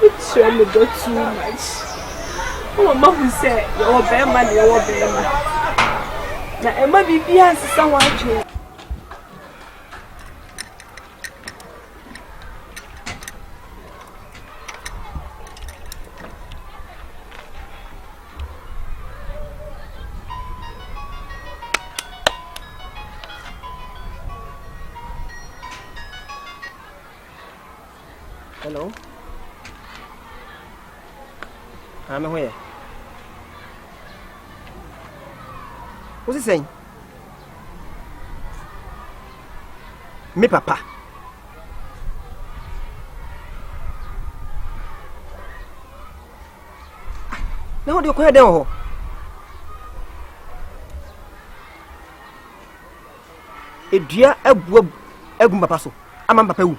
it's really got too much. Oh, Mama said, you're bear man, you're bear man. Now, Emma be behind someone. Hello. I'm here. What's he saying? Me papa. Now what do you call them? Edua abu papa so. Ama papa wu.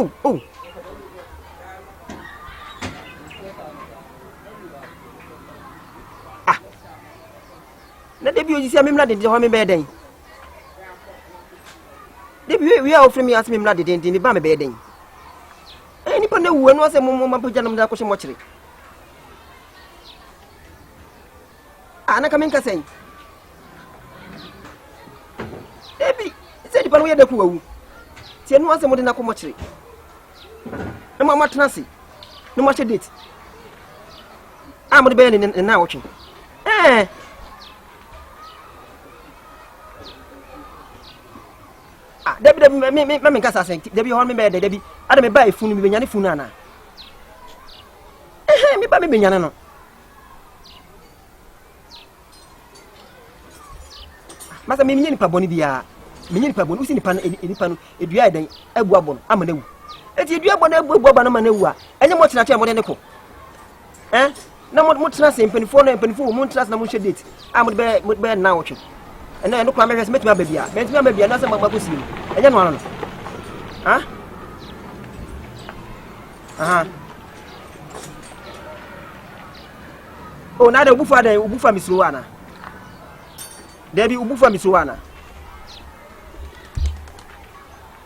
Oh. Ah. Na debi oji si amemla de ho me be den. Debi we are offering me as memla de den me ba me be den. Ni pa na wu anu ase mo mapoja na mda ko she mo kire. Ah na kamen ka sen. Debi, se di pa no ye de ku wu. Ti anu ase mo de na ko mo kire. Na mama tenasi. No much date. I'm the band in now watching. Debbie, me casa saying, Debbie, hold me bed, Debbie. I don't buy food, me any funana. Me by me binyano. Masa me nyini pa boni bia. Me nyini pa boni usi ni pan e dua den abu abon amane wu. Eti dua boni abu na mane wu a. Enye mo tena tia mo de ne ko. Na mo tena se mpanifo na mpanifo mo tena na mo hwe date. Mo be na wo twe. Ena no kwa me hwese metumi ababia. Metumi ababia na se magbago si ni. Enye no ano. Oh, na de ubufa misruwana. Debi ubufa misruwana.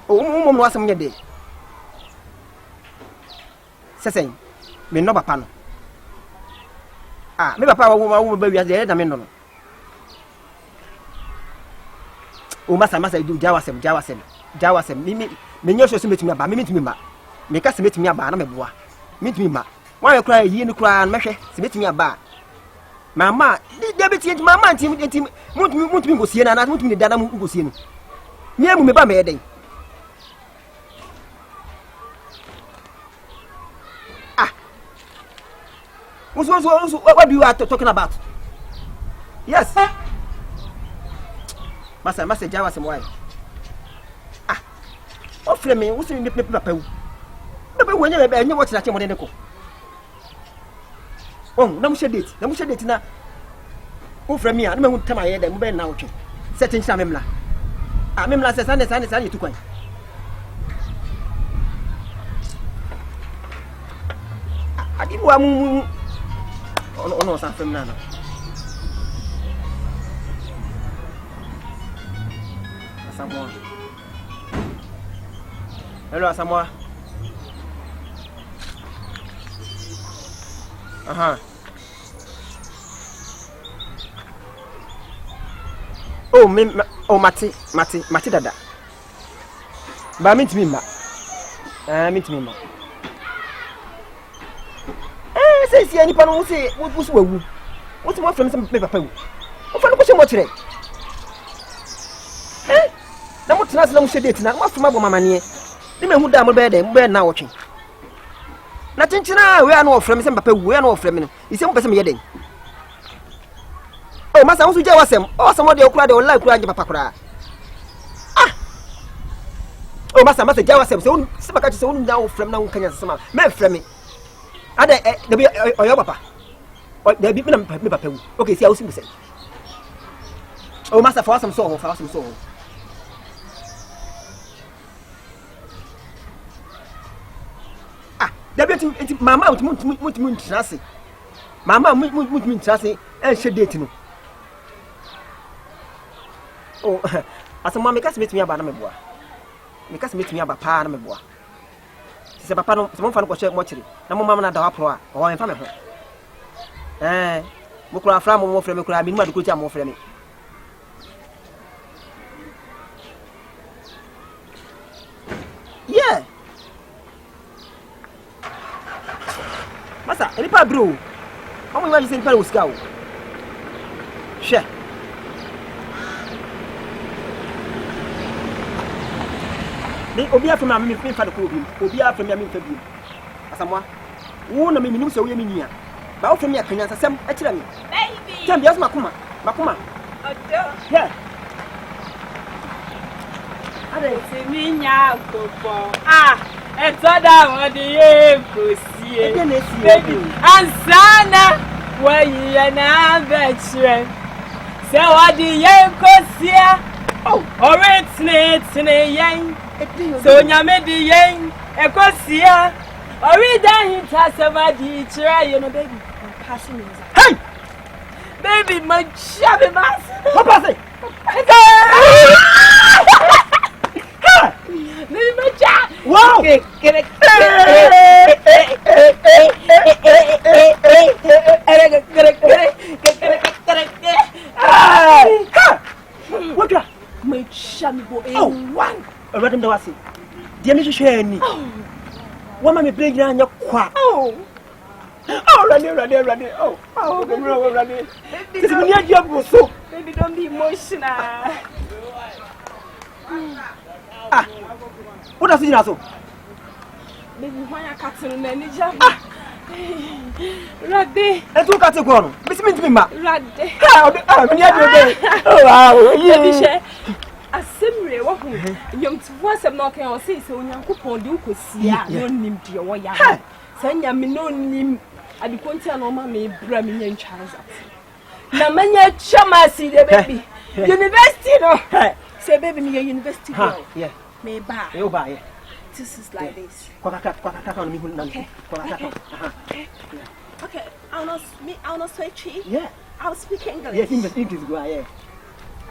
Oh, mo wasem nye de. Sesen. Me no papa no. Ah, me papa wo ba wi ade na me no. O masa du jawasem. Me nyo so metumi aba, me metumi ma. Me ka se metumi aba na me boa. Metumi ma. Wa ye kra yi ni kra na mehwe, se metumi aba. Mama, David ti mama ti mutumi go sie na mutumi dada mu go sie no. Me mu me ba me den. Ah. What do you are talking about? Yes. Masa jawasem why? O frame wo se me papa wu. Papa wu nya be nya wo tira che mo de ko. Oh, na mo she date na. O frame ya, na me hu tema ye de mo be na wo twe. Se tin sha memla. Ah memla se sane tu kwan. Adi wa mu ono sa frame na na. Samoa. Hello, Samoa. Aha. Oh, Mati dada. Ba mintimi ma. Mintimi ma. Say any pan say what was wu. What's more from some paper pen? What for no more today? Na mo tena na mo hwede na mo afuma bo mama ne me hu da mo be de mo be na wotwe na tinchina we ana ofrem se papa wu we ana ofrem no ise mo pese me yeden oh masa wo su je wasem o so mo de okura de o like kura nje papa kura ah oh masa je wasem se baka se wonu da ofrem na wo kanya se ma me frem ada de bi oyo papa o de bi me papa wu okay si a wo si mo se oh masa fa wasem so David mama mutumi ntrase. Mama mutumi ntrase e hwe date no. Oh, asema me kase metumi aba na meboa. Me kase metumi aba pa na meboa. Se papa no se mo fa no ko che mo kire. Na mo mama na da wapro a, o en fa me ho. Mo kura fra mo frɛ me kura me nima de ko ti mo frɛ me. Yeah. Masa, ele pa bro. Vamos lá dizer para os carros. Che. Nem obi afema me fa de ko obi. Obi afema me fa bi. Asamwa. Wo na me minim se wo ye minia. Ba wo fema akanya sasem a kira me. Baby. Tem bias makuma. Odo. Yeah. Ade se minya popo. Ah. Etoda wodi ye kosie baby ansana wayi na betwe se wodi ye kosie oh oritne yen so nyame di yen ekosie ori dan hita savadi tira you know baby I'm passing you hey baby my shabe mas papa say wow! What you? My shambo one. Already do wasi. Dia me hwehwe ani. Wo ma me play nya nya kwa. Oh, ready. Oh, ready. This me nya dia so. Baby, don't be emotional. Ah. What does it do? Baby, why are cutting manager? Rade. And two cats go on. Miss Mintima. Rade. Oh, wow. Baby, share. A similar one. Young to was a knocking or say so when you could do could see. No name to your way. Send ya me no name. I be going to know my Brammy and Charles. Na manya chama see the baby. University no. Say baby near university. Yeah. Me ba. You buy. This is like this. Kwaka on me. Okay, I'll not switch. Yeah. I'll speak English. Yes, English is good. Yeah.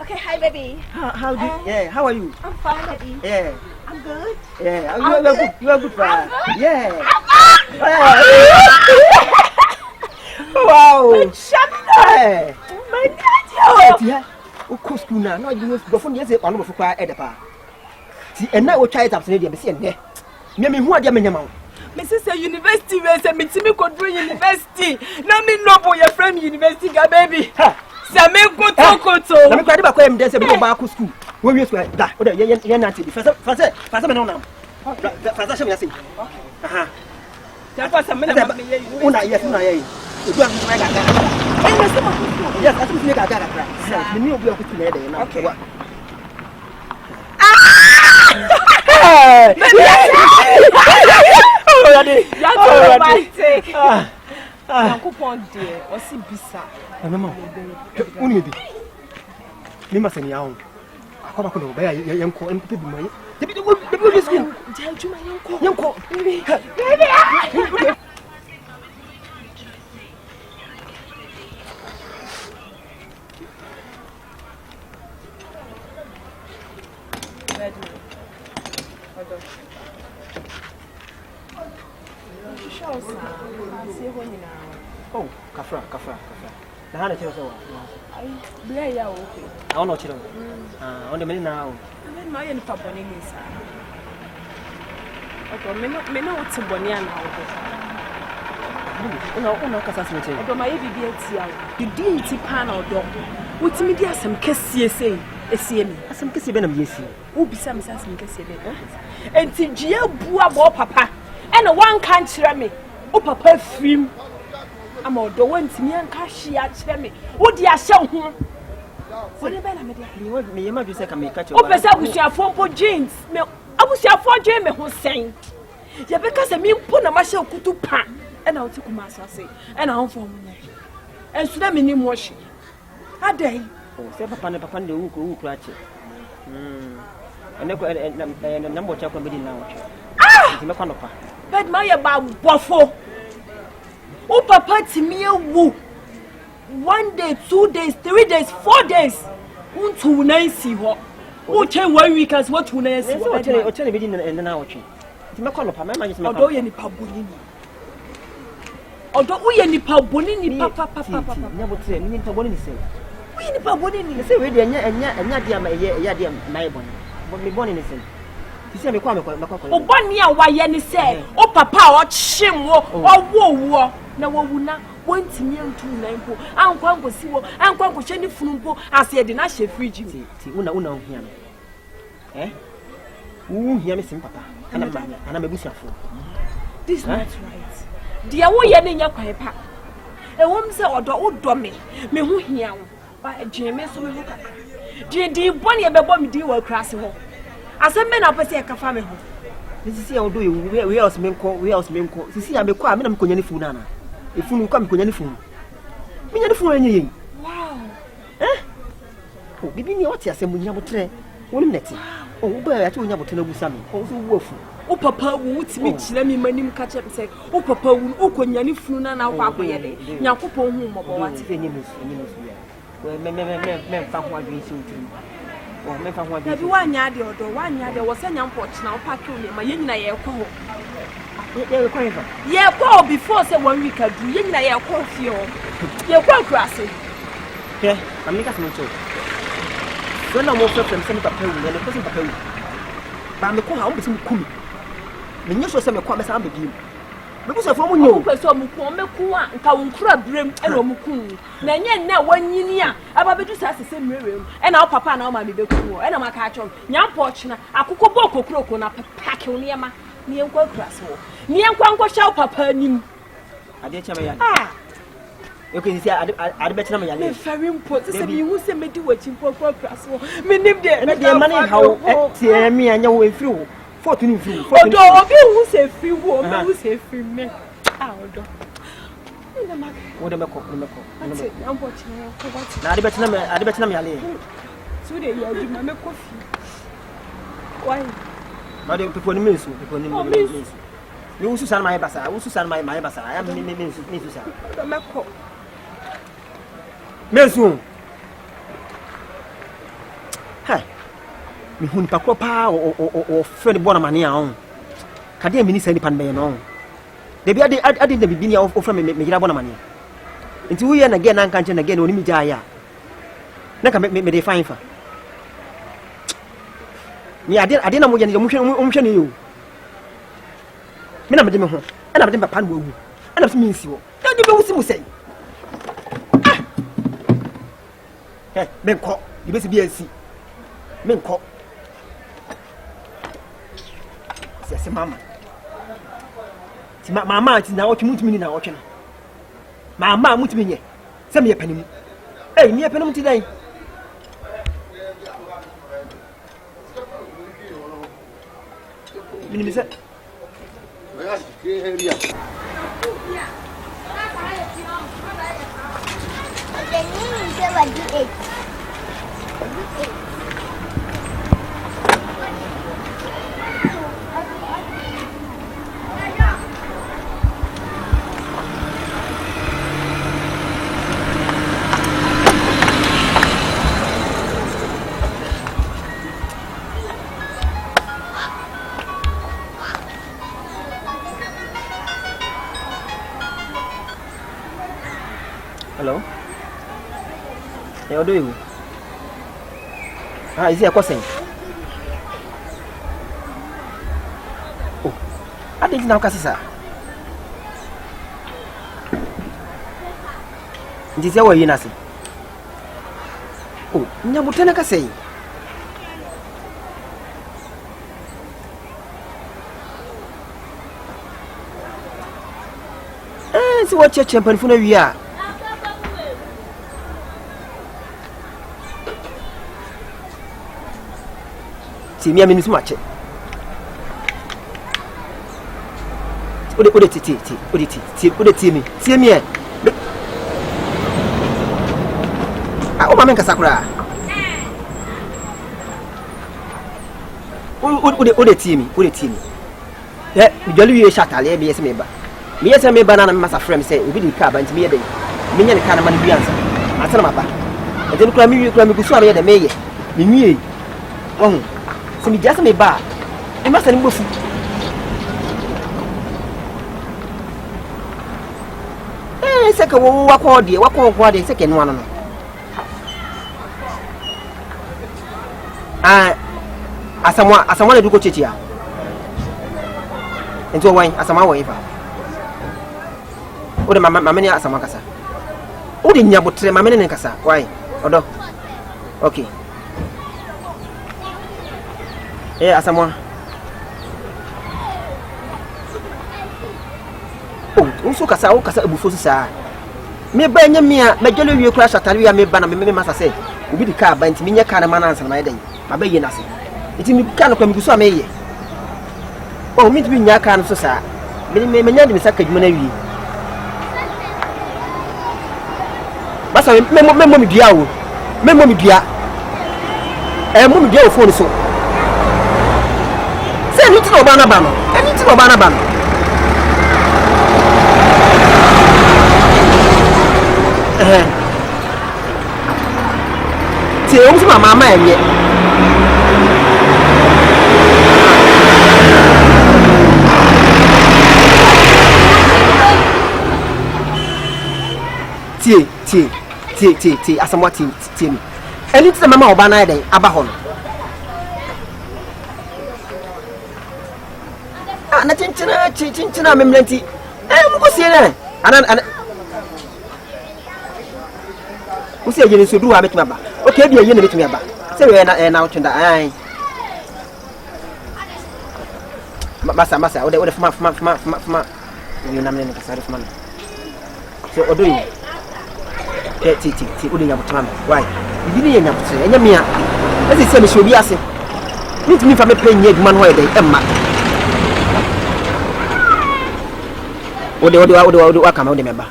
Okay, hi baby. How are you? I'm fine, baby. Yeah. I'm good. Yeah. You are good for her. Yeah. Wow. Hey. My God. Yeah. O ko school na no you go for yes on for kwa edepa. Ti enna wo try it up say dey be say enne. Me hu ade menya ma. My sister university we say me timi ko do university. Na me no boy your friend university ga baby. Say me koto. Na me kwa de ba kwa em dey say me go back school. Wo wi school da. O dey ye na ti bi. Fasa me no na. Fasa me say. Okay. Aha. Tafo say me na me ye. Una yes una ye. Odu an so ga ga. Yes, I think you got that. Me no be okutu na dey na. Okay. Romantic. Coupon dear, or see bizarre. No, Unidi. Me must any own. I come back on the young call and people. The people is going to my uncle. Oh, Kafra. The hand is over. I blame you. Okay. I don't know children. On the minute now. I'm not in Papa. Okay, me know what's a bonia now. No, Cassandra. My BBT. You didn't tip pan or dog. What's me dear some kiss say? A CM. Some kiss even yes. Who be some kiss and Tijia Bua Bo Papa. And a one can't share me. Oh, Papa film. I'm all the one to me and Kashi at me. What do you show him? What about me? You might be second me catch you. Oh, but I wish you have 4 jeans. I wish you have 4 jeans. Who's saying? Yeah, because I mean, put a marshal kutu pan. And I'll take my say. And I'll form me. And so that meaning washing. A day. Oh, say Papa and Papa, who cratch it. And the number of chocolate now. Ah! But my about waffle. Oh, Papa, to me, woo. 1 day, 2 days, 3 days, 4 days. Won't too nice see what? Oh, 1 week as what too nice. Or tell me in an hour. To my color, my man is my boy and the pabulini. Although we any pabulini, papa, never say, you need to one in the same. We need pabulini, say, we and Yadia, my boy. But me born in the same. You see me come, oh, 1 year, why any say, oh, Papa, or shim, or war. Na wona wonti mi antu nan po ankwa ngosi wo ankwa ngohye ni funu po ase de na hye fridge mi ti una ohia me uhia me sim papa ana mebusiafo this not right dia wo ye ne nya kwan pa e wom se odo me hu hia wo ba dwen me so me hu kaka di boni e bebo me di wa krase ho asem me na pese e kafa me ho sisi odo ye we house me nko sisi ya me kwa me na me konya ni funu na if you come to any phone, me any phone. Wow, oh, give me what you say, Munamotre, 1 minute. Oh, but I told you about Tenobusam, also woeful. Oh, Papa, would meet me, my name catch up and say, oh, Papa, who can any phone and now, Yakupo, whom or what if any news, well, men found what we should do. Or men found what 1 yard or 1 yard, there was a young porch now, packing my young air. Yeah, call before say 1 week ago. You na ya call fio. You call crossing. Yeah, I'm making some talk. So now more from some papa and the person papa. But I'm call how be some kumi. Me nyo so me kwa me sa be bi. Me bu so from nyo. Ko so mu ko me ku a nka won kura brem e no mu ku. Na nye na wanyini a aba bedu sa sese mrerem. E na papa na o ma me be ku. E na maka achom. Nya porch na akukọ bo kokroko na pack oni ema. Ni enkwa kraso. Ni enkwa nko sha papa nim. Ade chama ya. Ah. Okay, see ade betina me ya le. Very important. Say me hu say me di wachi mpo kraso. Me nim de. Me de mani how tie me anya wo efiri wo. Fortune efiri. Odo obi hu say efiri wo, me hu say efiri me. Ah, odo. Wo de meko. Ate, am po china ko what. Na ade betina me ya le. So de ya di ma me kofi. Why? But people need me. You Susan my basa, Susan my basa. I am me Susan. Meko. Mesu. Hey. Me hun pa pa o friend bona mane a on. Kade me ni sani pan me no. De bi ade de bibi ni o friend me gira bona mane. Nti wo ye na ge na nka nche na ge na oni mi ja ya. Na ka me de fine fa. Ni ade na mo ye ni mo hwe ni yo. Me na me de me ho. E na me de papa no wu. E na so mi nsi wo. Ya de be wusi mu sei. Eh, menko. Di be si bi ansi. Menko. Se mama. Ti mama ti na otwe mutumi ni na otwe no. Mama mutumi nye. Se me ye panimu. Eh, me ye panimu ti dai. Mini mise. Hello? Hey, what do you? Is it a question? Oh, I didn't know, Cassisa. This is what you know. Oh, Nabutana Cassay. So what your champion for we are? Me a minute much. Ode me. See me. Ah, o mama nkasakura. Ode ti me. Eh, mi jolly we shatale be yes me ba. Me yes me ba na masa frame say obi di car ba nti me ye den. Me nya ne car na ma bi ansa. Asana mapa. E den kura mi gusu am ye de me ye. Me nwie. Oh. Me just me ba e ma sani mbofu se ka wo wakọ de se ke no ano no asamwa na duko chechi a ento wan asamwa wo ifa o de mama ne asamwa kasa o de nya botre mama ne kasa why odo okay asamwa unso kasa ebufo sa me ba nya me a me jole wie kura shatare wi a me ba na me masa se obi di ka ba ntimi nya ka na mana ansa na yeden ma ba ye na se ntimi ka no kwa miguso a me ye o mi tibi nya ka no so sa me nya de me saka djuma na wi basa me mo mi dua o me mo mi dua mo mi dua o phone so ni ti no ba na ba no ti o mu mama enye ti asamwa ti mi eni ti mama oba na den aba ho no na chinchina memlenti mu ko sie na ana usi ejeni so duwa betuma ba okay bia ye na betuma ba se we na utunda ai masa ode fuma ni na mene kasari fuma so odo yi ti ode nya butuma why bibi ni nya butse enya mia ese se me shobi ase mitimi fa me penye aduma no hoye dey emma ode wakama ode meba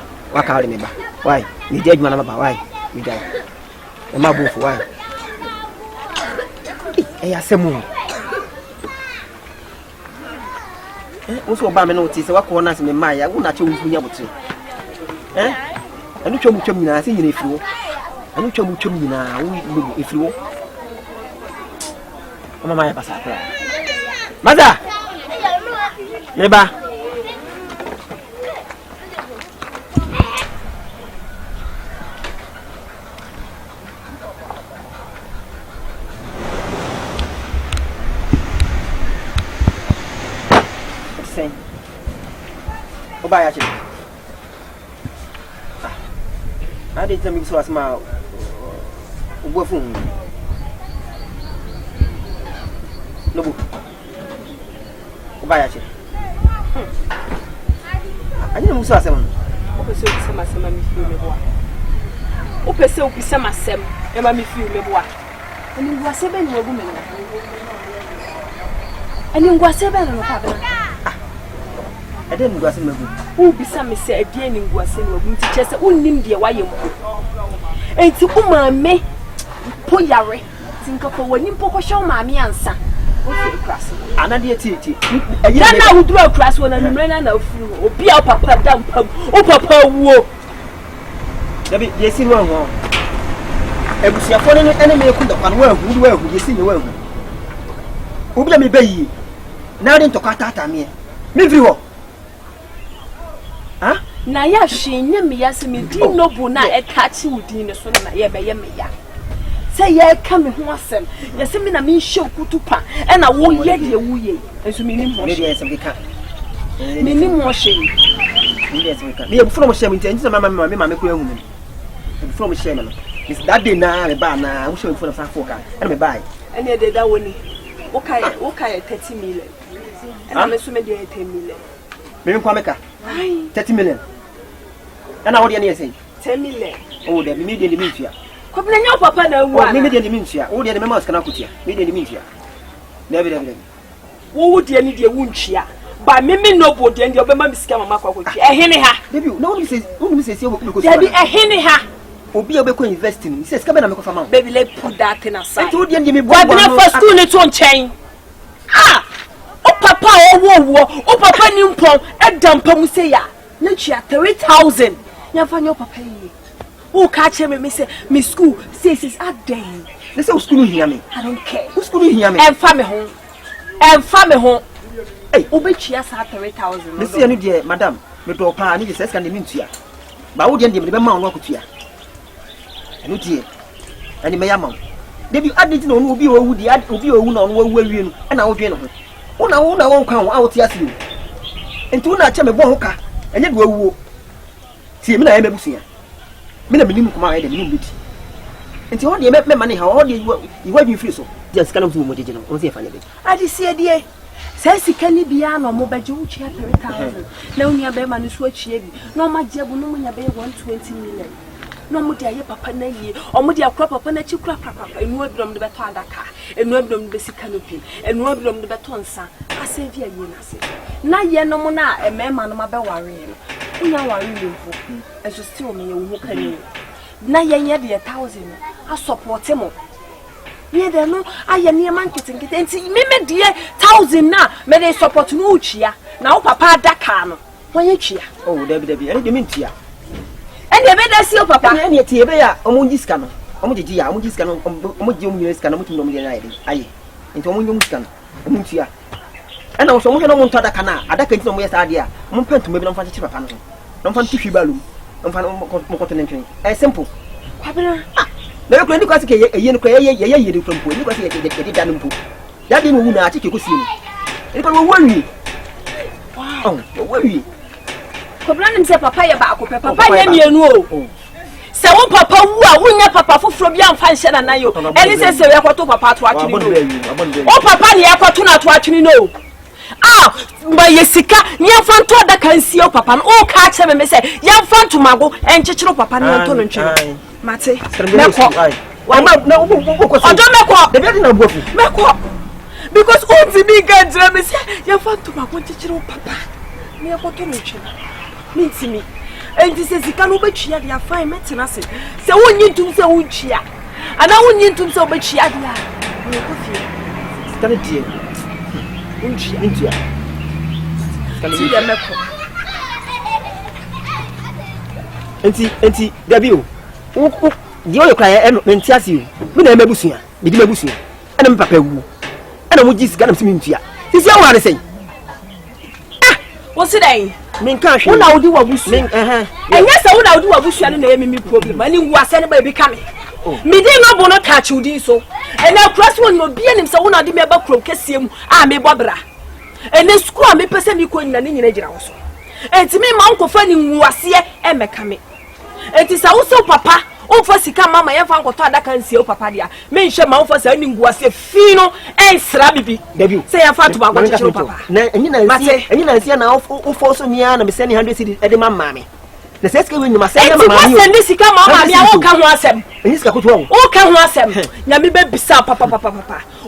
why ni dey aduma na ba why mi dai e ma bufu why ya semu Also, Obama notice what corners me Maya, who not choose me able to. And you show me now, singing if you. And you show me now, if you. Mama, Mother, neighbor. Buy actually. I didn't tell me so as my phone. No book. Buy actually. I didn't move so as a man. Ope se opisa masem e ma me fi me boa ani ngwase be no ogume ani ngwase be no pa bena I didn't go as a man. Who be some say again in Guasin or teachers, unnim dear why you and to me Poyare, think of when you poke show mammy answer. Another titty. Again, I would draw a class when I'm running out or be up papa down pub, oh papa whoa. Yes, you won't. I was your foreign enemy could have one well, who will you see the well. Who let me bay? Now then to cut me. Me ah na ya hwenye me ya se me di no bu na e ka chi udi ne so na ye be ye me ya se ye ka me ho asem ye se me na me hye okutupa e na wo ye de wo ye enso me nim ho me de se ka me nim ho hye me de se ka me bu from hye me nti se mama me ko ehu me bu from hye me no is that day na me ba na wo hye me from sa fo ka e me buy ene de da woni wo kai 30 million ena me so me de 10 million me kwa meka 30 million. And I would say 10 million. Oh, the median dementia. Come on, your papa, no one. Median dementia. Oh, the members cannot put here. Median dementia. Never. What would you need your wound cheer? By me, nobody and your mamma scam a henny ha. No one says you because there be a henny ha. Will be able to invest in. He says, come and make a man. Baby, let put that in a side. You didn't give me why for school it won't change. Ah! Oh, papa, oh, papa, Nimpon, and Dumpum say ya. Nature 3,000. Never your papa. Oh, catch him and me say, Miss School says it's a day. Let's go school hear me. I don't care. Who's school hear me? And family home. And family home. Hey, Obechi has 3,000. Let's see any dear, madam. Me to pa ni says can mean to ya. But would you be the man walk to ya? And dear. And the mayor mount. They be added no will be over the ad will be over on where we and I will be on. Una won't come out here to you. And to not tell me walker. And yet we see me. I never see her. Me, the minimum command, the minimum beauty. And you only make money. How old you feel so? Just kind of do what you know. What's your funny? I just see a dear. Says he can be a normal by Joe chair 3,000. No near Beman is what she no my job, no one about 120 million. No more dear papa nay, or more dear crop upon a chip crap, and word from the baton car, and word from the canopy, and word from the baton son. I say, dear, you say. Na ye no more now, a man on my worrying. We are worrying for, as you still me, who can you? Na ye the 1,000. I support him. Ye there no, I am near marketing it and see me, dear 1,000 now, may they support no chia. Now, papa, that can. Why you cheer? Oh, Debbie, I didn't mean to ya. And you better see your papa, and yet, Tia, among this canon, among the Gia, among this canon, among you, scan, aye, into among scan, among Tia. And also, we don't want to cana, I don't know where's idea. I'm going to maybe not find a chip panel. Don't find Tiffy balloon, don't find more continental. As simple. Never going to ask a year from Pool, because he did done pool. That didn't wound I think you could see. It will worry. Wow, worry. Cobran himself a pie about papa, and no. So, papa, who are papa from young fashion and I, and it says, I got to papa to watch you. Oh, papa, I got to not watch you know. Ah, by Yesica, young fan to that can see your papa, oh, catch him and say, young fan to Mago and Chichiro papa, and Tony. Mate, why not? No, I don't make the better of make because all the big guys say, young fan to Mago Chichiro papa. Me a photo mean to me. And this is the can over cheer, they are fine maintenance. So when you do so, cheer. And I want you to so much cheer. Stand it here. ti ya meko enti Dabi o di o kra e no menti ase o me na mabusua me di mabusua ana me papa wu ana mo gi sika na me ntua sisi awu ade sen wo si dai men ka hwe una odi wabusua enya se una odi wabusua no na ye mi problem ani wu ase ne ba bi ka me me di no bo no ka chi odi so ena cross one no bia nim se una odi me ba krom kese mu a me bobra ena school a me pese mi ko nyina ne nyina gira wo so enti me ma nkofa ni wu ase e meka me enti sa wo so papa o fa sika mama ye fa nkoto adaka nsie o papa dia me nhwe ma o fa sa ni ngu ase fi no ensra bibi Dabi se ya fa to ba gwa chiro papa na enyi na nsie na o fo so nia na me se ni 100 cedi e de mama me na se sika we nyuma se na mama mi o se ndi sika mama mi a o ka ho asem enyi sika koto o ka ho asem nya me be bisa papa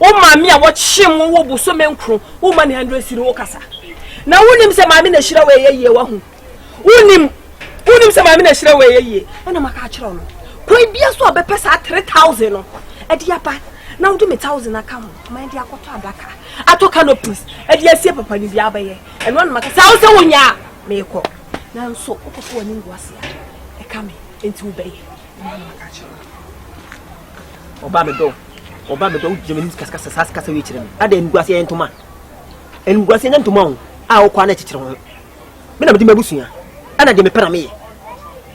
o ma mi a wo chim wo bu so me nkro o ma ni 100 cedi o kasa na wonim se ma mi na hira we ye wa hu wonim se ma mi na hira we ye na maka chiro no koi bia so obepesa 3000 no e dia pa na wo do me 1000 aka ho ma dia akoto adaka ato canopies e dia sie papa ni bia ba ye e no maka sa wo se wonya me ko na nso okoto wani ngwase e ka me enti wo be ye maka chiro oba me do jemeni kasa we chire me ada ngwase ye ntoma ngwase ye ntoma a wo kwa na chichire ho me na me di mabusua ana de me pera me ye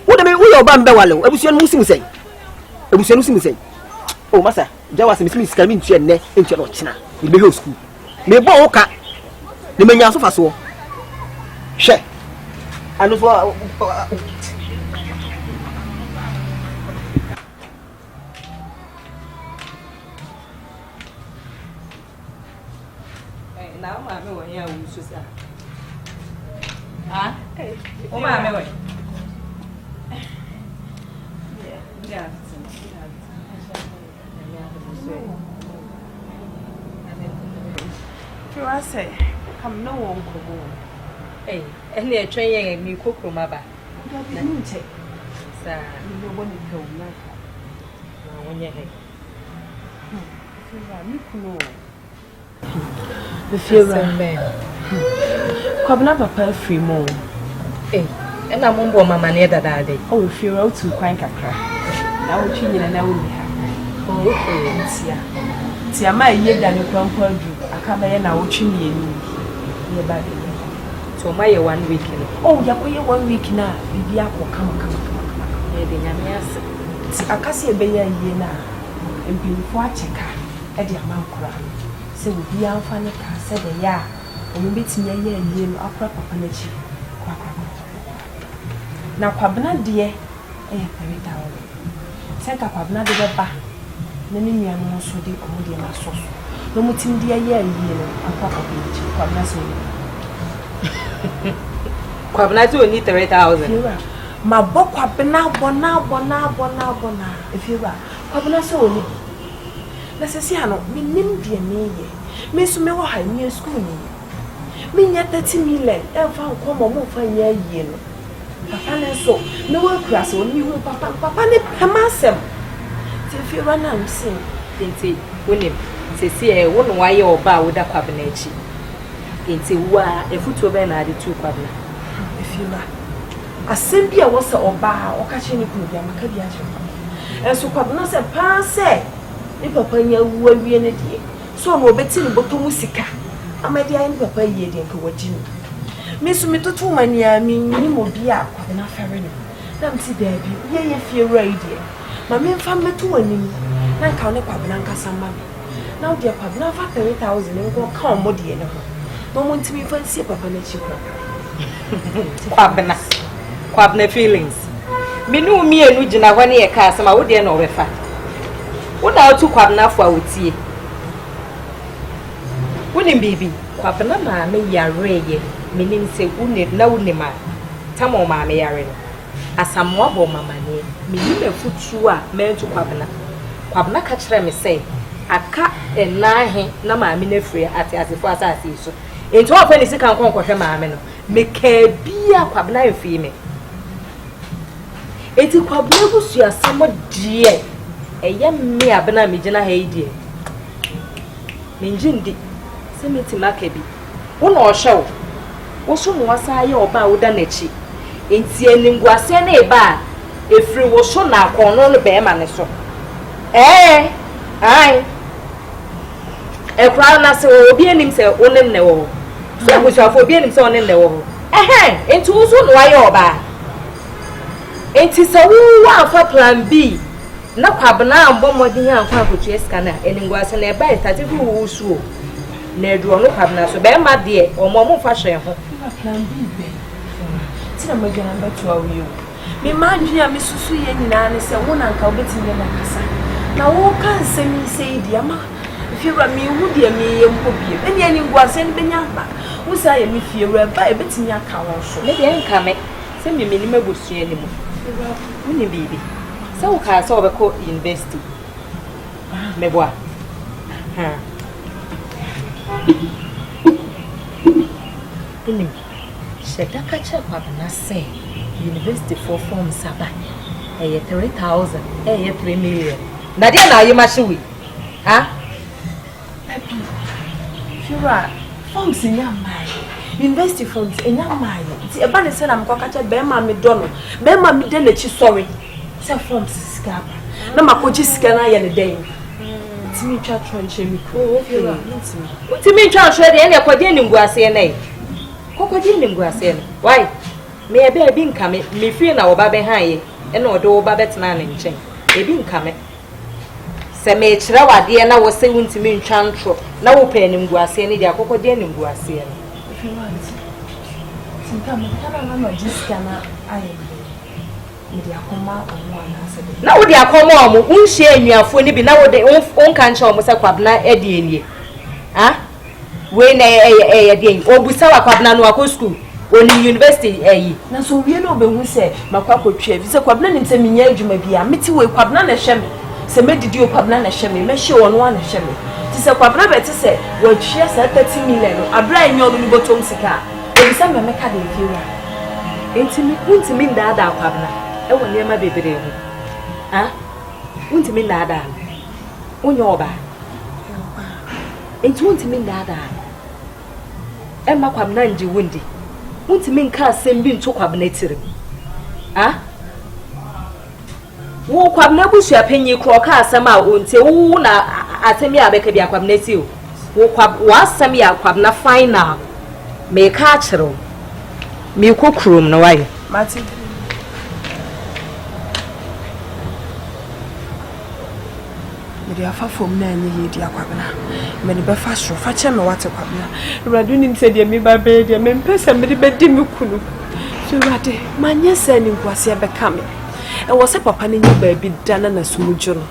wo de me wo yo ba mbe wale abusua no musimu sen o masa jawa se misimi sika mi ntue ne ntue no china me be ho school me bo wo ka ne menya so fa so hwe anu so na ma me wo ya wu so sa ah o ma me wo yeah I say, come no one come on. Hey, and they're training me cook from my back. Sir, you know when you go like that. When you're here. The fear man. Come up a pearl free moon. Hey, and I'm on board my money that day. Oh, if you're out to quite a crack. Now, what you need and I will have. Oh, okay, yeah. See, I might hear that you come for you. I come here now watching you. So, my 1 week. Oh, you're 1 week now. Baby, I will come. See, I can't see a baby here now. And before I check her, Eddie Amount crowd. So, we be out funny car, said a ya. And you meet me a year and you are proper panachi. Now, Quabana dear, eh, 30,000. Sent up Quabana the back. Nani mi anu so de omode na so no mutim de aye aye no akwa kobi kwabna so kwabna to ni 30,000 ma bo kwabna bona if you are kwabna so ni na sesi ano mi nim de me ye me so me wo ha ni school ni me nya 30 million e fa nko mo fa nya aye no papa ne so me wo kura so ni wo papa ne pamasem. If you run and sing, Inti, William, say, one why your bar with a cabinet. Inti, why a foot of an added 2 quabna. If you like, a Cynthia was a bar or catching a good Macadia. And so Quabna said, Pa say, if a penny will be an idiot. So no betting botomusica. I made the end of a year in Kawajin. Miss Mito Mania mean more be up with enough fair. Damn, see, baby, ye fear radio. Mammy family to winning. Now count a Quablanca some mammy. Now, dear Quabna, 30,000 and go come more dear. No one to me fancy Papa Nachico. Quabna feelings. Me knew me and Nugina 1 year cast, and I would dear no refer. What are 2 Quabna for I would see? Wouldn't baby, Quabna, mammy, ya ray, meaning say, wouldn't know Nima. Tamo, mammy, Yarin. As I'm wobble, mamma, me a foot sure, man to Quabna catch me say, a cat and nine, no mammy, free at as if I see so. Into a penny second conquer mamma, make a beer Quabna female. It is Quabna, you are somewhat dear. A young me abana mijana hey dear. Minjindi, send me to Maccabi. One or show. wo so mo wasa ye oba wo da na chi enti eningwase na eba efiri wo so na akono no be ma ne so ai ekwa na se obi enim se onem ne wo so abusuafo obi enim se onem ne wo enti wo so no aye oba enti se wo afa plan B na kwabna ambo modin akwa akotu eska na eningwase na eba itati fu wo so na edu ono kwabna so be ma de omo fa hwe ho plan B be ti na magana beto awiyo me manji ya misusu ye nyina ne se wo na nka obetime na kasa na wo kan se mi se idi ama fiura mi hu de mi ye mpobie eni eningwase ne benya ba wo sa ye mi fiura ba ebetime aka won so me de nka me se mi ni mabusu ani mu wo ni bibi se wo ka se obeko university me boa Ini sheda ka che kwa na say university for form saba 3,000 3 million na dia na ayi machiwi papi fiwa forms nya mai university forms nya mai ti e ba ne se na mkoka cha be ma me do no be ma me de na chi sorry se forms skaba na makoji sika na ye ne den ti mi twa tronche mi ko fiwa ti mi twa twa de ne kwade ni nguase na e kokodi ni nguase na why me ebe bi nka me fie na oba be haye e na odo oba betena na nchen ebi nka me se me kira wade na wo se wuntimi ntwa ntro na wo pe ni nguase ni dia kokodi ni nguase na sinta me kana na jiska na aye ndi akoma omo anase na wo di akoma omo unhye anuafo ni bi na wo de onka nche omo se kwabna edi enie we na de obusa wa kwabna no akọ school oni university na so wie no be hu se makwa kotwa vi se kwabna nim se menya adwuma bia meti we kwabna na hye me se medidi o kwabna na hye me mehye wono na hye me ti se kwabna be ti se wa twia se 30 million no abra enyo no botom sika obisa me meka de fiwa entimi untimi ndada kwabna e woni ema bebere hu untimi ndada onyo oba enti untimi ndada Emma kwabna nji wundi untimi nka asembi nto kwabna tirim wo kwabna busu apenyi kro ka asem a onte wo na atemi abeka bia kwabna ti o wo asem ya kwabna final me ka chiro me kokrum no wai mati me afa fom na anyi yedi akwabna me ne be fa so fa che me wate kwabna radu nim se de me ba be de me mpesa me de be di me kunu so rade manye se ni nkwase be ka me e wo se papa ne nya ba bi dana na sumujuro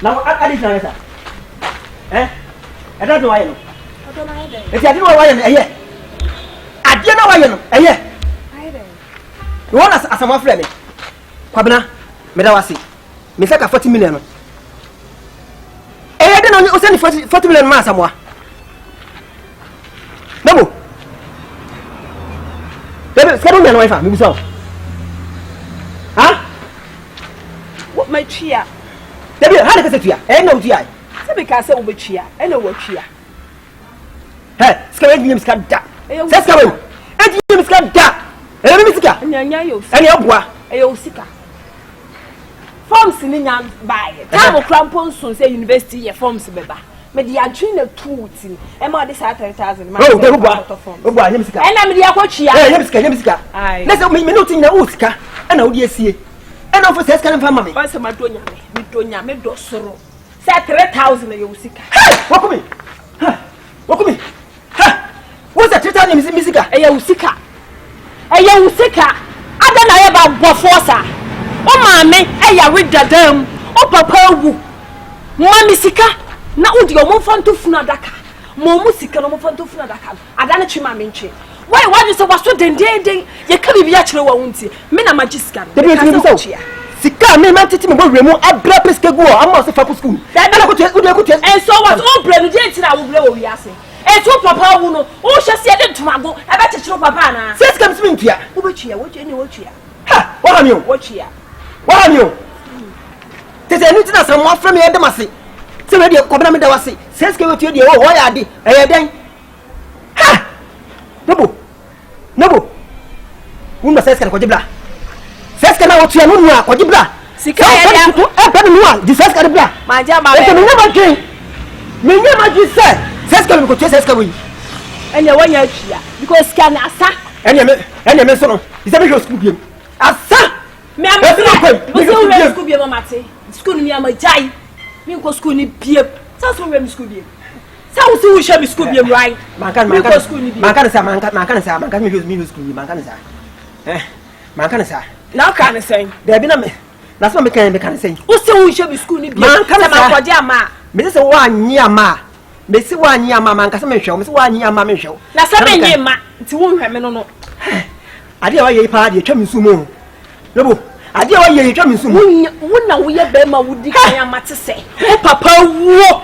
na adi na yesa e da do waye no e ti adi no waye no adi na waye no you want as a friend me kwabna me da wase me saka 40 million de no o send 40 million ma asamwa nabo bebe skado me no wife me buso what my chia bebe ha de kase tua na utua se be ka se wo be chia na wo tua skado me skada se skado me skada Emi sika. Nyanya yo. Eni obua. Eyo sika. Forms ni nyan bae. Tamo crampon so say university ye forms beba. Me di atwi na tuuti. E ma de sa 30,000 ma. Oh, de obua. Obua nyem sika. E na me di akotwia. Nyem sika. Na se me no tin na o sika. E na o di asie. E na ofo se sika nfa ma me. Ba se ma do nyame. Me do nyame do soro. Say 3,000 ye sika. Wakumi. Wakumi. Wo se 3,000 mi sika. E ye sika. Eya usika ada na ye ba bofosa o maame eya redadam o papa wu mami sika na udi o mo fanto funu adaka mo mu sika no mo fanto funu adaka ada na chima me nche why you say waso dendenden ye ka bibia kire wa wunti me na magiska no sika me man titi me bo remu abra peske go am o se fa school da na ko udi and so what o bre no je ntira wo bre wo wiase eto papa wu no o hwese ye de ntomago e be chechiro papa na se scam simi ntua wo be tua wo je ni wo tua wa ha mi o wo tua tete ni tina sam wa frame ye de mase se we de ko bana me da wase Says go to the why are they? Then ha! No. Who says can Kojibla? Says can I watch your moon? Kojibla. Sika, the says can bla. My jam, I can never drink. Me never just said, says can go to says can we. And you want your because can asa. And you may son. Is that your school game? Asa! Me, I'm a school game, Mate. School me, I'm a jai. Me go school ni beer. That's what we're school game. Sounds so we shall be school game, right? Mancan me school, Mancanasa. Now can I say? There be no me. That's what we can say. What's the we shall be school? Mancanasa, Miss 1 year ma. Miss 1 year mamma, Casaman show, Miss 1 year mamma show. Now, some year ma, to whom I no. I dare you party, chum sumo. No, I dare you chum sumo. Wouldn't we have Bema would declare matter say? Oh, papa, whoa,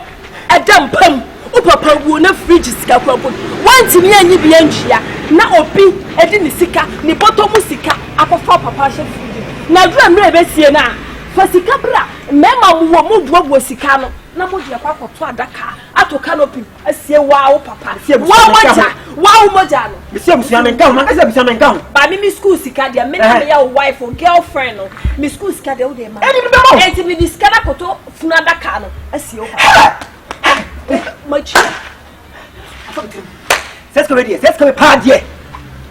a damn pump. Oh, papa, will not fridge scalp. Once in ye be engia, now opi, a dinisika, nipoto musica, upper papa shall feed you. Now, drum rebel siena. For Sicabra, Mamma will move was Sicano. Now, put your papa to a Dakar, out of canopy. I say, wow, papa. Wow, Majano. Miss Young and Gown, I said, Young and Gown. By Miss School Sicadia, many your wife or girlfriend, or Miss School Scadio, and to be this Canapoto, Funadacano. I see you. Much. Let's go, let's go, party.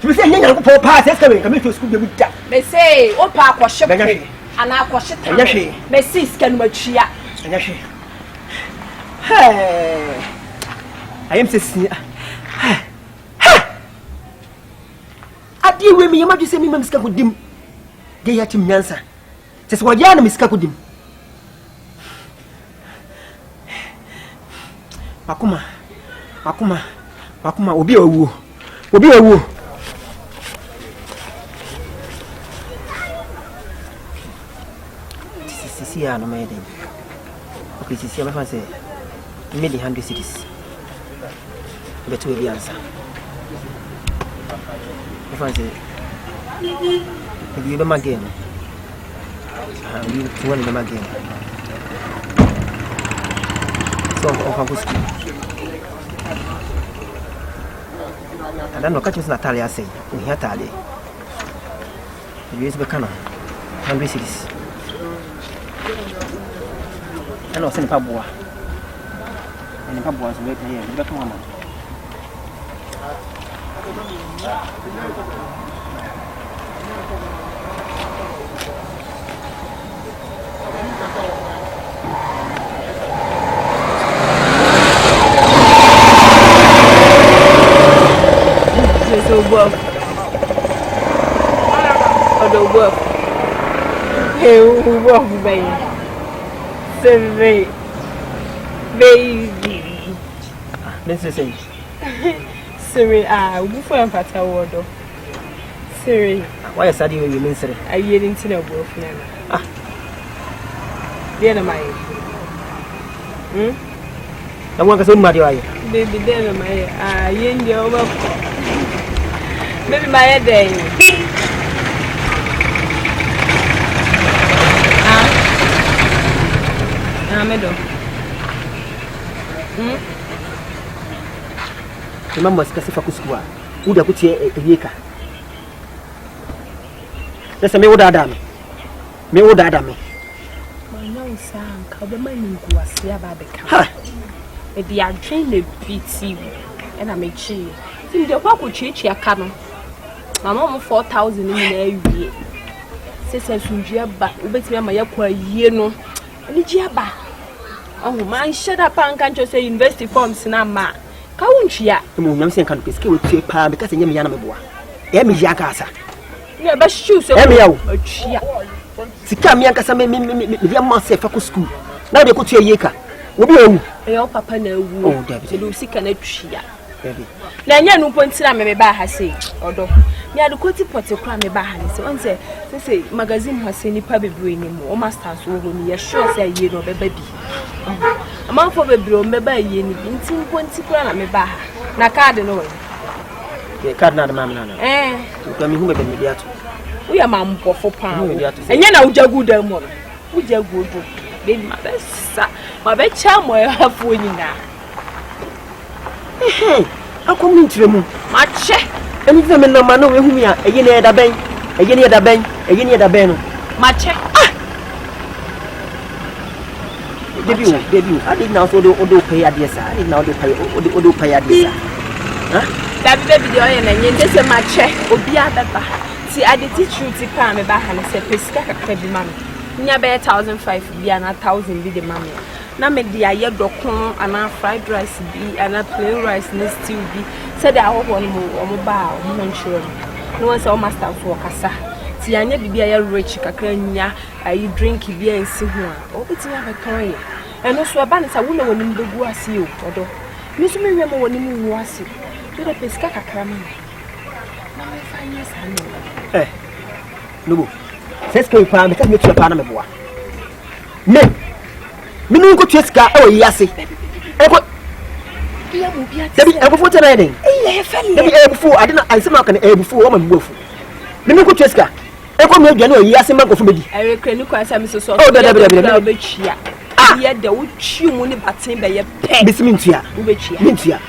To say, young for pass, let's go, come to school with that. They say, oh, Park was shop, and I was shit. They see scan what she are. Hey, I am saying, I deal with me, you might say, Miss Kakudim. They are to me answer. Just what Yana Miss Kakudim. Makuma, obi owu. Sisi ya no mede. Okay, sisi ya say, made 100 cities. But we be answer. If I say, you be my game. You won the game. So, I don't know what Natalia say. We hear Tali. You use the canon. 100 cities. I know send Pabua. And Pabua is waiting here. Back one. Baby. Let's say. Siri, we for am fata wodo. Siri. Why is that you mean sir? I hear into the boyfriend. Dear my. I want to say my dear. Baby, dear my. Yen the over. Maybe my day. Medo. Mama sikasifa kusikua. Uda kutie yeka. Sasa me oda adame. Manya usanka obema ningu asia ba beka. E di adwen le piti e na mechi. Tim de kwa kuchichi aka no. Mama mo 4000 ni na awie. Sesa sunjia ba, obetimi ama yakwa yie no. Ani jia ba. Oh man, shut up and can't you say university forms na ma. Ka wunchia. Mo nyam sen kan peske we tie pa because nyam yana meboa. E me jia kasa. Ne ba shoe so. E me yawo. Achia. Sika me ankasa me dia ma se fa ko school. Na de ko tie yeka. Obi ewu. E yo papa na ewu. Oh, David. Do sika na twia. Baby. Na nya no pontira me ba ha sei. Odo. Me ade ko ti pote kwa me ba ha ni se. On say magazine ha se nipa bebre ni mo. O masters wo ni ye sure say ye no be bi. Among for bebre o me ba ye ni bi. Nti ponti kwa na me ba ha. Na card no we. Ye card na de mam na na. Ko mi hu me be me dia to. Wo ya mam pofo pa. Enya na ujagu da mo no. Ujagu do. Baby ma be sa. Ma be cha mo ya fo nyina. Akom ni ntiremu. Mache. Eni fe me no ma no ehumi a eye ne da ben. Eye ne da ben. Eye ne da ben no. Mache. Debi. I did now so do pay adesa. I did now do pay adesa. Huh? That baby the oil and you say mache. Obi abeba. See I dey teach you to pa me ba han say pesika kakra bi ma me. Nya be 1,500 bi na 1,000 bi de ma me. Na me di aye dokon ana fried rice bi ana plain rice na stew bi. Say the awobo no mo ba o mo nchiro. No one say o master for kasa. Ti anya bibi aye rich kakra nya ayi drink bi ansi ho a. O beti ya be kan ye. Eno so ba ne sa wo na woni mbegu ase o odo. Me so me wi mo woni mu ase. Tu de pesika kakra ma. Na me fa nya sa no. Nubu. Seska pa me ka me tu pa na me boa. Me nu ko tueska e o yase. E ko Bia mo bia. Debi e ko fote na den. Eh felle. Debi e bufu ade na anse ma ka na e bufu o ma bufu. Me nu ko tueska. E ko me aduane o yase ma ko fu medi. I reckon ko asa me so so. Oh debi. Be chia. Ye de wo twi mu ni baten be ye pe. Bisimi ntua. Wo be chia. Me ntua.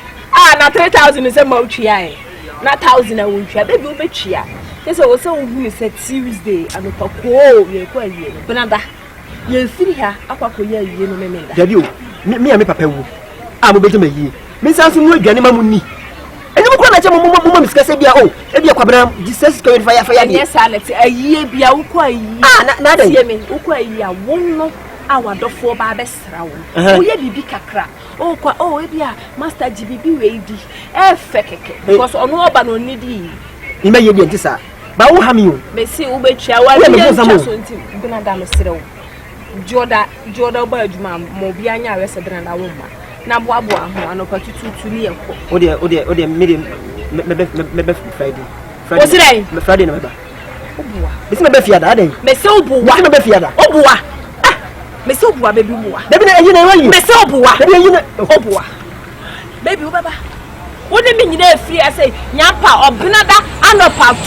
Na 3,000 is a mo twa e. Na 1,000 a wo twa. Baby wo be chia. Yes, I was so who said Tuesday and a pako, you're quite you. Benada, you'll see her, a pako, you know, me. Have you? Me and me papa. I'm a bit of a year. Miss Anson, you're getting my money. And you can't tell my discuss it. Oh, if you're coming, this is going fire. Yes, Alex, a year be a quite. Not a year, quite won't know our door for Babes round. Oh, yeah, be crack. Oh, yeah, Master GBB ready. Feke, because on no ban on needy. You may be this. But who have you? May see Ube Chawa, Benada Mr. Joda Bergman, Mobiana resident a woman. Nabwabwa, and opportunity to near. Oh, dear, medium, maybe Friday. What's it? Friday, November. It's my Befia, darling. Mesobu, what a Befia? Obua. Mesobu, baby, you know, Mesobu, Obua. Baby, Baba. What do you mean you free? I say, Yapa or Benada and a pub.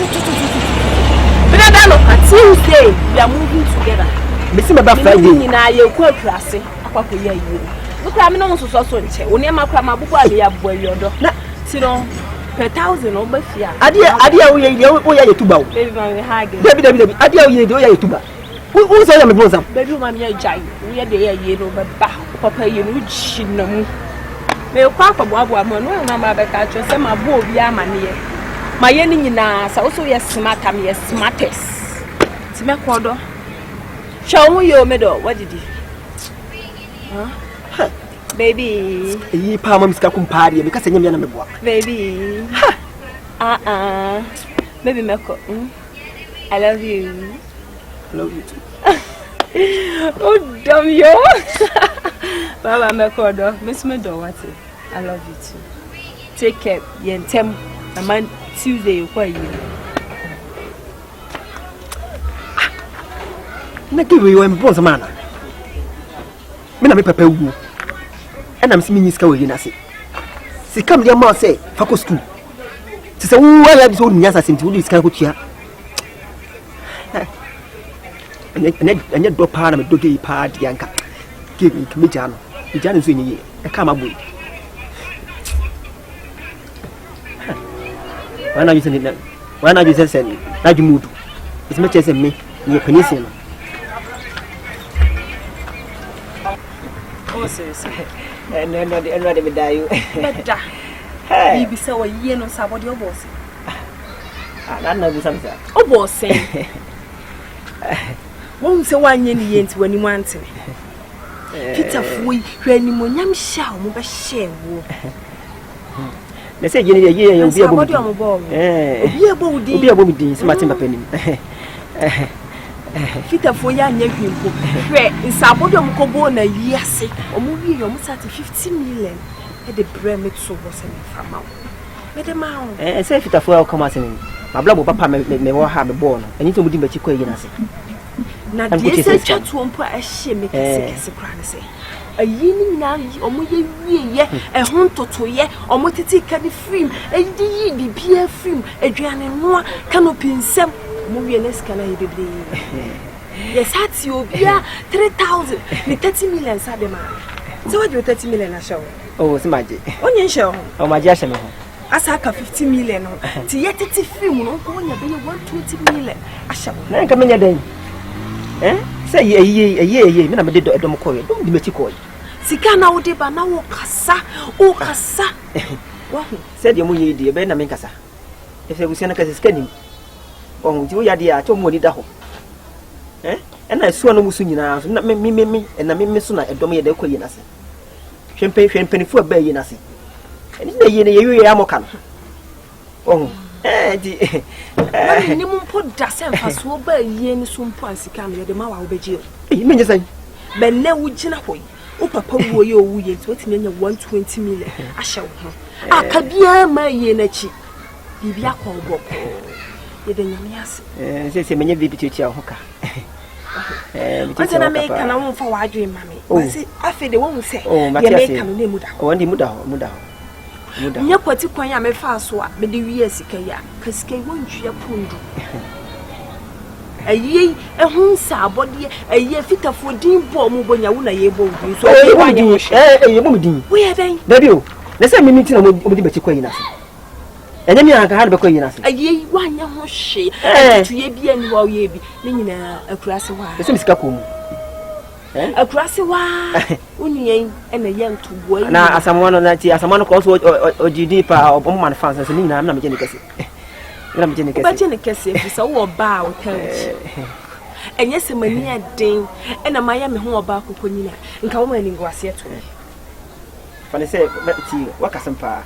Benada no Tuesday, we are moving together. Missing about Friday. Now you're quite classy. Papa, you. Look, I'm not so in check. When you're my grandma, you have boy your dog. Sit on per 1,000 or Befia. Adia, we are you to bow. Baby, Adia, you do you to bow. Who's I am a bosom? Baby, my giant. We are there, you know, but Papa, you know, she know. Me papa boa mo no na ma be ka cho se ma bo obi amane ma ye ni nyina sa so ye smart am ye smartest ti me kodo show you me do what did you baby yi pa ma miska kum paade me ka se nyam ya na me boa baby baby me ko I love you too. Oh damn you. Baba me kodo miss me do what I love you too. Take care yentem na man Tuesday kwa yi na give you em bon sama na me na me papa wu e na me si minyiska we na se sikam dia ma se fako school ti se wu ala bi so nya sa senti wu diska ko tua anya do pa na me doge pa dia nka give me jano so nyi e ka ma boy wana you say na ju mudu is me chese me ni penisi no oh sis no de me die beta hey bi se wo ye no sabodi oboss na bi samsa oboss won se wanye ni yenti wani mante Peter Fui hwani mo nyam sha mo be share wo na se je ni ye obi abo obi abo mi din se matin papa ni Peter Fui ya nya hwimpo hwe nsabodi mo ko bo na wiase omo wi yo mo sati 50 million e de bre me so bo se me fama me de ma se Peter Fui o come asen ma bla bo papa me wo ha me bo no eni to mo di ba chi ko yi na se na die se twatu mpo a hye me kese kra ne se ayi ni na omo ye wiye e ho ntoto ye omo titi ka di film e di yi bibia film aduane noa canopy nsem mo wie ne ska na ye bebre yes hati obia 3,000 ni 30 million sa de ma so what you 30 million na show Oh, Simaji. Onye show. Oh, my Jasmine. Asaka 50 million. Ti film no go nya be 120 million. Asha. Na nka menya den. Say ye, me na me de dom koy. Dom di meti koy. Sika na wo de ba na wo kasa. O kasa. Wa hu. Say de mo ye di be na me kasa. E se busia na kasa sika nim. Oh, ti wo ya de a to mo ni da ho. Na suo no musu nyina so na me na me so na edom ye da koy na se. Hwempen fu ba ye na se. Eni na ye ye amoka no. Oh. Di. Ni mo po da se mfa so ba ye ni so mpo asika no ye de ma wa wo beje. Me nje san. Be na wo gina hoy. O papa wo ye owu ye nti otimi nya 120 million ahya wo ho. Aka bia ma ye na chi. Bibia kwa obo. Ye de nyame ase. Se menye bibi tuti ho ka. Ante na me kana wo mfa wa adwe mame. Wasi afi de wo hu se. Ye me kana na muda. O ndi muda ho. Nya kwati kwan ya me fa so a me de wi asika ya. Ka sika wontua pundu. Ayi ehun sa abode ayi fitafo din bo mu bonya wo na ye bo wi so e wanya ho ye bo din wo ye den da bio na se mi nti na mo di beti kwa yina se enye mi aka ha be kwa yina se ayi wanya ho hye tu ye bia ni wo ye bi ni nyina akurase wa se mi sika ko mu akurase wa unyen ena ye ntubo yi na asamono na ti asamono ko so ogidi pa obo man fans se ni nyina na me je ni kase ina me je ni kase ba je ni kase fi so wo ba o tanchi enye se mani aden ena maya me ho oba akoko nyina nka wo mani ngwase to fane se ti wakasempa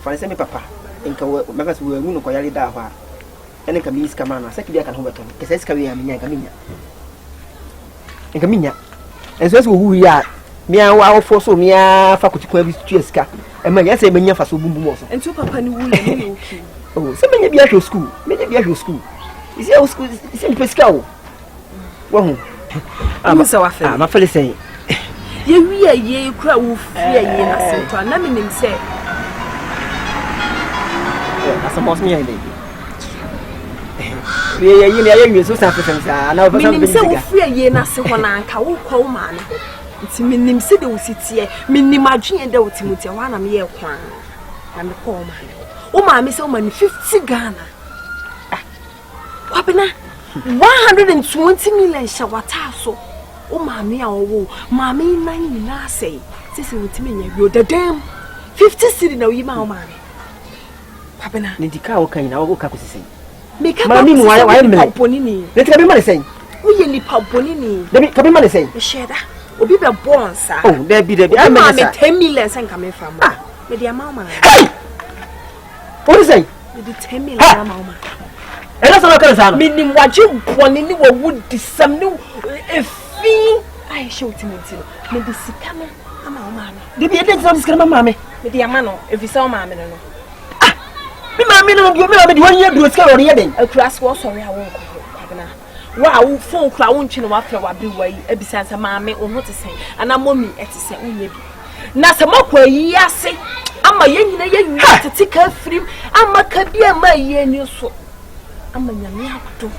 fane se mi papa nka wo me fa so wo nu ko yale da ho a ene ka mi iska mana se ki bia kan ho beto ke se iska wi ya minya nka minya enso se wo wi a mi a wa fo so mi a fa kuti kwa bi tu iska e ma ya se menya fa so bumbu mo so ento papa ni wu ye ni okay oh se menya bia hwe school isi o school isi mi pesika o wo hu Musa wa fe ma fele sei ye wi a ye kura wo fi a ye na se to na me nim se asa boss mi ai dei ye wi so sa fe sa na o ba sa me nim se wo fi a ye na se ho na anka wo kwa wo ma ne nti me nim se de wo sitie me nim adwen de wo timutie wa na me ye kwan na me kwa wo ma ne wo ma me se wo ma ni 50 Ghana kwabena 120 million shawata so o maami a owo maami nan na sei sisi wutimi nya yo dadam 50 cedi na oyi ma o maami kwabena ni dika wo kan na wo ka kusisi me ka maami mu wa mele ponini le tebe ma le sei wo ye lipa ponini debi ka be ma le sei e sheda obi be bonsa oh debi a me maami 10 million sen ka me fa mo me dia ma o maami hey what is say me di 10 million ma o maami ela so ka sa no minim waje boni ni wo wudi sam ni efi ai shoti menti no me di sika no ama o maami debi e de so sika ma maami me di ama no efi sa o maami no mi maami no bi me di wan ye duro sika ori ye den akras wo sorry a won ko kabena wa wo phone kra won twi no wa fra wa bi wa yi ebisa sa maami o ho te sen ana mommy e te sen onye bi na se makwa yi ase ama ye nyina ye nyi tete ka frim ama ka bi ama ye ni so ama nyame akoto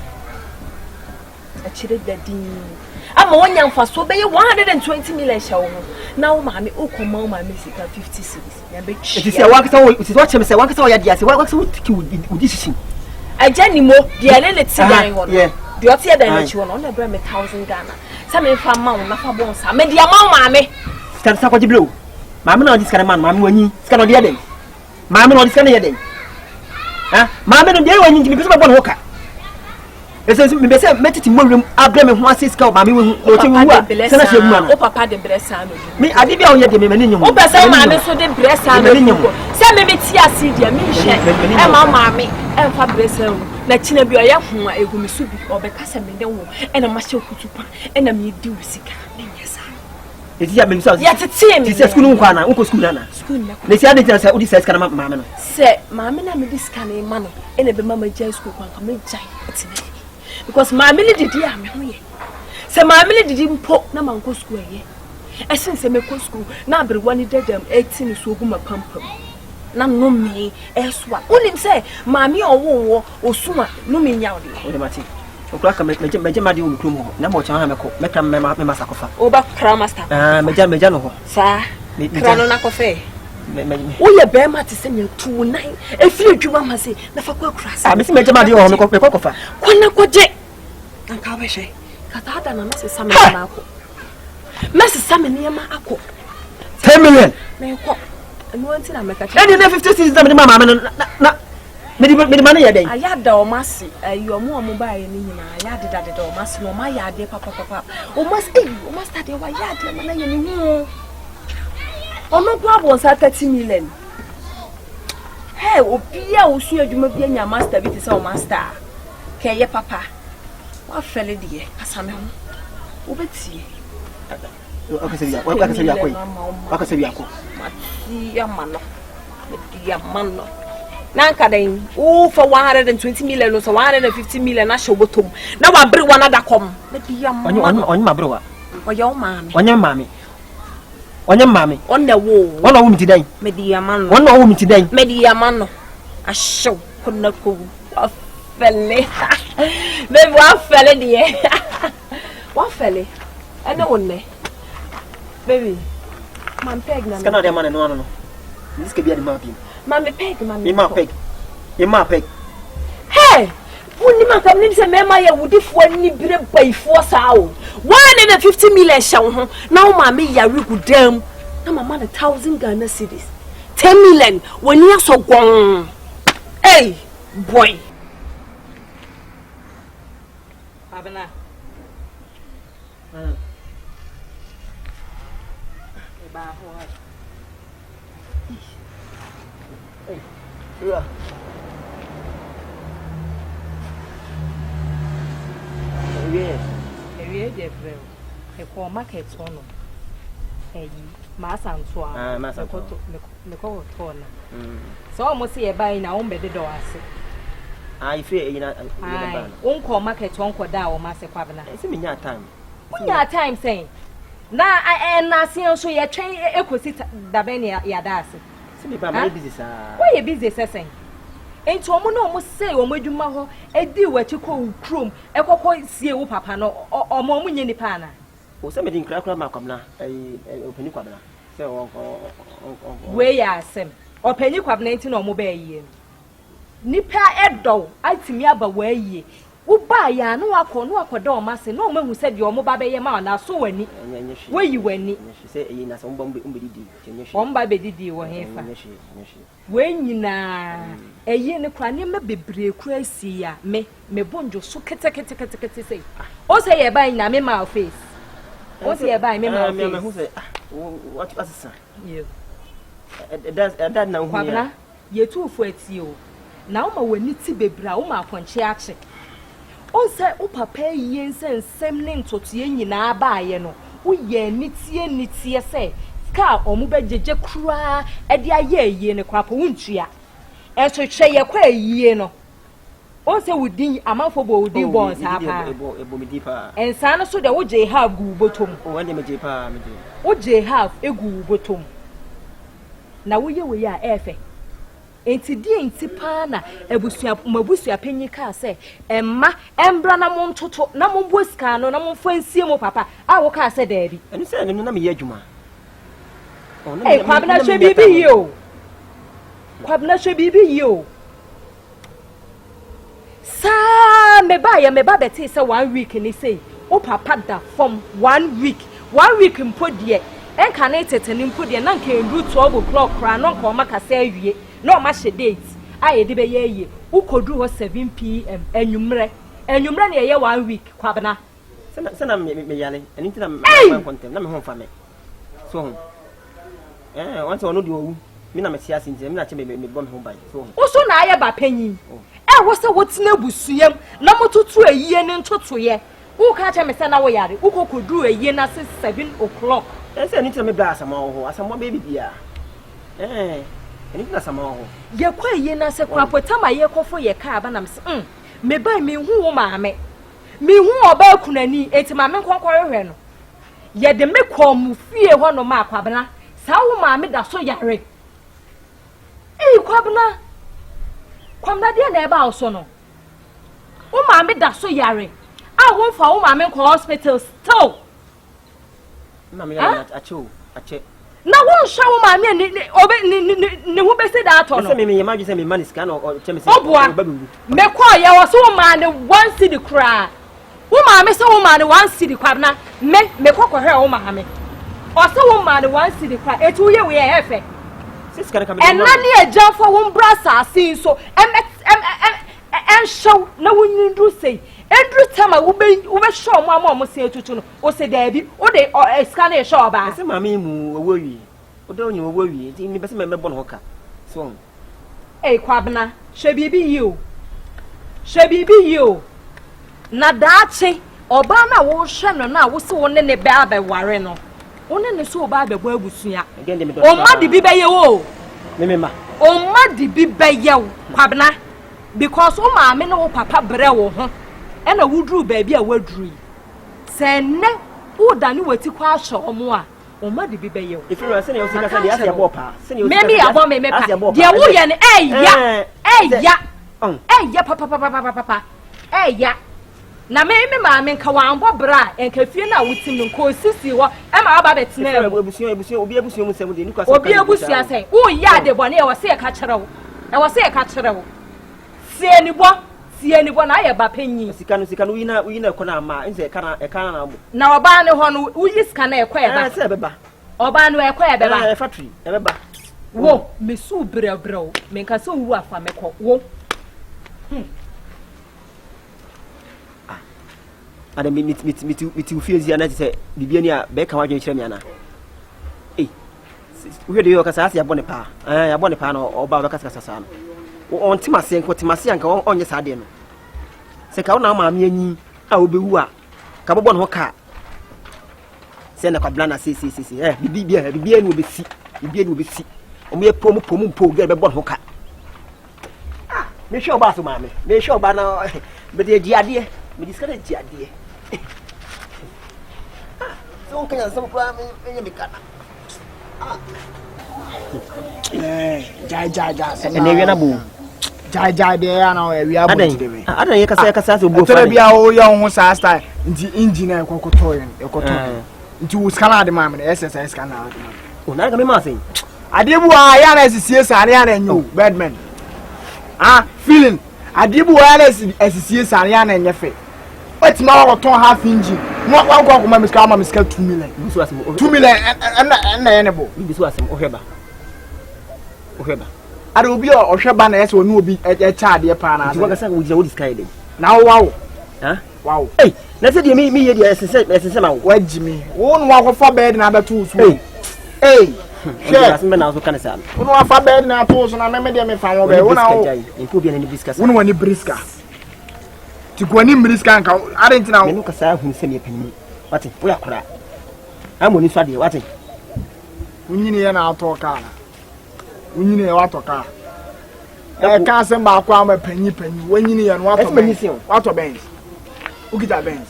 a chire dadin ama wonya mfaso be 120 million shawo na wo maame okoma wo maame sika 50 cedis ya be chi ti se wa ka wo ti wa cheme se wa ka wo ya dia se wa ka wo tiki udi sisi aja ni mo dia le ti dan wo di oti ya dan na chi wo no na bra me 1000 Ghana sa me fa ma wo na fa bon sa me dia ma wo maame sika sa ko jiblo maame na di sika man maame wanyi sika no dia den maame no di sika na ya den ha maame no dia wanyi mi pese ba bon hoka ese mi pese metiti mo abre me ho ase sika maame wo o che wu a se na she mu o papa de bresa no mi ade bia o ye de me mani nyum o pese maame so de bresa no se me meti ase dia mi hye e ma maame e fa bresa no na china bi o ya ho a egu mi su bi o be kasa me de wo e na ma hye kutupa e na me di usika me nyesa eti ya me so ya tete mi se school nkwa na unko school na school na le si ade tira se odi se sika na maame no se maame na me di sika na ma no e na be mama jai school kwa ka me jai eti because maame le didi a me ho ye se maame le didi mpo na manko school ye esin se me ko school na abrewa ni dadam 18 so ogu mapampam na no me eswa unim se maame owo osuma no me nya ode o de mati okura ka meje made o nukrum ho na mo chan ha meko meka me masakofa o ba kra master meja no ho sa kra no na kofe Oye bema ti se nya 29 efiri adwuma ma se na fa kwa krasa ah me se me jama de ho me kofa kwana kwaje anka be hwe kata ada na mese same na akọ mese same ne ma akọ 10 million na ko anu anti na meka e dey 50 cedis na me mama na me man ya dey ayada o masi ayo mo ba ye ni nyina ayada de o masi no ma ya de papa o must start wa ya de na ye ni hu ono kwa bo sa 30 million hey obia wo su adwuma bia nya master bi te se o master ke ye papa wa fele de asame ho obetie akase bi akọ mati ya mano nanka den o for 120 million no so 150 million na show bottom na wa bere wa na da kom na di ya mano onye ma bere wa oya o maami onye mami onne wo wona wo miti dan medi ya mano wona wo miti dan medi ya mano asho kunna ko afele baby wa fele die wa fele ene wonne baby man peg na skana de man no this ke bia de man pim man me peg ma peg hey woni man kam ni se mema ya wudifo ani bire baifo saa o 150 million shaw ho na wo ma me yare gudam na mama na 1000 Ghana cedis 10 million woni aso gon hey boy abana ba ho yeah Ewie de brel. E ko market ono. Ma santo a. Ma santo. Me ko to na. So mo se e bai na on be de do ase. Ife ina ba. On ko market on ko da o ma se kwabena. E se me nya time. Nya time say. Na na se so ye twen ekosi da ben ya da ase. Se me ba ma busy sa. Why you busy sesen? Enti omo na omo say omo adwuma ho edi wachi ko krom ekokọ sie wo papa no omo nye nipa na o se me din kra ma kwamna opani kwabna se on we ya asem opani kwabna enti na omo ba yie nipa edo atimi aba wa yie wo ba ya na wakọ da omo se na omo hu se de omo ba be ye ma na so wani we yi wani se eyi na se omo be didi omo ba be didi wo hefa we nyina eye ne kwa ne bebre kura si ya me bonjo so kete sei o se ye ban na me ma face o se ye ban me ma face me hu se what asisa you that na hu ya ye tu fu ati o na o ma wani ti bebra o ma aponche ache o se o papa eye nsensem ne ntotoye nyina ba ye no o ye nitie se ka omu be jeje kura e de aye eye ne kwa po wuntua enso hwe ye kwa eye no o se wudin amafo bo wudin bon sa pa ebo mi dipa ensa no so de wo je half gu botom o wande me je pa me je wo je half egu botom na wo ye we ya efe enti di enti pa na mabusua panyi ka se emma embra na mo ntoto na mo boska no na mo fansie mo papa a wo ka se daabi eni se no na me ye adwuma kwabna hwe bibi yo sa me ba beti se 1 week ni say o papa da from 1 week mpodie enka na tetene mpodie na nka endu 12 o'clock kra no nka o maka se awie na o ma hye date aye de be ye ukodu ho 7 pm enwumre na ye 1 week kwabna se na me yale eni ntina me contem na me ho fa me so once ono di owu mi na me sia sinti mi na che me bom ho bai so so na aye ba panyin wo se wotina busuam na mototo ayie ne ntotoye wo ka che me se na wo yare wo kokodu ayie na 7 o'clock se ni me bla asama ho asama baby bia eni na asama ho ye kwa ayie na se kwa potama ye kofo ye ka aba na me se me bai me hu wo maame me hu oba kunani enti maame nkonkoro hwe no ye de me kom fie ho no ma akwabena sa wo maame da so yare kwamna de na eba so no wo maame da so yare a wo fa wo maame ko hospital still na me ya ache na won shawo ma me ne hu be se da ato no se me ma ju se me man scan o che me se me call ya wo so ma ne 1 cedi kra wo ma me se wo ma ne 1 cedi kwa na me kokko hwe wo ma me o se wo ma ne 1 cedi kra etu ye we e fe siska ka me en na ne agya fo wo brasa asin so en show na wonyindu sei Andrew Tama ube show mo se etutu no o se dabi o de scan e show ba se mama mu owowi o de onye owowi ti mi be se me bo no hoka so kwabna shebibi you na daachi oba na wo hwe no na wo se wo ne ba ware no wo ne so oba ba bo abusua o ma de bi be ye wo me o ma de bi be ye kwabna because o ma me no wo papa bre wo ho ena wudru baabi a wadru se ne wo dane wati kwa ahye omo a o ma de bi be ye if you say you say ka dey asia bo pa say you me abo me pa de wo ye ne ya papa ya na me ma me nka wanbo bra enka fie na wutim nko sisi wo e ma aba betena ebusuo obi ebusuo mu sem de ni kwasa obi ebusuo asai wo ya de bone e wo se ka kire wo sie ni bo na ye ba panyi sika no wi na ko na ma nse kana na mo na oba ne ho no uyi sika na ekwa e ba se beba oba no ekwa e beba factory e beba wo me su brabra me nka se wu afa me ko wo ada miti ufie na se bibia ni a be ka wadwen kire me ana we de yo ka sa ya bone pa ya bone pa no oba be ka sa no on timase nko timase anka onye sa de no se ka wona ma me anyi a obewu a ka bobo no ka se na kwabla na si bibia ni obesi o me pomu ge be bo no ka me sure ba so ma me sure ba na be de diade me diskare diade so kan so pra me me kana ja ene wi na bu ja de ya na wi abo ti de adan ye kasa so bo fa tere bia o ya ho sa style nti engine e kokoto nti wo scan ade ma me SSS scan ade ma o na ga me ma sen ade bu a ya na sisie sa ya na nyu bedman feeling ade bu a ya na sisie sa ya na nyefe oti ma wo ton half engine mo wan ko ma miska 2 million 2 million na ye ne bo bi so asem o hweba ada obi o hweba na yese onu obi e chaade pa na ati waga sa wo jira wo diskai de na wow wow na se de mi ye de esese ma wo wajimi wo no akọfa bed na abeto so shey asembe na so kan sa wo no afa bed na to so na me de me fa wo be wo na wo nko bi na ni briska wo no wani briska ti ko ni briska nka arenti na me no ka sa hu se me panimi wate wo ya kora amoni so ade wate unyini ye na ato ka unyini ye wato ka ka se ba kwa ma panyi wanyini ye no wato benz ukita benz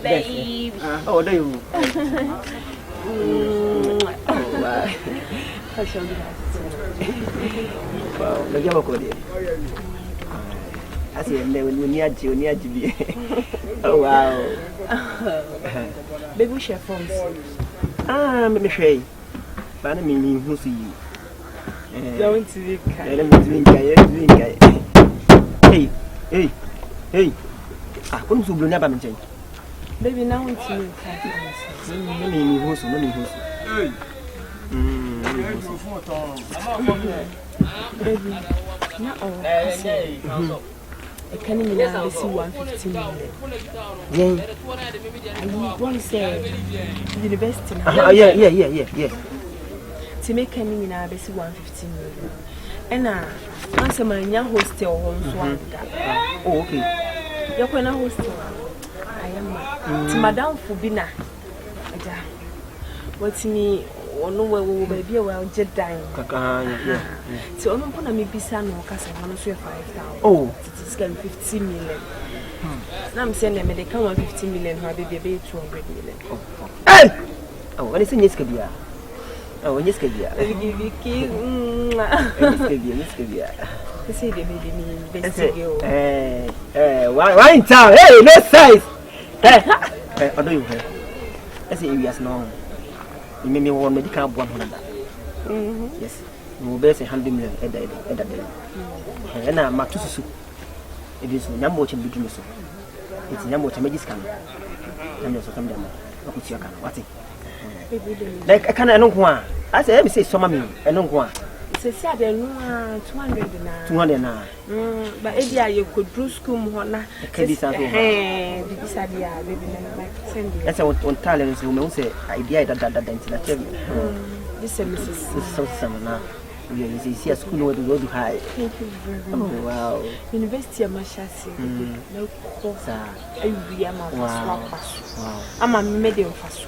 baby oh there you wow le jabo ko de asi le ni aji bi oh wow baby chef forms me shey bana mi hu si don't see ka ele mi drink hey kun su blonya ba menchen baby now want to me hu su hey baby na I can't even see 150 million. I want to say university. Yeah. To make any in a basic 150 million. And answer my young hostel home. Oh, okay. You're going to hostel. I am to Madame Fubina. What's me? No way will be well jet dying. So I'm going to be son or cousin 105,000. Oh, it's going 50 million. Now I'm saying they come 150 million, how they be 200 million. Hey! Oh, when it's in this cabia. Oh, in this cabia. Give you keys. This cabia. They say they made me investigate. Why in town? Hey, no size. Hey, what do you have? I say, you are snow. me one medical 100. Yes. No best 100 million at and I'm Matusu. It is number watching between us. It's number watching magic scan. And also come down. What's it? Like I can't know. I say, let me say, some of me, I don't want. It's a 200 now. But if you could do school, that's what talents will say. Idea that this is Mrs. Summer. You see a school where to go to high. Thank you very much. Oh, wow. University of Mashasi. No course. Wow. I'm a medium fast.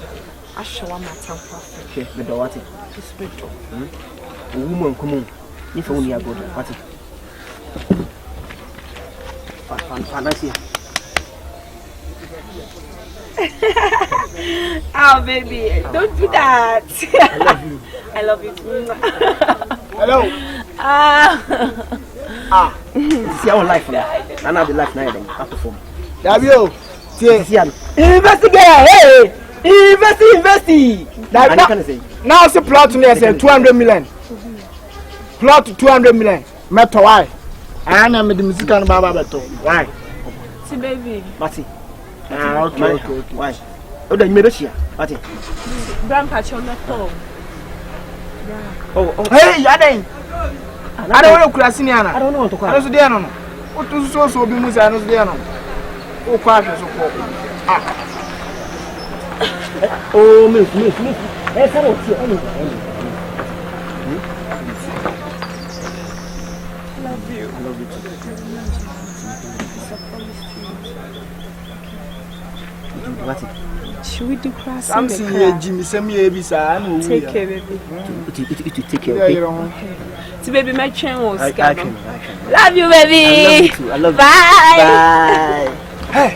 I show my time for okay, but what it is better. Woman, come on. If only I go to what it. Fancy. Oh, baby, don't do that. I love you. I love you too. Hello. See our life now. I know the life now. Then I perform. W. Investigate. Hey. Investi. Now it's a plot to me. I said 200 million. Plot to 200 million. Matter why? I am the musical Baba. Why? See, baby. Mati. Okay. Why? Oh, then maybe she. Mati. Grandpa, you're not home. Oh. Hey, Yaden. I don't know Crasiniana. I don't know to call. I don't know. What to so be Musa? I don't know. Oh, quack. Oh, milk. Yes, I don't see anything. Love you. I love you too. What's it? Should we do class? I'm seeing Jimmy send me a visa. Take care, baby. It take care. Okay. So, baby, my train was I can. Love you, baby. I love you too. I love you. Bye. Hey.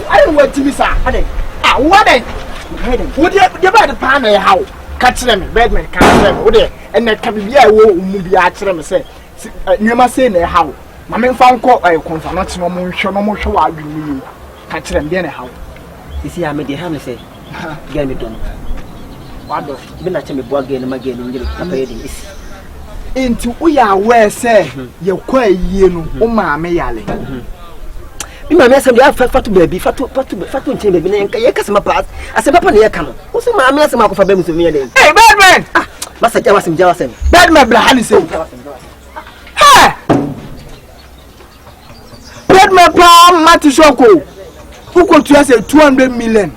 I don't want to be sir. What then? Would you buy the pan a how? Catch them, bedman, catch them, would it? And that can be a movie actually. Say, you must say how. My men found caught by a confrontation. No more show. I will catch them then. How? You see, I made the hammer say, get me done. What the? Been at me again and again in the into we are where say, you're quite you, oh, my mayale. My message, I fat to baby, fat to baby, and Kayakasma pass. I said, Papa, near come. What's my message for baby to me? Hey, Batman! Master Jawasim Jawasim. Batman, Brahani say. Ha! Batman, Pam, Matishoko. Who could you say 200 million?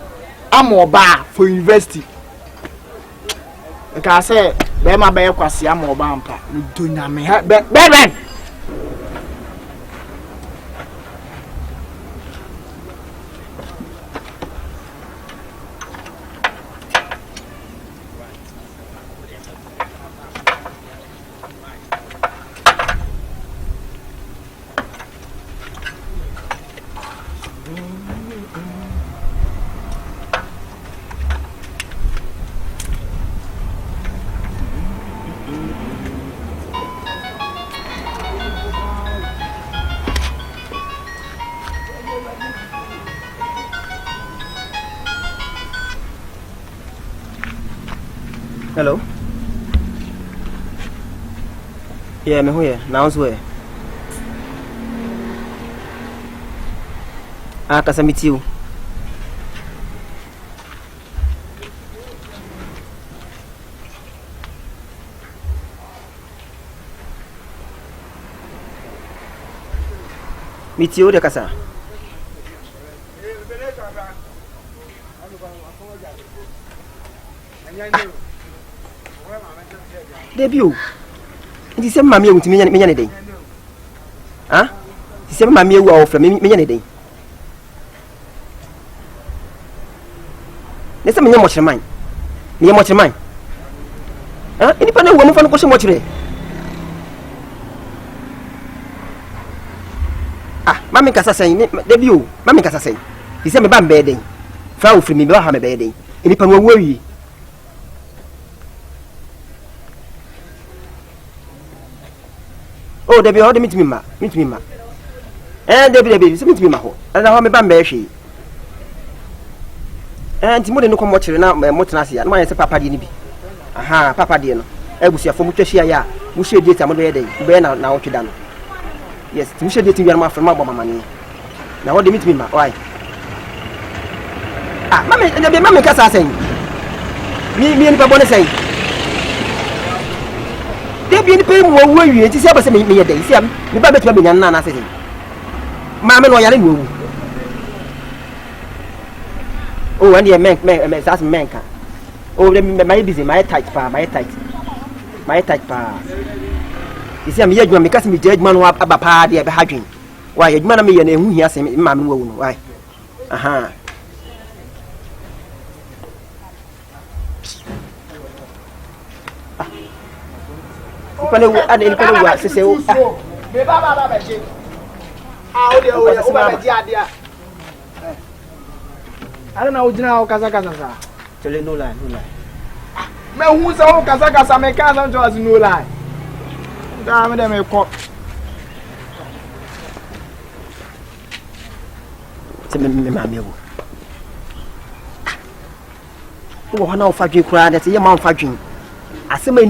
I'm more bar for university. Like I said, Bema Bear Quasi, I'm more bumper. You do not me. Batman! Hello? Yeah, I'm here. Now, where? I can meet you. Meet you, the Casa. Debut. It is a mammy with me any day. Huh? It's a mammy who offer me any day. Let's me much mine. Me much mine. Huh? Independent woman from question much. Ah, Mammy Casa saying, debut, Mammy Casa say. He said me bam bedding. Foul for me, Bahama bedding. Independent worry. Oh, Debbie, how do you meet me, ma? Meet me, ma. And Debbie, meet me, ma. And how me bam she. nti mo de no komo kire na mo tena ase ya no ma yese papa de ni bi aha papa de no ebusia fo mo twahia ya mo hye date mo be dey be na wo tweda no yes ti mo hye date wiara ma fa ma bɔ mama ne na wo de meet me ma why mama kasa sen mi ni pa bɔ ne sen de bi ni pe mo wo wie ti se ba se me ye dey se me ba betu ba nya na na se ma me no yare no wu oh and the men that's men can oh my busy my tight pa you see am here you make us me judge man aba pa dey be hadwen why you man me ye na ehu hia se ma me wo no why aha Ipale wa se o be ba je o de o ba je adia I don't know how kasa sa. Tell no lie. Me hu sa o kasa me kasa njo as no lie. Da me dem e ko. Se me ma me wo. Wo hana o fadwen kura da se ye ma o fadwen. Asema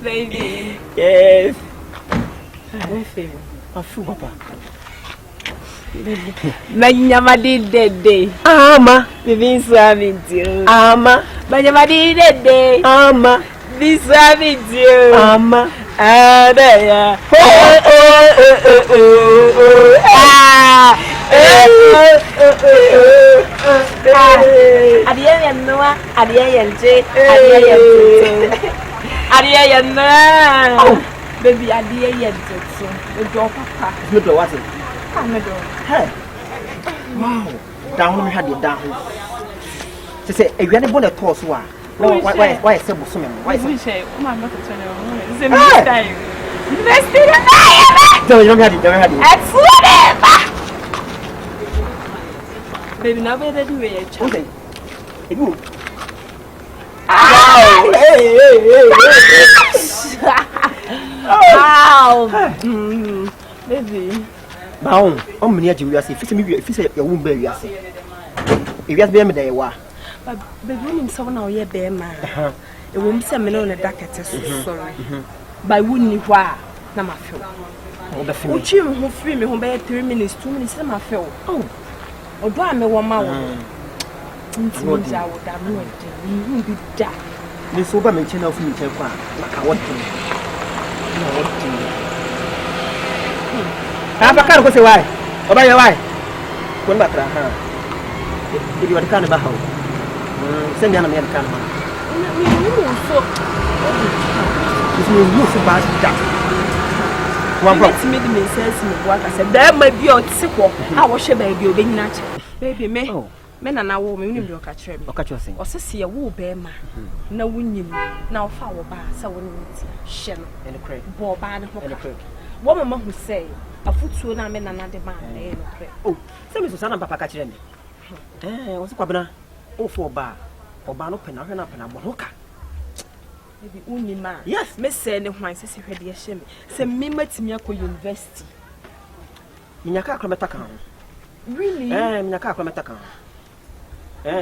Baby. Yes. Afu papa. Banyama dede. Ama. Bibi nsavinti. Ama. Banyama dede. Ama. Bisavinti. Ama. Adaya. Adiya yanwa, adiya yanje, adiya yanje. Adiya yanwa. Baby, adiya yanje. Ojo papa. Me do what? Me do. Hey. Wow. Down me had it down. Say e wiane bo na to so a. Why say bo so me? Why say? Uma not to tell you. Say next time. Next time. Don't had it. Excellent. Baby, now we're ready with your child. Okay. You. Ow! Ow! Baby. Baon, o meni aji wi ase, fi se ya wu ba wi ase. E wi ase be me da ye wa. Baby, nim so na o ye be ma. E wo mse me no ne dakete so sorry. By wunni hwa na ma fe. O be fi me. O chi ho free me ho be 3 minutes, 2 minutes na ma fe. Oh. Odo ame wo ma wo. Ntimi ja wo da me no bi da. Ni so ba me nche na ofu mi nche kwa. Na ka wodi. Na wodi. Bakar ko se why? Oba ye why? Kon batra ha. Ibi wadi kan ba hawo. Se mi ana me kan ma. Ni so. Ni so ba da. One Let me the sense me work. I said there may be on sick. I was sure baby obey nature. Baby me. Me na na wo me nim do ka kire me. O ka kire sen. O se se ye wo be ma. Na wunyim. Na o fa wo ba sa wo nim ti. Hye no. Ene kre. Bo ba ne ho ka. Wo mama hu say afutuo na me na na de ma na e no kre. Oh, se me so sana papa ka kire me. O se kwabena. O fo ba. Oba no pena hwe na pena bo hoka. Baby unima. Yes, me say ne hwan se hwe de hye me. Se me matimi akọ university. Minyaka akrometa kan. Really? Minyaka akrometa kan.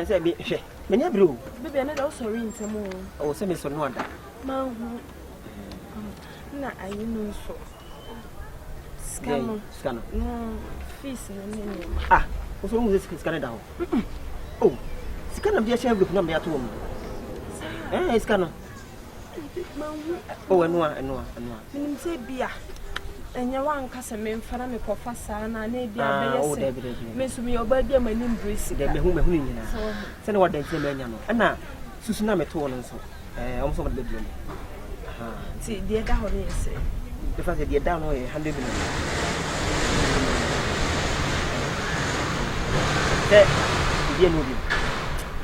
Say be hwe. Me nya bro. Baby na da sorry ntemo. O se me so no ada. Ma hu. Na ayi no so. Scam. No, fees no. Ah, o so mu scan down. Oh, scan am dia share group na me ato mu. Scan. Oh, enwa. Minim say bia. Enya wan kasa me mfara me kofa saa na na bia be yese. Me so me oba bia manim brace. De me hu nyina. Se na wada ntia me nya no. Na susu na me to no nso. Omo so wada be blame. Ti de da ho ne yese. The fact that they down no 100 million. Dia no bi.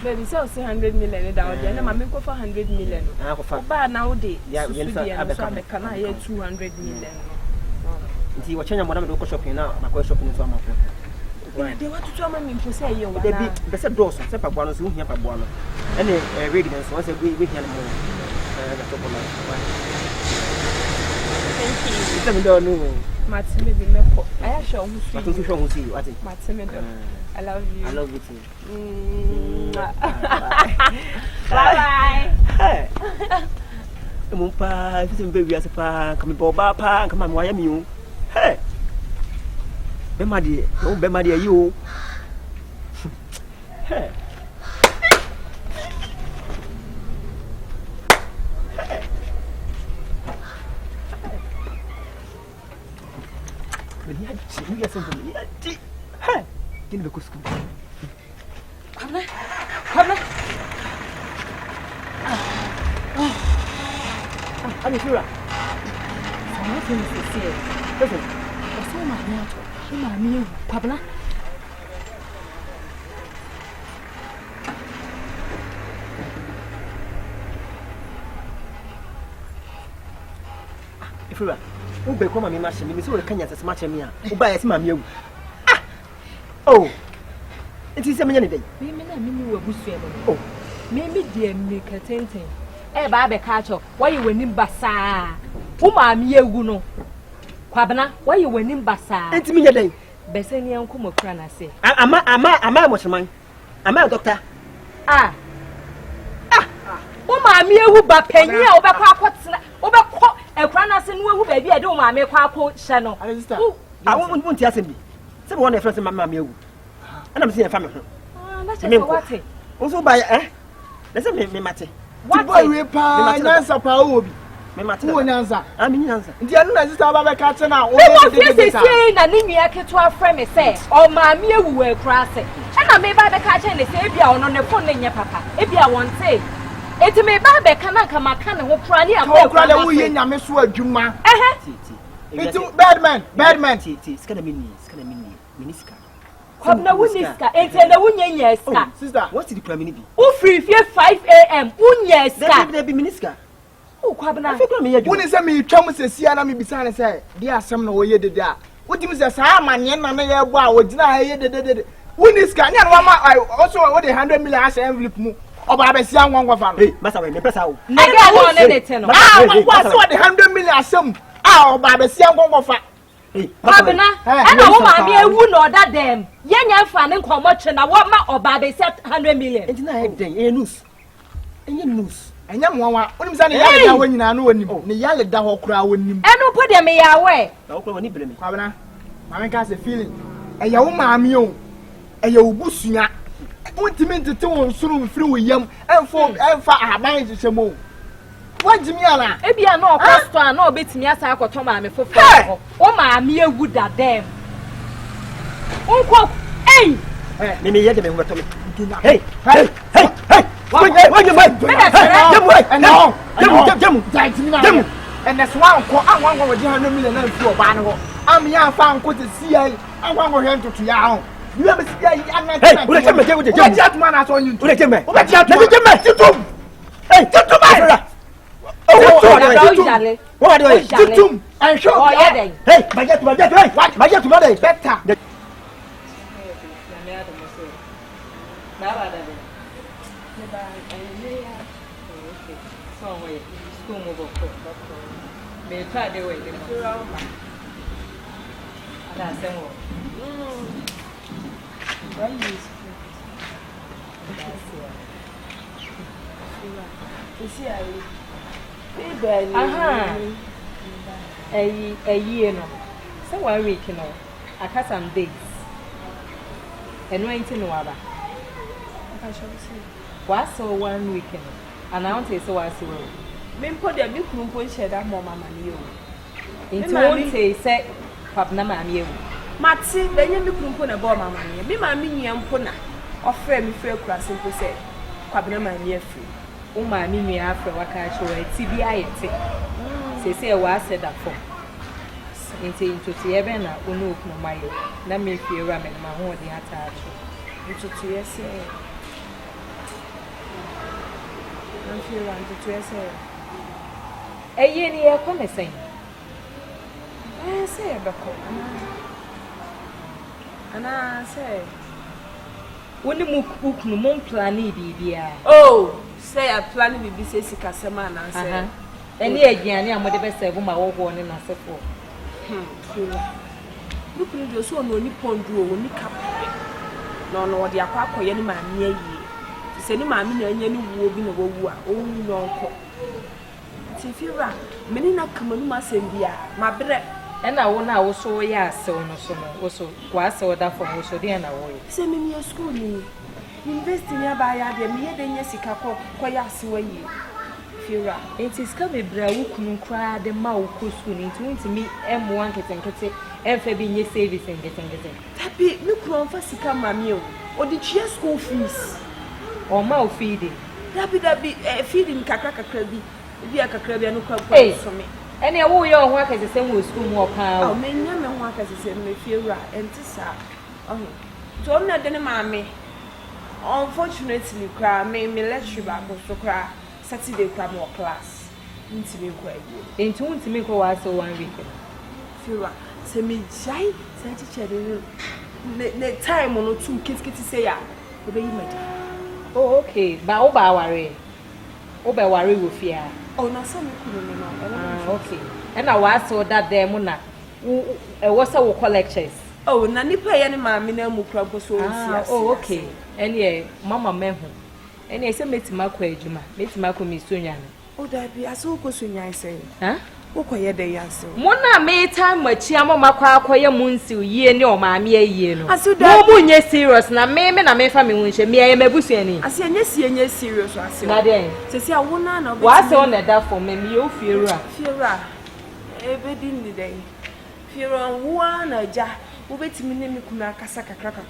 Baby say 100 million da o dia na ma me ko for 100 million. Ko fa. Ba na o de. Ya so abeka na ye 200 million. Nti wo chenya mo na me do ko shopping na ko shopping so amafo. They want to tell me to say you. They be better doors, separate one, so we have a one. And a readiness once a week we can more. Thank you. Don't know. Martin, maybe Mepo. I show who see you. Martin, I love you. I love you too. Bye bye. Mumpa, if you baby as a pa, come boba pa, come on, why am you? Hey, Bema dear, no Bema dear, you. Hey. You get something. Hey, give me the school. Come on. I'm a hero. Something is to see. Listen, I saw my mouth. In my meal, Pabla. If you are, who become a machine, Miss Kenya as much as me, who buys my meal. Oh, it is a minute day. Maybe I mean you were Bussier. Oh, maybe dear make a tenting. Eh, Baba catch up. Why you winning Bassa? Whom I'm ye, Guno. Quabana, why you winning Bassa? It's me a day. Bessany and Kumo Crana say. Am I much man? Am I a doctor? Ah. Whom I'm here who but penny over quack and Crana and who baby I don't want me quack channel. I won't tell me. Someone a friend of my mammy. And I'm seeing a family. Also by let's me matter. What boy we pa answer pa obi. Me matter. Who answer? I mean answer. Ndi anu na sister ba catch na. Who dey say na ni nua keto friend me say o ma me ewu we kra say. E na me ba be catch na say e bia ono ne phone nya papa. E bia won say. Eti me ba be kana kama kana ho kra ni am. Kra le wo ye nyame so adwuma. Eti badman. Skana mini. Miniska. Kwabna wuniska ente na wunya ska. Sister, what did the crime be? Who free 5 a.m. Wunya ska. There be miniska. Oh kwabna. Wuni say me twam sesia na me bisa ne say, dia asem na wo ye dede a. Wodi me say sa amanye na na ye bo a wogina ha ye dede. Wuniska nya no ma also wo dey 100 million as envelope mu. Oba be sia ngwangwa fa no. Hey, masa we me pesa wo. Nega wo ne ne te no. Wa so dey 100 million asem. Oba be sia ngwangwa fa. Abena, and a woman be a wound or that them. Young fan and commotion, I want my or baby set 100 million. It's not a news. And you news. And young one, when I know when you yell at the whole crowd. And no put them away. No, Abena, my has a feeling. And your mammy, and your bushia. What you mean to tell soon through young and for a mind to more. What do you mean? If you are not pastor, no bit me as I got to my for oh, my mere wood that them. Uncle, hey, Mimi, you didn't want to me. Hey, what you make? And that's why I want 100 million and 4 banner. I'm young found good to see. I want him to Yao. You ever see a young man? Hey, what man I saw you to let him. Hey, to oh, what are you doing? I'm sure. Oh, yeah, hey, my get, what? My get tomorrow is better. A year no. So 1 week no. I got some days. And waiting no other. What's so 1 week no? And I want to say what's well. Me put the big room share that more money. Into one say Papa Mammy. Matsi, then you look put a bomb money. Be my mini and puna. Offer me fair class and say Papa Mammy free. Oh, my mimi after what I show a TBI. Say, I said that for. Into Tiabena, who know my let me feel ramming my own the attach. Into TSA. Don't feel around to TSA. A year near promising. I say, And I say, when you cook no more planning, dear. oh, say I plan to be says Casaman and say, and yeah, I'm the best of my own one and I said for. Look, you so no nippon do when you cap. No, the aqua, any man near ye. Send him, I mean, any will be no war, only no. If you run, many not come on my India, my breath. And I want now so yes, so no, so also was or that for so the end away. Send me your school, me. Invest in your buy, me, then Jessica, quite way. Fira, it is coming, Brow, couldn't cry the mouth, who's going to me, M1 get and Fabi, your service and getting it. Happy, look on for Sika, my meal, or the cheer school fees, or mouth feeding. That be feeding Kakaka Krabby, be a Kakrabi and no for me. And I will your work as the same with school more power. Oh, many young work as the same with Fira and Tissa. Oh, don't let any mammy. Unfortunately, cry, made me let you back to cry Saturday crab more class. Into me quite. Into me go out so 1 week. Fira, say me shy, say teacher, the time on 2 kids say, obey you, oh, okay, but over worry. Over worry with fear. Oh, no, some okay. And I was so that there, Mona, was our collectors. Oh, Nanny pay any mammy, no crumple so. Oh, okay. And yeah, Mamma Memho. And I said, Miss Marquajuma, Miss Marco Missunya. Oh, that be a so good, I say. Huh? Oh, quiet day, answer. Mona made time much Yama Macqua, quiet moonsu, ye no, mammy, a year. I said, no moon, yes, serious, now, ma'am, and I may family wish me, I am a bussiany. I say, yes, serious, I say, Madame. To see a woman of what's on that for me, you fear, every day. Fear on one, a jar, who wait to me, Casaka cracker.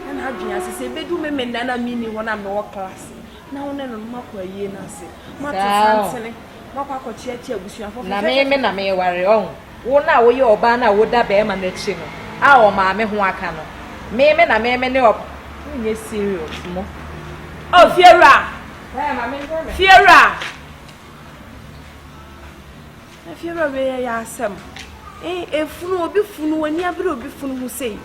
And how do you say, bedroom men, and I mean, when I'm no class. Now, no, Marco, a year, Nancy. Martin. Na me worry on. One now your banner would that be my next single. Our mammy who I can. Na me no. Yes, serious. Oh, Fiera! Fiera! Fiera, where I am. A fool will be fool when you will be fool who say.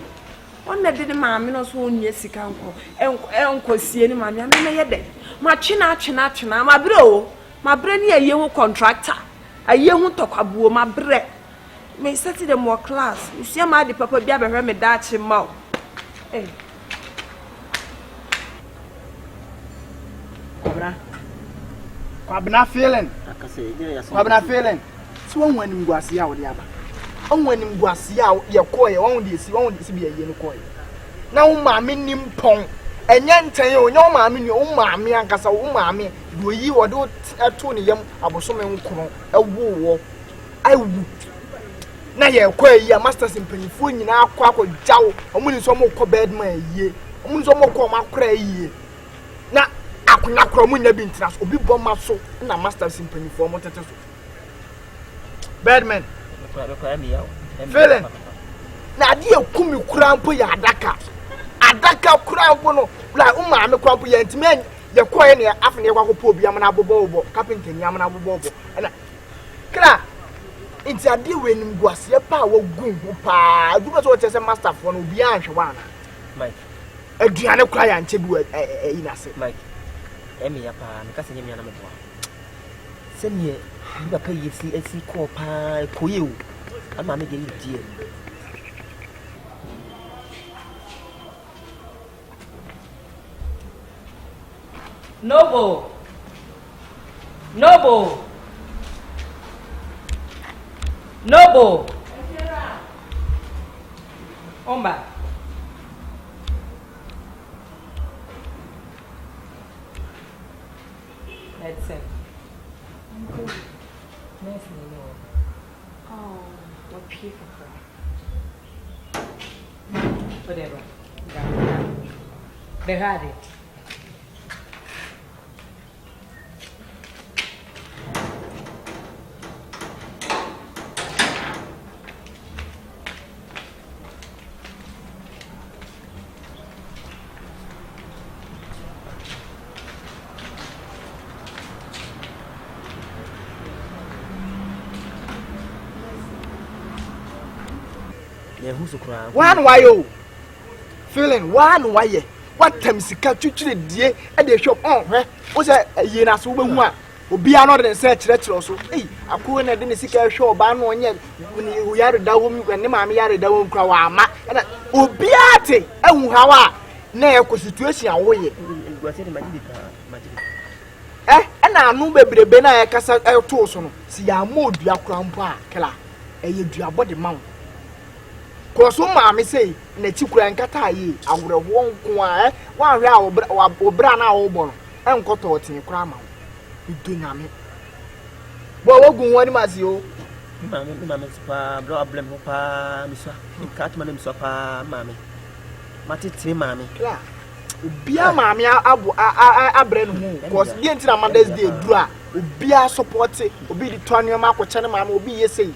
One that didn't mammy no so yes, uncle. Uncle, see any mammy, I'm dead. My china, my bro. My brain a young contractor, a young talk about my bread. May set them more class. You see, my papa be a me Dutch mouth. Eh, Kwabena feeling. Kwabena feeling. So when you go see out the other. On when you go see out your coy, only see be a young coy. Now, mammy nimpong. And yan tell you, no mammy, your mammy, and Cassa, mammy, do you or do a 20 young abosom a woo. I would. Now, you're quay, your masters in Pennyfoon, now quack or jow, and when some more bed my ye, and when some more call my cray ye. Now, I could not cry when you've been trust or be bomb my soul, and a masters in Pennyform. Badman, feeling. Now, dear, come you cramp your adaka. Adaka cramp, like I'm a cramp yet men. You're quite near after you walk up, Yamana Bobo, Captain Yamana Bobo. And Cra, it's a deal when you go see a power goon, pa. Do not watch as a master for no beyond Shawana. Mike, a Diana client, Chibu, in a set, Mike. Emmy, a pa, because you are send me a pay you see a sea call pie, Koyu. I'm a making dear. Noble. Omba. That's it. Nice to know. Oh, what people cry. Whatever. They had it. One why you feeling one why what time sika twitwire die e dey shop on hwe wo say ye na so behu a obi a no de say kyerɛ so akwo na de ne sika hwe oba no onye wo yare dawo mi ne maame yare dawo nkra wa ama na obi ate ehu hawa na e ko situation wo ye na anu bebrebe na e kasa e to so no si ya ma odua kra mpo a kala e ye dua body man ko so maame sei na ti kura nkata yi awre wo nko a wan hwe a obra na wo bo no enkoto otin kura ma ido nyame bo wogun woni masi o mame pa bro problem pa miswa kat manem so pa mame matiti mame kla obia mame abo abre no hu cause die ntina Mother's Day duru a obia support obi di tonu ma akwoche ne mame obi yesei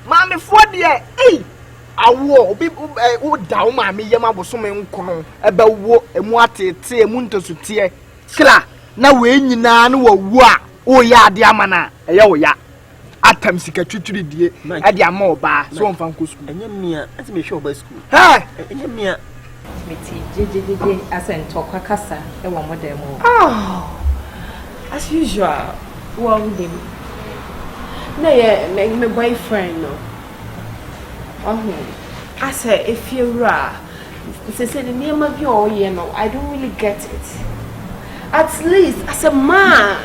mame fo de awo obi wo da wo mame yem abosome nkono ebe wo emu atete emu ntosute kla na we nyina no wo a o ya ade amana eye wo ya atam sika twitwiri die ade ama oba so on fan ko school enye mia ati me hwe oba school enye mia meti jejejeje asentokwa kasa e wo modem o as usual wo dem na ye me boyfriend no I said if you're say the name of your no I don't really get it. At least as a man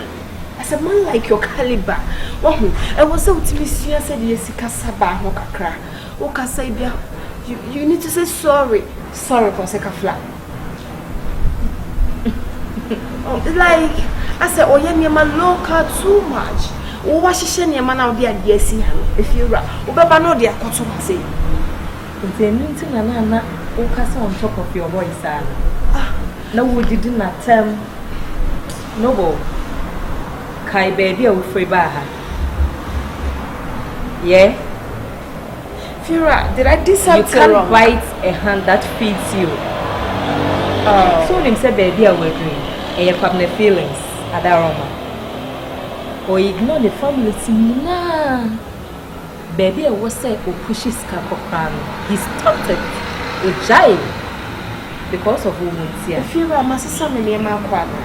like your caliber. I was so to me said yes kasaba ho kakra. O kasa bia you need to say sorry for sake of flat. Like I said oh yeah my local too much. O wa hihye ne ma na odi ade asi ha if you ra o beba no de akoto say it's a new thing na o kasa on top of your voice na wo didi na tem no bo kai baby o free ba ha yeah Fira did I do something wrong? You can't bite a hand that feeds you so him say baby I was doing and you have no feelings at that Roma or ignore the family na baby I was say o pushes kapokran he stopped it o jai because of women here if you are masisa me near my kwada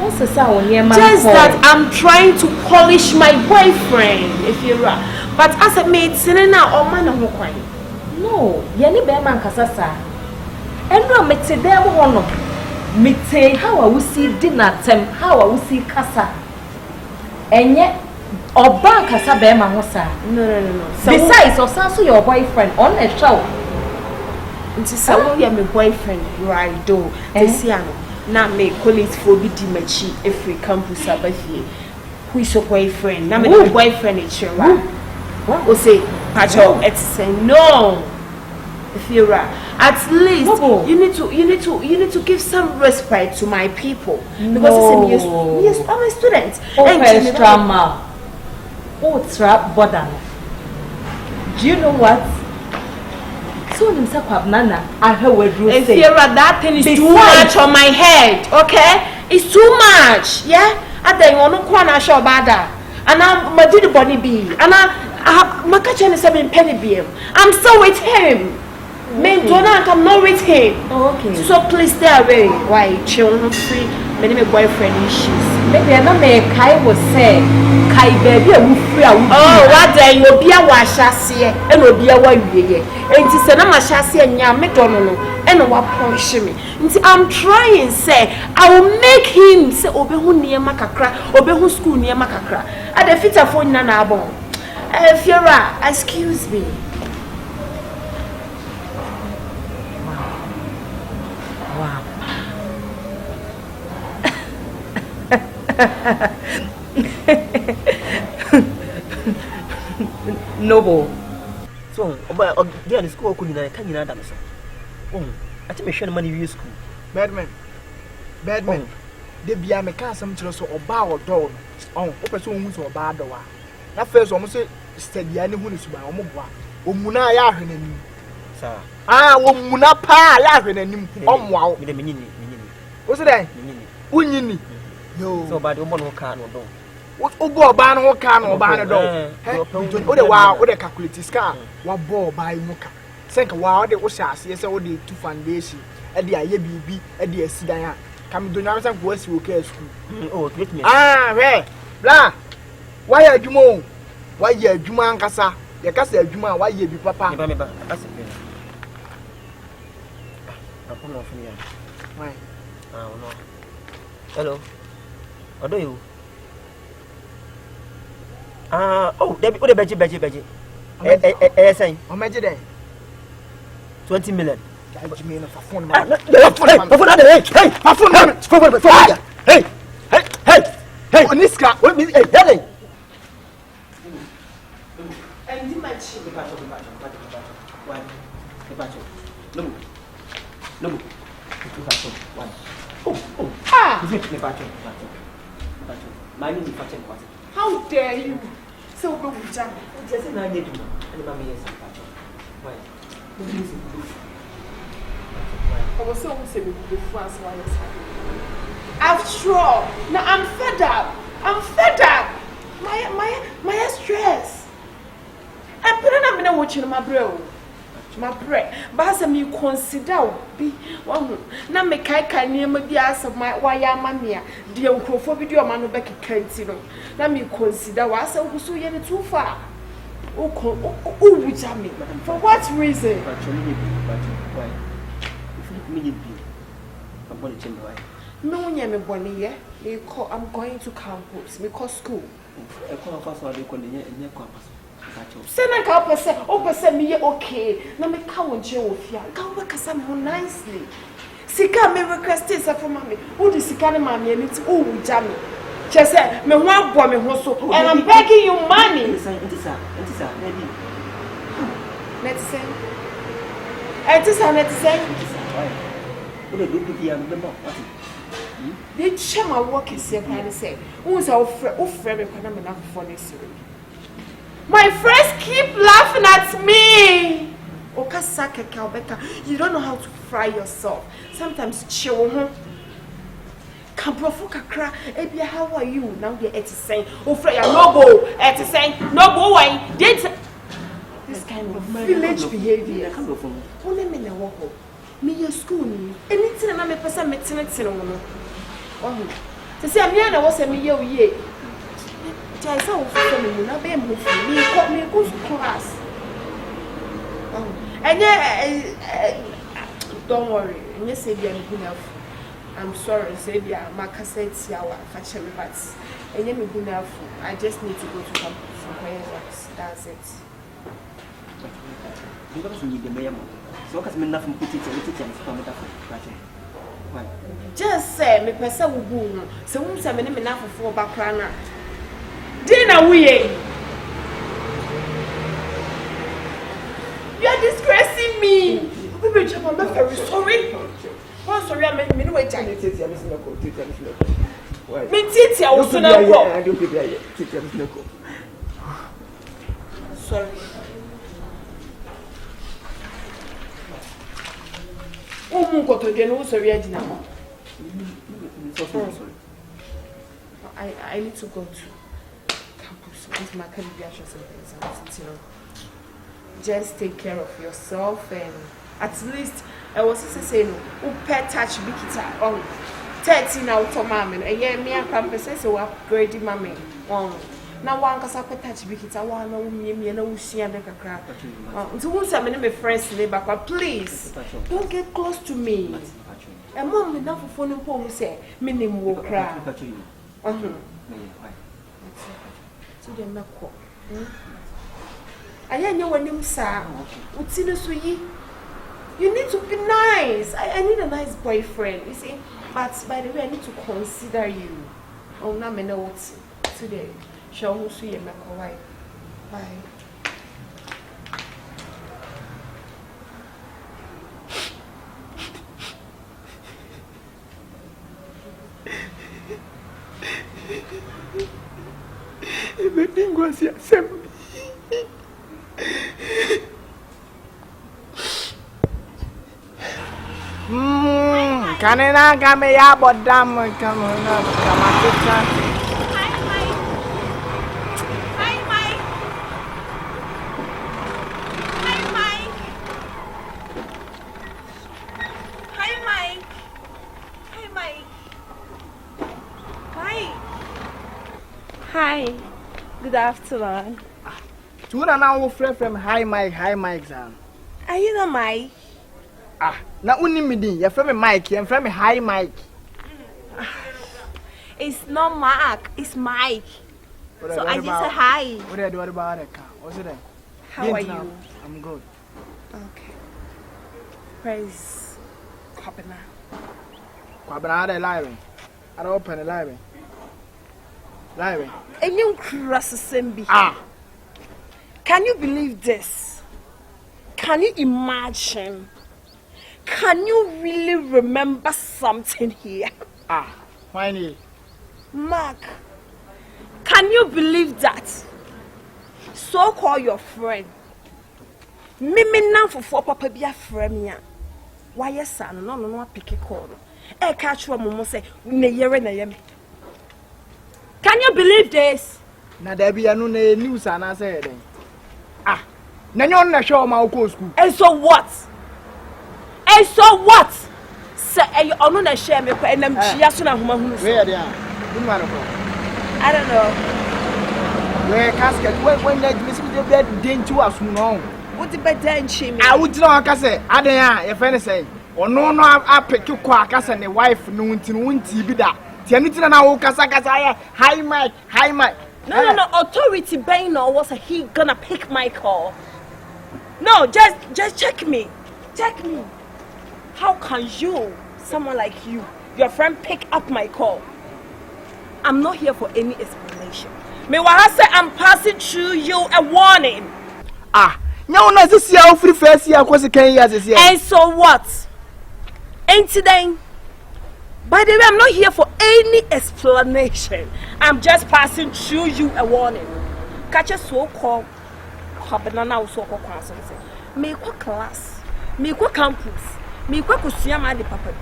also say on near my just that I'm trying to polish my boyfriend if you are but as a mate sinena o man ho kwan no ye ni be man kasasa eno mete dem ho no mete how I will see dinner time how I will see kasa enye oba kasa be ma ho sa no besides osanso your boyfriend on a show nti say wo ye my boyfriend right do this year na me colleagues for bi di machi every campus abafie who is your boyfriend na me boyfriend is sure what o say pacho it say no if you're at least no. you need to give some respect to my people because yes I'm a student and drama trap border do you know what so him say nana I heard what you say if you're that thing is too much on my head okay it's too much yeah I then you no kwana show bada and I'm my do the body be and I my kitchen is 7 penny BM I'm still with him. Men don't I'm not with him. Oh, okay. So please stay away. Why? Children free. Many my boyfriend issues. Maybe I know me Kai was say Kai baby I will free. Oh, what day you be a washasi and will be a way. And it's an amashasi and yam me don't know. And what punish me. I'm trying say I will make him say obehu near makakra, obehu school near makakra. At the fit of phone nana bon. Fiora, excuse me. Wow. Noble. So, about the school couldn't I can you not answer? Oh, I think me share money you school. Badman. They be a mechanism to so oba or dog. Oh, person who's or bad or that first almost steady any who is by Omobwa. Omuna ya him. Sir. Omuna pa ya him. Wow. With a mini. What's it? Unini. Yo. So bad woman who can't do. What go ban or can or ban a dog? Oh, the wow, what a calculated scar. What ball by Muka. Sek wow de woshas yes all the two foundation e de aye bibi e de asidan a kam do nyam san ko asi okay school Oh, make me. we bla why adwuma why adwuma ankasa ye kasa adwuma why bi papa Me ba. That's it. Papa no for me. why No. Hello. Odo you. Oh, Debbie, what the beji. Saying o meje den 20 million. I give me enough phone Hey, man Hey, Oniska what me hey. And you might how dare you? So go with Jam. Just an idea to me. Why? I was so saying before as well as after all, now I'm fed up. My stress. I put on a watching my bro. My bread, but me consider be one. Now me kai near me the ass of my wire mania, the uncle video man back at Kentino. Now me consider was so too far. Oh, which I mean, for what reason? Why? If you me I'm going to change why. No, me bonnie, I'm going to campus, because school. I call us while they call in your campus. Send a couple percent me okay. Now me count jail of ya. Come back some nicely. Sika me request is from mommy. Who the Sika mommy and it's all jammy. Just say me one boy me hoso and I'm begging you money. It they share my work is here and say, who's our friend for this year? My friends keep laughing at me. Okasaka Kalbeka, you don't know how to fry yourself. Sometimes chill. Kamprofu kakra, ebia how are you? Now they're at saying, oh Freya, no go, at saying, no go away. This kind of village behavior. Only me na walk. Me your school ni. Anything na me person me tinetine no. Oh. To say me na was me ye. Jaisa wo for me na be mo for me go class. Oh. Don't worry. Nye say bia me enough. I'm sorry, say bia makasset yawa fa me but enye me enough. I just need to go to campus for works. That's it. Because you need the mayor. So cuz me nothing put it and for me that. Why? Just say me person wo bu no. Se wo say me na for bakra na. Dina we. You are disgracing me. Baby, I'm very sorry. Oh, sorry, I mean, no way. Me titi, I was not go. Sorry. Oh, my God, again, who's sorry? I need to go to campus with my calibrations and things. You know, just take care of yourself and at least I was saying, "Oh, pet touch bikita on 13 out of mammy, and yeah, me and campus so upgrading mammy. Oh, now one can pet touch bikita, one no me and no see and a crap. So, who's a minute friends neighbor, but please don't get close to me. And mom enough of phone and phone say, minimum will cry. So then, no call. I know when you say, what's in the sweet? You need to be nice. I need a nice boyfriend, you see. But by the way, I need to consider you. Oh, now I know what's today. Shall we see you make a wife? Bye. Everything was the same. Kanina kami ya bodam kamu na kamakita. Hi. Good afternoon. Tu na now friend from Hi Mike Zan. Are you the Mike? Na uni me din, your friend Mike, your friend Hi Mike. It's not Mark, it's Mike. So I just say hi. What about it? What's it? How are you? I'm good. Okay. Praise Kwabena. Kwabena the library. I don't open the library. And you cross Sembi. Can you believe this? Can you imagine? Can you really remember something here? Finally. Mark, can you believe that? So call your friend. Mimi now for papa be a friend ya. Why yes son no pick a call. E catch one momo say ne yere na yemi. Can you believe this? Na there be no news and I say then. Na nyo na show ma go school. And so what? Say you onu na share me ko enam chia so na homa hunu. Where there? I don't know. Where casket when that miss me bed den to us no. What the bed den chi me? I would know ka say adan your friend say ono no a pick you kwa ka say ne wife no wunti bi da. Ti anu tina na wo kasa hi Mike. No, authority bang no was he gonna pick my call? No, just check me. How can you, someone like you, your friend pick up my call? I'm not here for any explanation. Me wa say I'm passing through you a warning. No, this year free first year cause can years this year. And so what? And today, by the way, I'm not here for any explanation. I'm just passing through you a warning. Catch a so called Banana so called council. Me kwa class, me kwa campus, me kwa kusiyama de papa.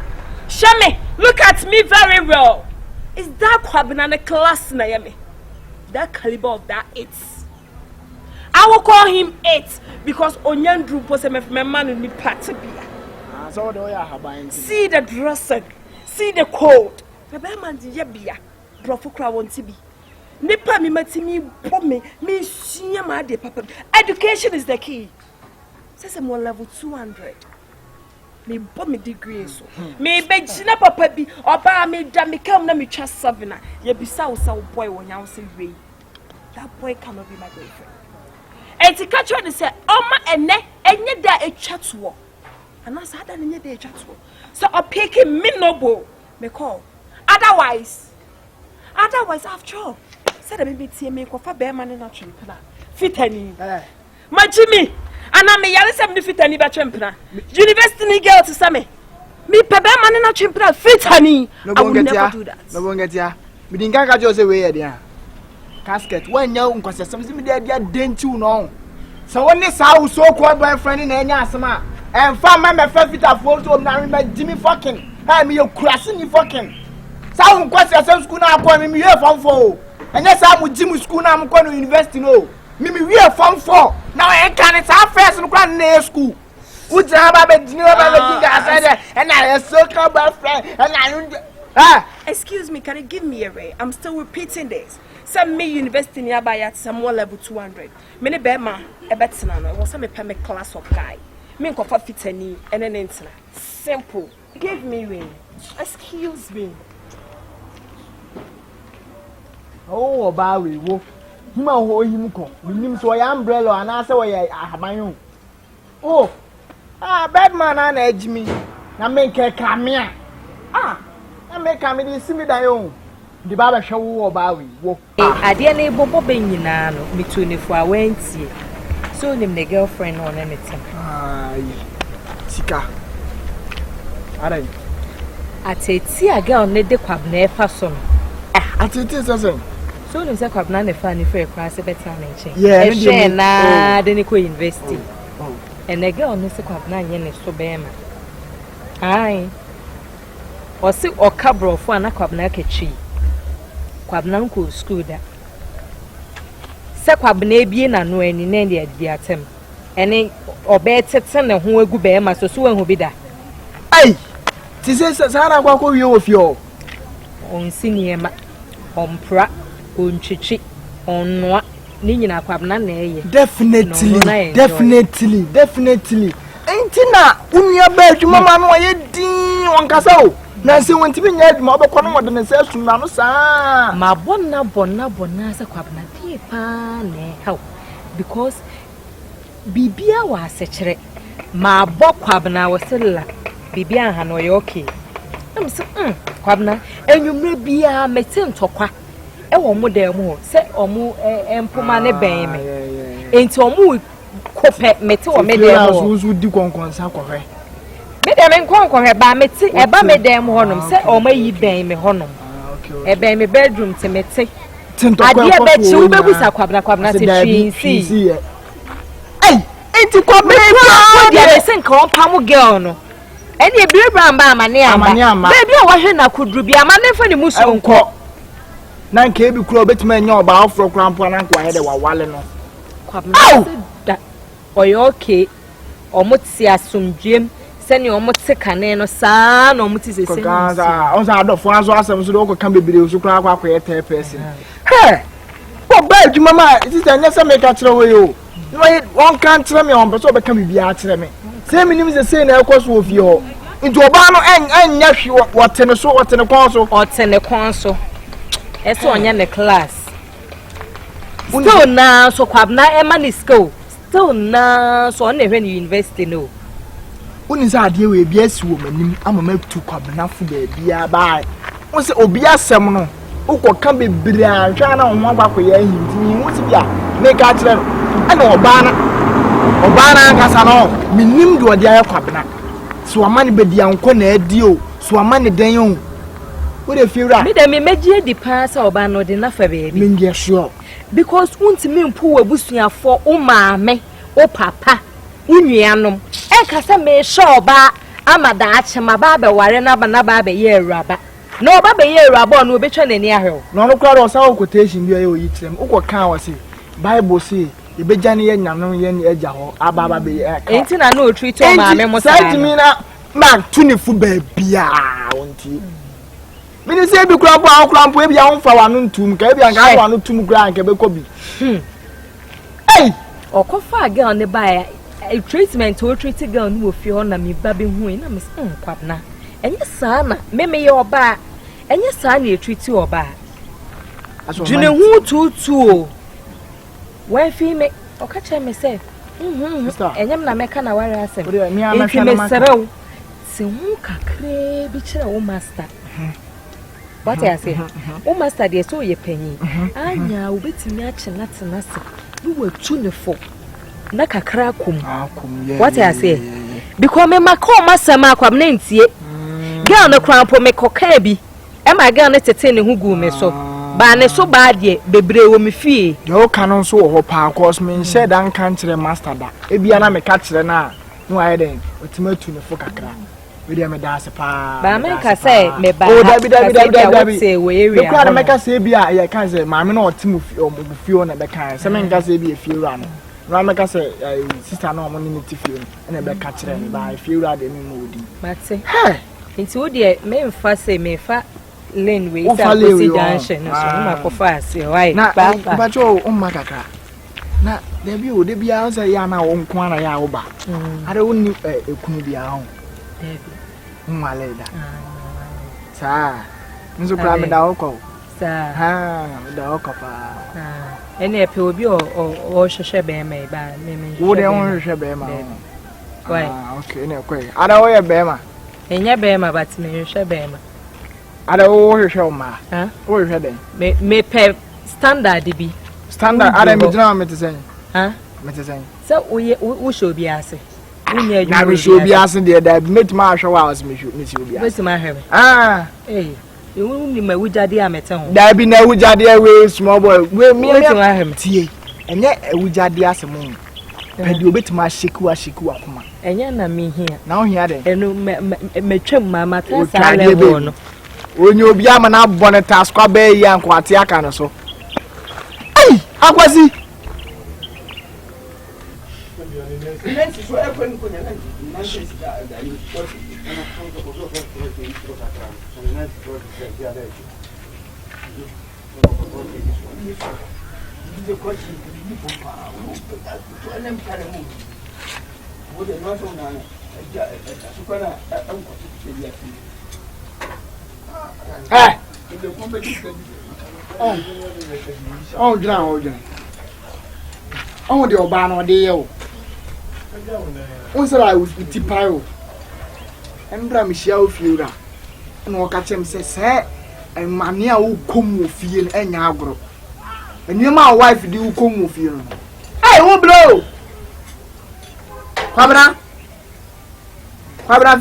Shame, look at me very well. Is that Banana class na yemi? That caliber of that 8. I will call him 8 because Onyan Drew pose me man ni party bia. So do ya haban. See the dressing. See the code. The man di yebia. Brofo kra won't be. Nipa mi matimi me sinya ma de papa. Education is the key. Says I'm on level 200. Me bomb me degree so. Me begina papa bi oba me da me come na me twa 7 a. Ye bisa wo sa wo boy wo nya wo say we. That boy cannot be my boyfriend. And to catch you say, "Oma ene enye da etwa to." And I said that enye da etwa to. So I pick him me noble. Me call. Otherwise after all. Said me tie me ko fa be man na twempna. Fitani. Ma Jimmy. Ana me yale sem ni fitani ba twempna. University ni girl to say me. Me pe be man na twempna fitani. I will never do that. No bongetia. Me dinga ka jo say we here dia. Casket when you nkosesem si me dia dentu no. So when this house so called boyfriend na enya asema. And farmer me fa fitafo so na me Jimmy fucking. Hey me you crashing ni fucking. Sa unkwase sem school na akọ me we form 4. Enya sa mu Jimmy school na am kọ no university no. Me we form 4. Now I can sa first no kwa na school. Uja ba be Jimmy ba be giga aside and I so called boyfriend and I Excuse me, can you give me a ray? I'm still repeating this. Some me university nearby at some more level 200. Many bema a better no was some me class of guy. Me ko fa fitani and an internet. Simple. Give me ring. Excuse me. Oh, Barry, wo. Hima ho him ko. Nim so ya umbrella and asa we ahaban. Oh. Bad man na edge me. Na me ke kamia. Na me kamia si me dan yo. The baba show wo Barry, wo. Ade na ebobo be nyina no mitunifu awantie. So nim the girlfriend on anything. Sika. Arai. Ateti a girl ne de kwabna efa so no. Ateti so. So nim se kwabna ne fa ne fa ekra se beta na nche. Yeah, she na de ne ko university. And the girl ne se kwabna nye ne so be ma. Ai. Osi okabrofo ana kwabna kachi. Kwabna nko school da. Se kwabna ebie na no ani na de adi atem. Ene obetete ne ho agu be ma so so hu bi da. Ai. Ti se sara kwa ko wie ofio. On siniema. Ompra. ontwetwe onnoa ni nyina kwabna na eye definitely entina unia ba adwuma ma no ye din onkasa o na se wontimi nya adwuma obekọ no wode ne se sunna no saa ma bonna se kwabna tie pa na help because bibia wa asechire ma bo kwabna wasella bibia ha no ye okay am se kwabna enwumre bia mete ntokwa e wo mo da mu se omu empoma ne ben me enti omu kope mete wo me da mu so di konkonsa kohwe me da me konkonhe ba mete e ba me da mu honom se omu yi ben me honom e ben me bedroom te mete ade be chi wo bebusa kwabna te twinsi enti kwabna ko dia be sen ka pam girl no eni ebiribra mba amane amba baby a wahwe na kudru bi amane fa ni musonko na nke ebi kura obetima enya oba afro krampo na nkwa hede wawale no kwabna da oyo okay omutsi asumdwem sene omutse kane no saa na omutsi sese kaza on sa adofo aso asem so do ko kan bebire so kura akwa yete person he o ba adwuma ma sister nya se make kire we yo no won kan kire me on be so be kan bibia kire me se minim se se na ekoso ofie ho nti oba no enya hwe wotene so wotene kon so eso onya ne class still na so kwabna emani school still na so na hwe ni university no uni za ade we bia si wo manim amama tu kwabna fu ba bia ba won se obi asem no ukoka bebire ahwa na ho agbakọ ya hinti wuti bia make a kire no ana oba na nkasa no minim de ode aye kwabna so amane bedi anko na adi o so amane den o what if you right? Me dem meji di pass oba no de na fa baby. Me get sure. Because untimi mpu wabusuafo o maame, o papa, unuanom. E kasa me sure ba amada achema ba be ware na ba be ye awuraba. Na oba be ye awuraba no obetwa nani ahwe. No no kwara o sa quotation bi ayo yitrem. Uko kan wo se Bible say ebeja ne ye nyanom ye ne agya ho aba be ye. Enti na no treat o maame mo sa. Send me na ma tunifu ba bia wonti. Mini se bi krampo e bia won fa wanu ntum ka e bia nga wanu tum kra nka be kobi eh okofa girl ne ba treatment o treat girl no ofie ho na me ba be hu na me kwabna enye saa na me ye oba enye saa na e treat oba june hu tutu o wa fi me okache me se enyem na meka na ware asem enti me serew se hu kakre bi kire wo master. What I say? O master dey so ye panyi. Anya obetimi a che natenase. We were tunefo. Na kakra kum. What I say? Because me makọ masama akwam na ntie. Girl no krampo me koka bi. E ma girl no tete ne hu gu me so. Ba ne so ba de bebre wo me fie. De o kanon so ho pa cause me said an kan kire master da. E bia na me ka kire na. No aye den. Otime tunefo kakra. We dey me dance pa. Ba me ka say me ba. Oh dabi. Say we area. The crowd make us say bia ya kan say maame na otimu fio na be kan. Say me nka say bia fio ra no. No make us say sister na omo ni tifio na be ka kire me ba fio ra de me mo odi. Mate. Hey. Nti wo de me mfa say me fa lane we say Kosi junction so ma ko fa say why ba ba cho o ma kakra. Na debi o de bia say ya na wo nko na ya wo ba. Are wonni ekunu bia ho. Debi. Maleda. Sa. Nzo pra me da okọ. Sa. Ha, me da okọ pa. Ene pe obi o hwehwe be ma ba me. Wo de won hwehwe be ma. Why? Okay, ne kwai. Ada wo ye be ma. Enya be ma but me hwehwe be ma. Ada wo hwehwe ma. Ha? Wo hwehwe den. Me pe standard bi. Standard ada me jina me tesen. Ha? Me tesen. So wo show bi ase. Na me show bi ase de da met ma hwe wa ase me show bi ase. Wait ma hwe. Eh. You ni ma wujade amete ho. Da bi na wujade we small boy. We me wait ma hwe. Tie. Enye wujade ase mo. Pedi obetima sheku akoma. Enye na me hia. Na o hia de. Enu me twam mama trasa level no. Onye obi ama na abone task kwa be yi anko ate aka no so. Ai, akwasi. Oh, drown. Oh, the Obano, dear. Once I was with Tiparo and Michelle Fura, and walk at him says, sir, and Mania who come with you and Yagro. And you, my wife, do come with you. I will blow. Quabra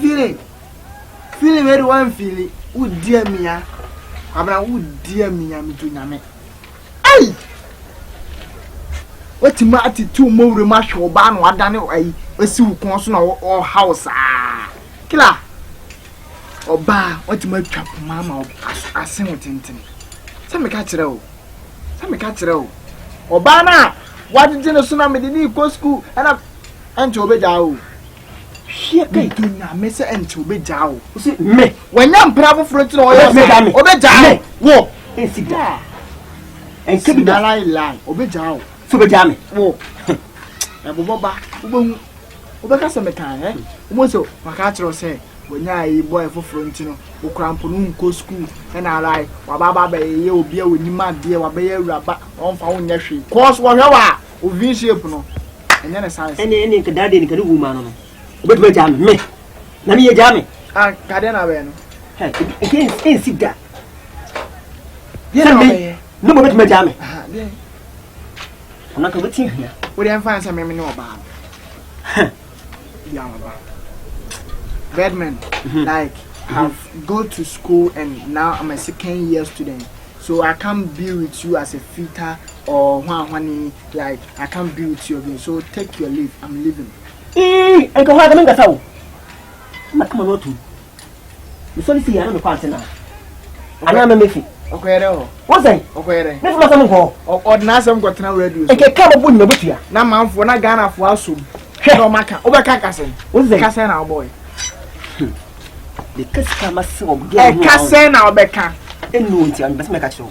feeling very one feeling. Would dear me, Quabra would dear me, I'm to Yame. Ay! What's matter two more remarks or ban or done away? A sue constant or house. Ah, killer or bar, what you might trap mamma or sing with Tintin. Some catch it all. Or banner, what did you know? Tsunami didn't go school and to obey Jao. She can't not miss it and to obey Jao. Me, when young bravo fruit or obey Jao. Walk and sit down. And keep the lie, obey Jao. So be jammy. Walk. And Boba. Obeka se mekan eh umoso makatro say wonya yi boy foforo ntino wo krampo no nko school e na alai wa baba be ye obi a woni made wa be ye awuraba on fa wonya hwe course wo hwa o vin shape no enya ne science ene nke dade ni kadu wuma no obetuma jam me na me ye jam ah kade na be no he nke sida ye na be no mo betuma jam ah de ona ka betin hia wo de fan say me ne oba Bedman, like I've go to school and now I'm a second year student, so I can't be with you as a fitter or one like I can't be with you again. So take your leave. I'm leaving. I go hard. I'm going to go. I'm not coming out. You saw this here. I'm not going to I'm not making. Okay, what's that? Okay, let's not go. Or now some got no radio. I can't come up with me here. Now, man, for not Ghana for us. No, Maka, Obakasan. What's the Cassan, our boy? The Cascama so Cassan, our Becca. And no, I'm best make a show.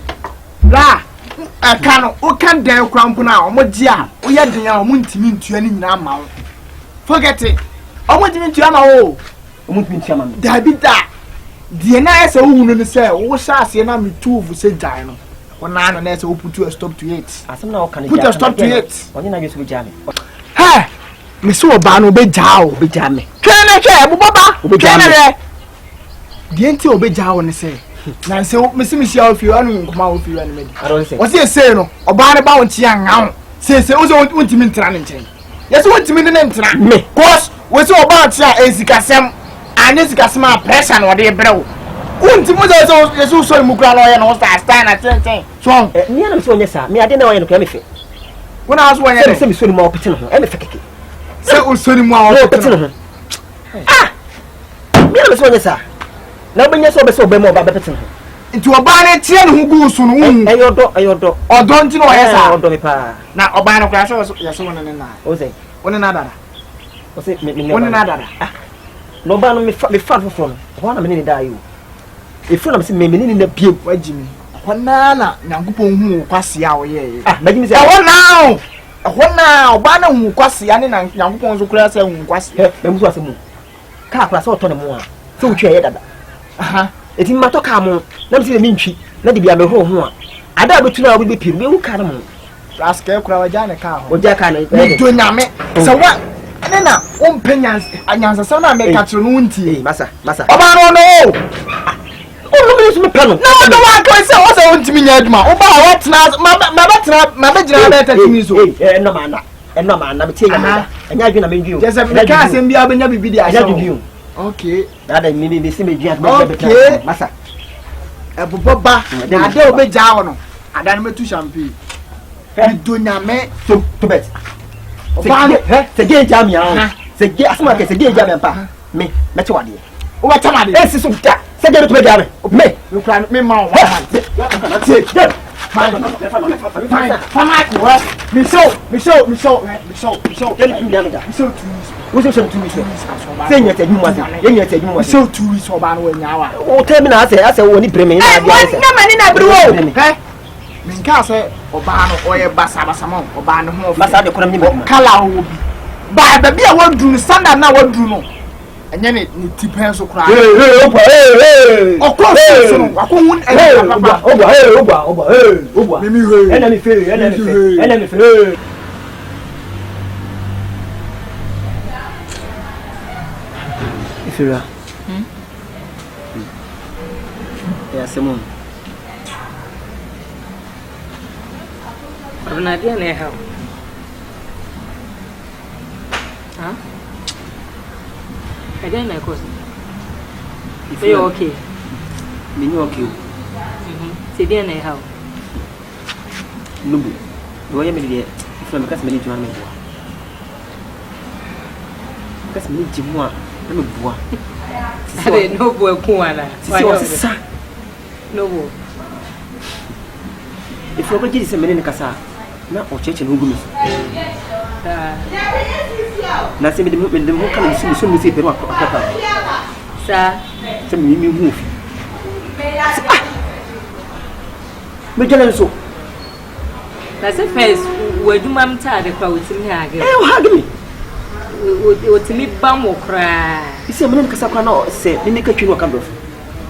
La, I can't, who can't dare crumple now, Modia, we had the Muntimin to any now. Forget it. I want to Yama. Muntin Chairman. Dabita. The nice woman say, oh, Sassy and I'm two for say Dino. One man and that's open to a stop to it. I some now can put a stop to it. When you used to be jamming. Hey! Miss Obano be Jao, be jamming. Can I care, Baba? Be jamming. The anti obey Jao and say, now so Miss Michelle, if you are come out with you and me. I don't say. What's he saying? Obana bounty young now. Says, also want to mean training. Yes, want to mean an entry. Me, course, what's all about Ezikasem and Ezikasma pressure or the bro. Won't you also so Mugalo and all that stand at 10? So, me and so yes, sir. Me, I didn't know anything. When I was one, I said, so more petting, and the fake. So, so more petting. Ah! Me, I'm so yes, sir. Nobody has so be more about petting. Into a banner 10 who goes soon. Your dog, or don't you know, yes, I don't know. Now, Obano crash was yes, one and another. Was it one another? Was it one another? No ban me fat from 1 minute die you. If you see me in the pew, why Jimmy? One nana, Nampon, Quasia, ye. Ah, make me say, what now? What now? Banner who Quasia and Nampon class and Quasia, and was a moon. Carclass or Tonamoa. So, chair. Aha, it's in Matocamo. Let me see the minchi. Let it be a home. I doubt to know will be people who come. Rascal Cravajana car, or Jack and Name. So what? Nena, one penance, and answer some I make at your own tea, Massa. Obano, no! Oh, no, no, I can't say what I want to mean, Edma. Oh, what's not my bedroom? No man, and no man, I'm telling you, and you're going to you. Just a car and be able to be there. Okay, that I mean, the same again. Okay, Massa. A papa, I don't be down. I don't make 2 champagne. Do not make to bet. Say, get jammy, say, get as much as a gay jammy, me, that's what you. What time is it? Say get to me, me. You can't me more. Minka say oba no oye basa mo oba no ho basa de konam ni kala wo bi ba bia wadu no standard na wadu no enye ne tipen so kra opa of course so no akohun papa oba mimi he enemy fail Ifira ya Simon Abna dia na ha Again na course Say okay me ni okay say dia na ha Lubu do ya me dia Ifira me kas me ni tuma me boa kas me ni jimwa na me boa Ade no boa ku ana sa no boa Ifira ko jidi se me ni kasa na o cheche no gumi na se me de mo kan so mi se pero akapa sa se mi hu fi me jale so na se first waduma mta de kwa wotimi ha ge o ha ge mi wotimi bam wo kra isi me ni kasa kwa na se me ka twinu aka bro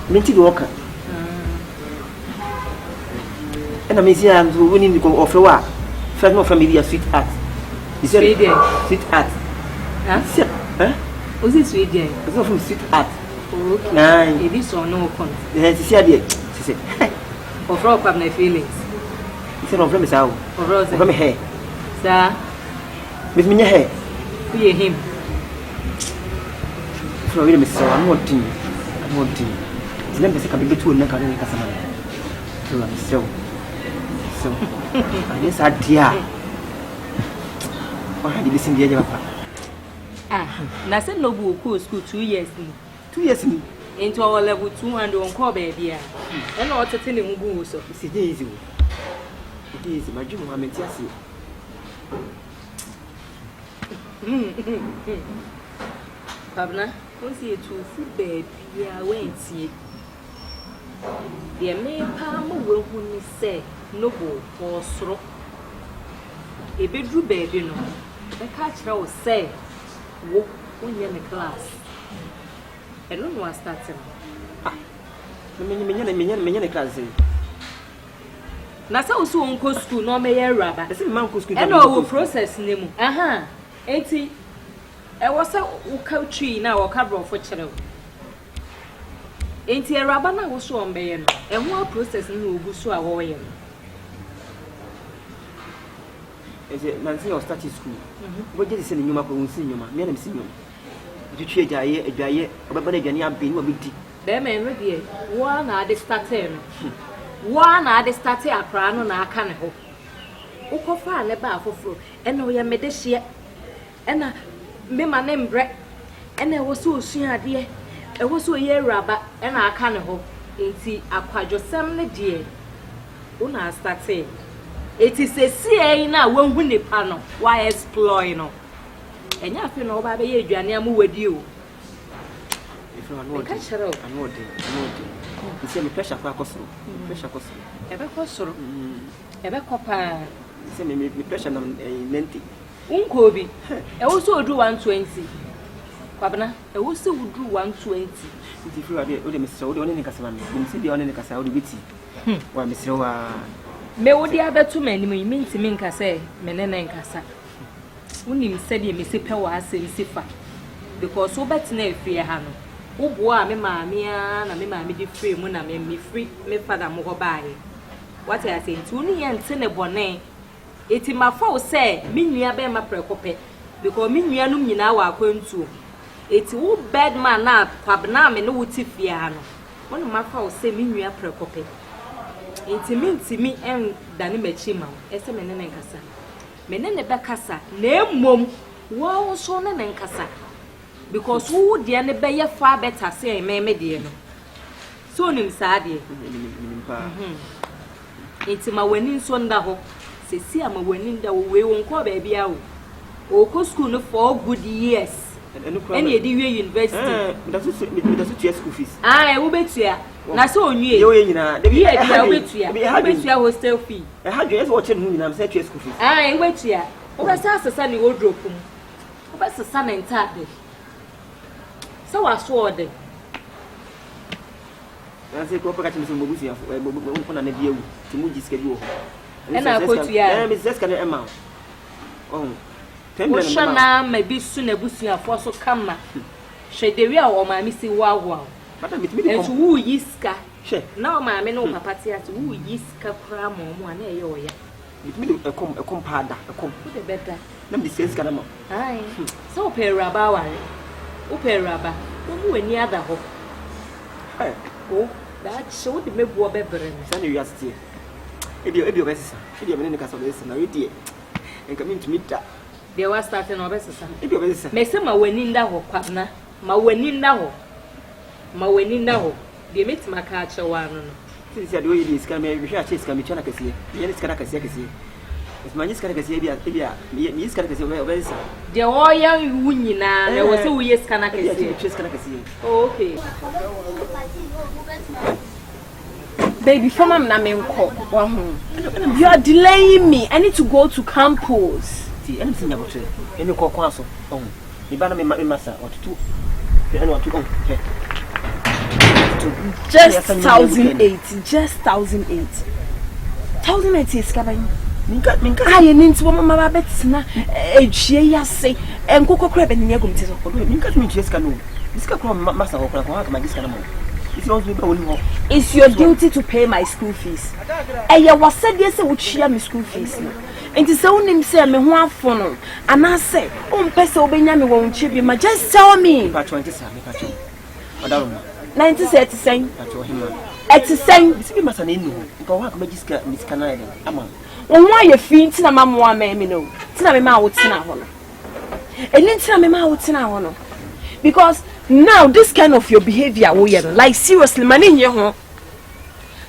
me nti de woka ena me sia ndu woni ni ko ofre wa friend no family sweet art is sweet art Was it Sweden? It's not from sweet art. Okay. Nah. It is or no con. She said, she said, of rock up my feelings. He said, from his house. From hair. Sir, with me, hair. Who you him? So, wait a minute, I'm wanting. It's never second to be two and not a customer. So, I guess I dear. Why did you listen to the other? Na say no go school 2 years ni. 2 years ni. Into our level 200 on call baby ah. And all to tell him go so. It's easy. It is my dream Mohammed Yasi. Pabna, we see it to food baby ya went see. The me pa mo we hu ni say no go for soro. E bedru baby no. The catch her will say wo when you're in class. I don't know what starting. Me class. Na say osu onko school no me yer raba. Say man ko school. E no wo process nemu. Enti e wo say wo ka twi na wo ka bro fo kire. Enti e raba na wo so on be ye no. E ho process ni ogu so a wo ye no. Nancy or start school. What did you say in Yuma? Me and him. Did you try a but again, I'm being a bit deep. There, man, ready. One are the starting. One are the starting a crown on our canoe. Uko fan about for fruit, and no, ya made this year. And me, my name bread, and I was so soon, dear. I was so a year rubber, and I can't hope. Ain't see a quadrosem, dear. Una starting. It is a CA now when we need panel. Why exploring? And you feel no baby, you are with you. If you are not, I'm not. You see me pressure for a costume. Pressure costume. Ever costume. Ever copper. See me pressure on a lengthy. Unkobi. I also do 120. Pabna, I also would do 120. If you are the Mr. Only Casaman, you see the only Casa with it. Why, Mr. Me wo dia betu mani me ntimi nka say menene nkasa unim said ye mesi pe wa asem sifa because wo betina afie ha no wo bo a me maame a na me maame di free mu na me free me father mo go baaye what I say nti uni ye nte ne bone eti mafa wo say me nua be ma prekope because me nua no nyina wa akwantu eti wo bad man na kwabna me no wo ti fie ha no wo mafa wo say me nua prekope Intimi en dani mechima ese menene nkasa menene bekasa na emom wo so ne nkasa because wo de ne be ye far better say me de no so nim saade intima wani so nda ho sesi ama wani nda wo we won ko ba bia wo o ko school no for good years Any university. That's what school fees. Ah, we bet you. Na so onwie. You nyina. The year we bet you. We bet you hostel fee. I had just watching who na say school fees. Ah, we bet you. We bet sasa ni wardrobe mu. We bet sasa na entire. So was so there. I say ko paka chimso mobusi afo na na bia wu. Ti mu jiska bi wo. Na ko tu ya. Me zeska na ema. Oh. Oshana maybe soon a busia for so come. She de we are my missy wow. But I'm meeting and who yiska. She now my men no papa teat who yiska cram or one a yoya. It means a compada, a comp. The better. Let me say, Scanama. Aye, so pay rabba, Upe rabba, who any other hope. Oh, that showed the maybe war better than Sunday yesterday. If you're best, if you're in the castle, listen, I did. And come in to meet that. They were starting our best. If you're best, may some my winning that hope, partner. My winning now. My winning now. They meet my catcher one. Since I do this, can be sure chase can be China. Yes, can I see? It's my niece can I see? Yes, can I see? The all young winning now. There was a yes, can I see? Okay. Baby, from my name, you are delaying me. I need to go to campus. See, anything about it. Any call council. Oh, the banner may master or two. Just 1,008. Just 1,008. 1,008 is coming. I need to my betsna. A chia say, and cocoa crab and near committee. This can master of my discount. It's your duty to pay my school fees. And you was said yes, I would share my school fees. And it's only say me one phone. And I say, peso Benjamin won't chip you. Just tell me. 1937. It's the same. It's must an in. Go out, Miss Canadian. Why you feel to my mamma, me know? Tina me mouth now. And then tell me mouth now. Because now this kind of your behavior, we like seriously, man in your home.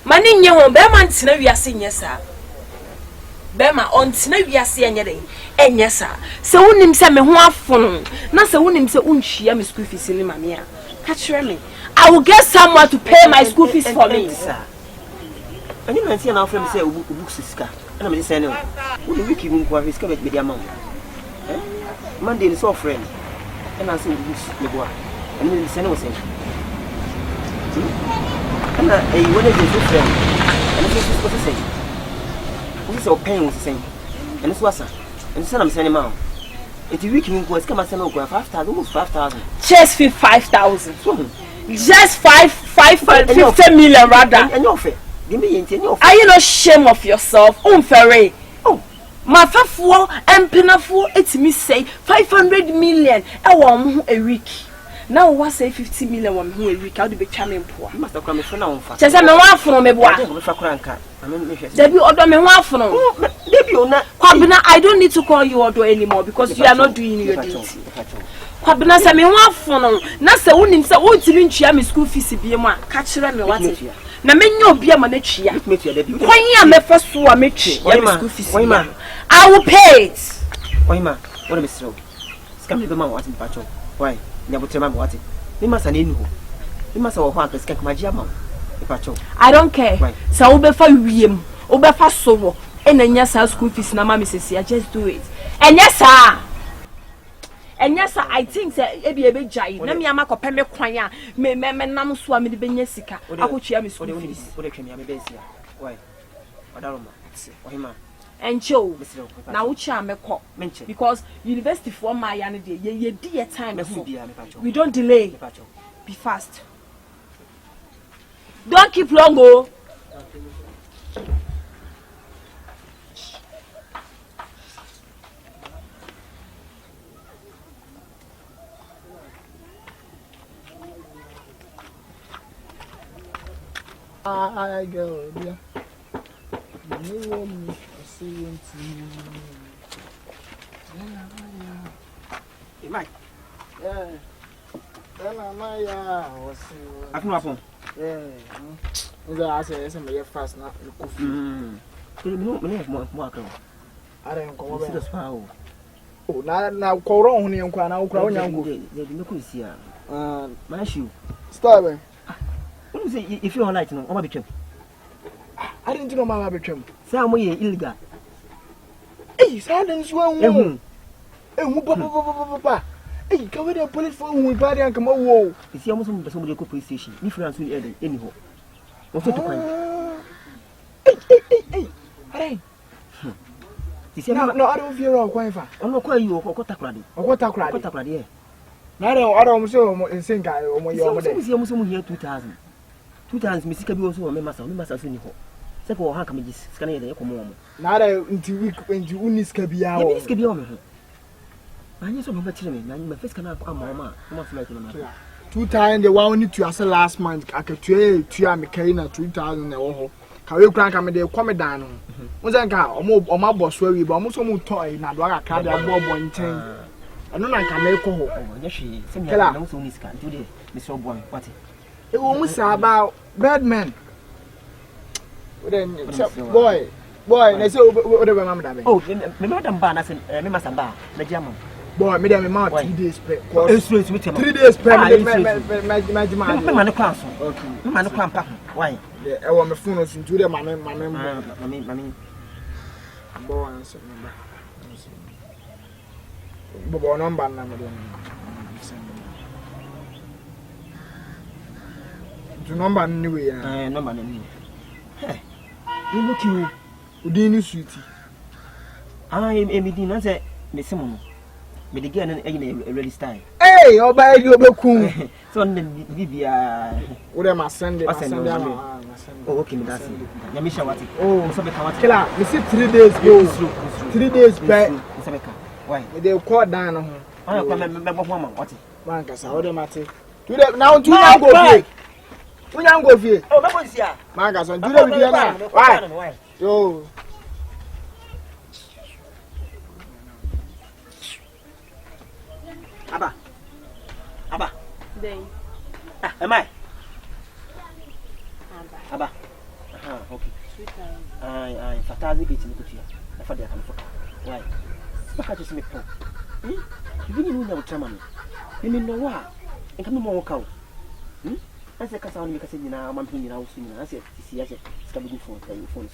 Man in your home, Bearman, we are saying yes, sir. Bema on tina wiase anyere enya sa se wonim se me ho afon na se wonim se unhia me school fees ni mame a ka kire me I will get someone to pay my school fees for me sir anyi na ntia na afrem se books sika na me say no wo ni wiki mu kwa sika be dia ma Monday ni so friend na say books me boa ani me say no say na wo dey so friend ani so say so pain was saying, and this was and son I'm sending out. If you week was come and send over 5,000, almost 5,000. Just 5,000. Just 50 million rather. And your fair. Give me are you not ashamed of yourself? Unfair. Oh, my faithful and pinaful, it's me say 500 million a week. Now what say 50 million one who a week? How do be charming poor? Must have come from now. Just a man from me, boy. Debbie, order me one from Debbie, Kwabena, I don't need to call you order anymore because you are not doing your duty. Kwabena, say me one from Nasa wouldn't say, oh, to lynch me school fees be a man. Catch me what it is. Na menyo be a manachia. When you are first to a match, school fees. I will pay it. Why, ma, what a mistake. Scam the man watching patrol. Why? Never tell my what it. You must have you must have one to skek my jam. I don't care. So Uber for William, Uber for Sovo, and then yes, our school fees, na mammy says, just do it. And yes, sir. And yes, sir, I think that it be a big giant. Let me a mark of Pemme Quaya, may Nam swam in the Benyesica. I would share me school fees. Why? I don't know. And Joe, now which I'm a cop because university for my ye dear time. We don't delay. Be fast. Don't keep long, oh. I go, yeah. You want me to see you. Mike. Yeah. I can happen. Yeah. I say somebody fast now. You know, more. I don't come over this power. Oh, na kworo ho ne nkwa na okura onya ngo. They be make see man shoe. Stop it. You say if you all light no, o ma betwam. I didn't know mama betwam. Say am ye illegal. Eh, silence one. Ehu papa. Eh, ka we the police for who body and come wo. You see almost some go police station. If you answer any ho. What to kwan. Hey. No, I don't fear of kwan fa. No kwa you okota krade. Okota krade. Na re oro mo se o nsinka o mo ye o mo de. See almost some here 2000. 2000 me sika bi o so o me masa so ni ho. Se ko ha ka me gis sika na ye de ko mo. Na re nti week nti uni sika bia o. Ye sika bia o me ho. Anya so no ba kire me na me face kana ama ma flight no na. 2000 the one need to as last month akatua tua me kai na 2000 na wo ho. Ka we kran ka me de come down no. Mo zanka o ma boss we ba mo so mo toy na do aka de abo nchen. Eno na ka me ko ho. Nya hwe se me na mo so ni sika nti de me so boy what? E wo mu sa about Birdman. Boy, na say o de be mam da be. Oh, me madam ba na say me masa ba na jam. Boy, me dem ma 3 days pre. 3 days pre me man class. Okay. Me man class pa. Why? E wo me phone so ntu de mame. Boy, answer number. Bobo number na me dem. Do number anyway ya. Number na ni. Hey. You look you. Udini sweetie. Emidi na say me simo. Me de get na ready style. Hey, oba egi obeku. So na bibia. Wo dem asende. Oh, okay, me that's it. Ya me shawati. Oh, so be ka what? Killer, me see 3 days go. 3 days back. So be ka. Why? Me dey call down no. Oh, kwa me bo mama what? Man kasa, wo dem ate. Now two now go fie. Unya go fie. Oh, me go sia. Man kasa, do the video na. Why? Yo. Aba. Then. Am I? Aba. Okay. Ai, fatazi bit ni kutia. Na fadi akamfuka. Why? Saka just me po. Bini nunya utama me. Mimi no wa. Enka me mo woka wo. Ase kasa woni me kasa nyina ma mpini na usu nyina. Ase sisi ase ska be phone phones.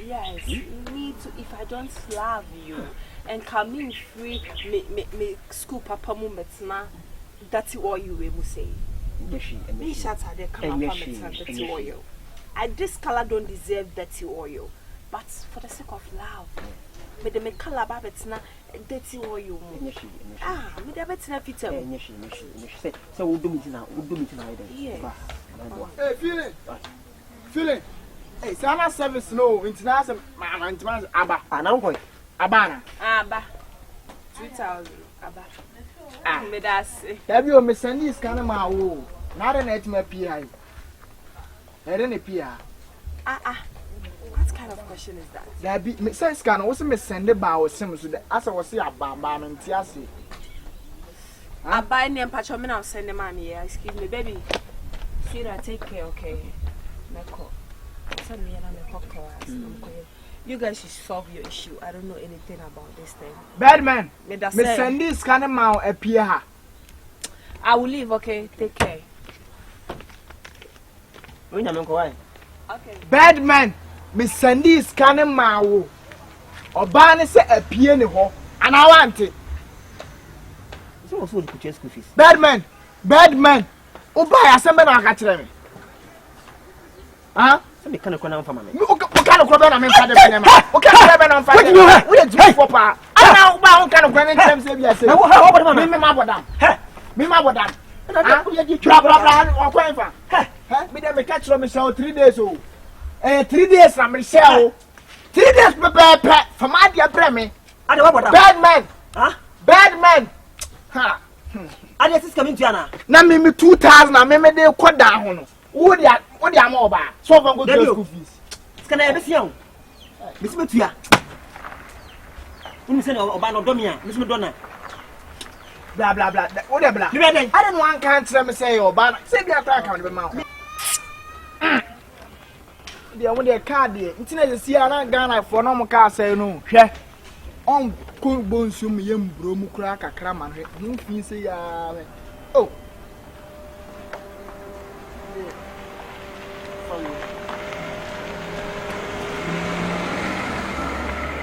Yes, you need to. If I don't love you and coming free, me school papa mu metna. That's what you will say. Me shut her there, come up and dirty oil. This color don't deserve dirty oil, but for the sake of love, me the me color babetna dirty oil. Me the betina fit. So we do it now. Yeah. Hey, feeling. Hey, sana service no international man aba. Na unko. Abana. Aba. 2000 aba. Me that's it. Have you me send this kind of ma wo. Na de na etima PI. Ere ne PI. What kind of question is that? That be me say scan wo se me send ba wo sim so de asa wo se aba no nti ase. Aba ni empacho me na send man here. Excuse me baby. Sweetheart, take care, okay? Meko. Send me na meko class. You guys should solve your issue. I don't know anything about this thing. Birdman. Me send this kind of ma appear. I will leave, okay? Take care. Okay. Birdman. Me send this kind of ma wo. Oba ne se appear ne ho. And I want it. So also the purchase school fees. Birdman. Oba ya sembe na aka kire me. Me kana kwana mfa mama. O kana kwa na me mfa de me ma. O kana be na mfa de. We dey do for pa. Ana ba on kana kwa me ntem se bia se. Na wo ha obo mama. Me ma bodam. Me ma bodam. Bra o kwa mfa. Me dey me catch me show 3 days o. 3 days na me show. 3 days pe for my dear bre me. Ade wo bodam. Birdman. Ade sis coming to ana. Na me 2000 na me dey kwa down ho no. What the amount ba? So go to school fees. Can I be see you? Miss Metua. You say oba no domia, Miss Madonna. Blah blah blah. What the blah? I don't want can't tell me say oba. Say be after account be mouth. They want their card there. Internet see ana Ghana for no car say no. Hwe. On cool bones you me bro crack a cram and no fin say oh.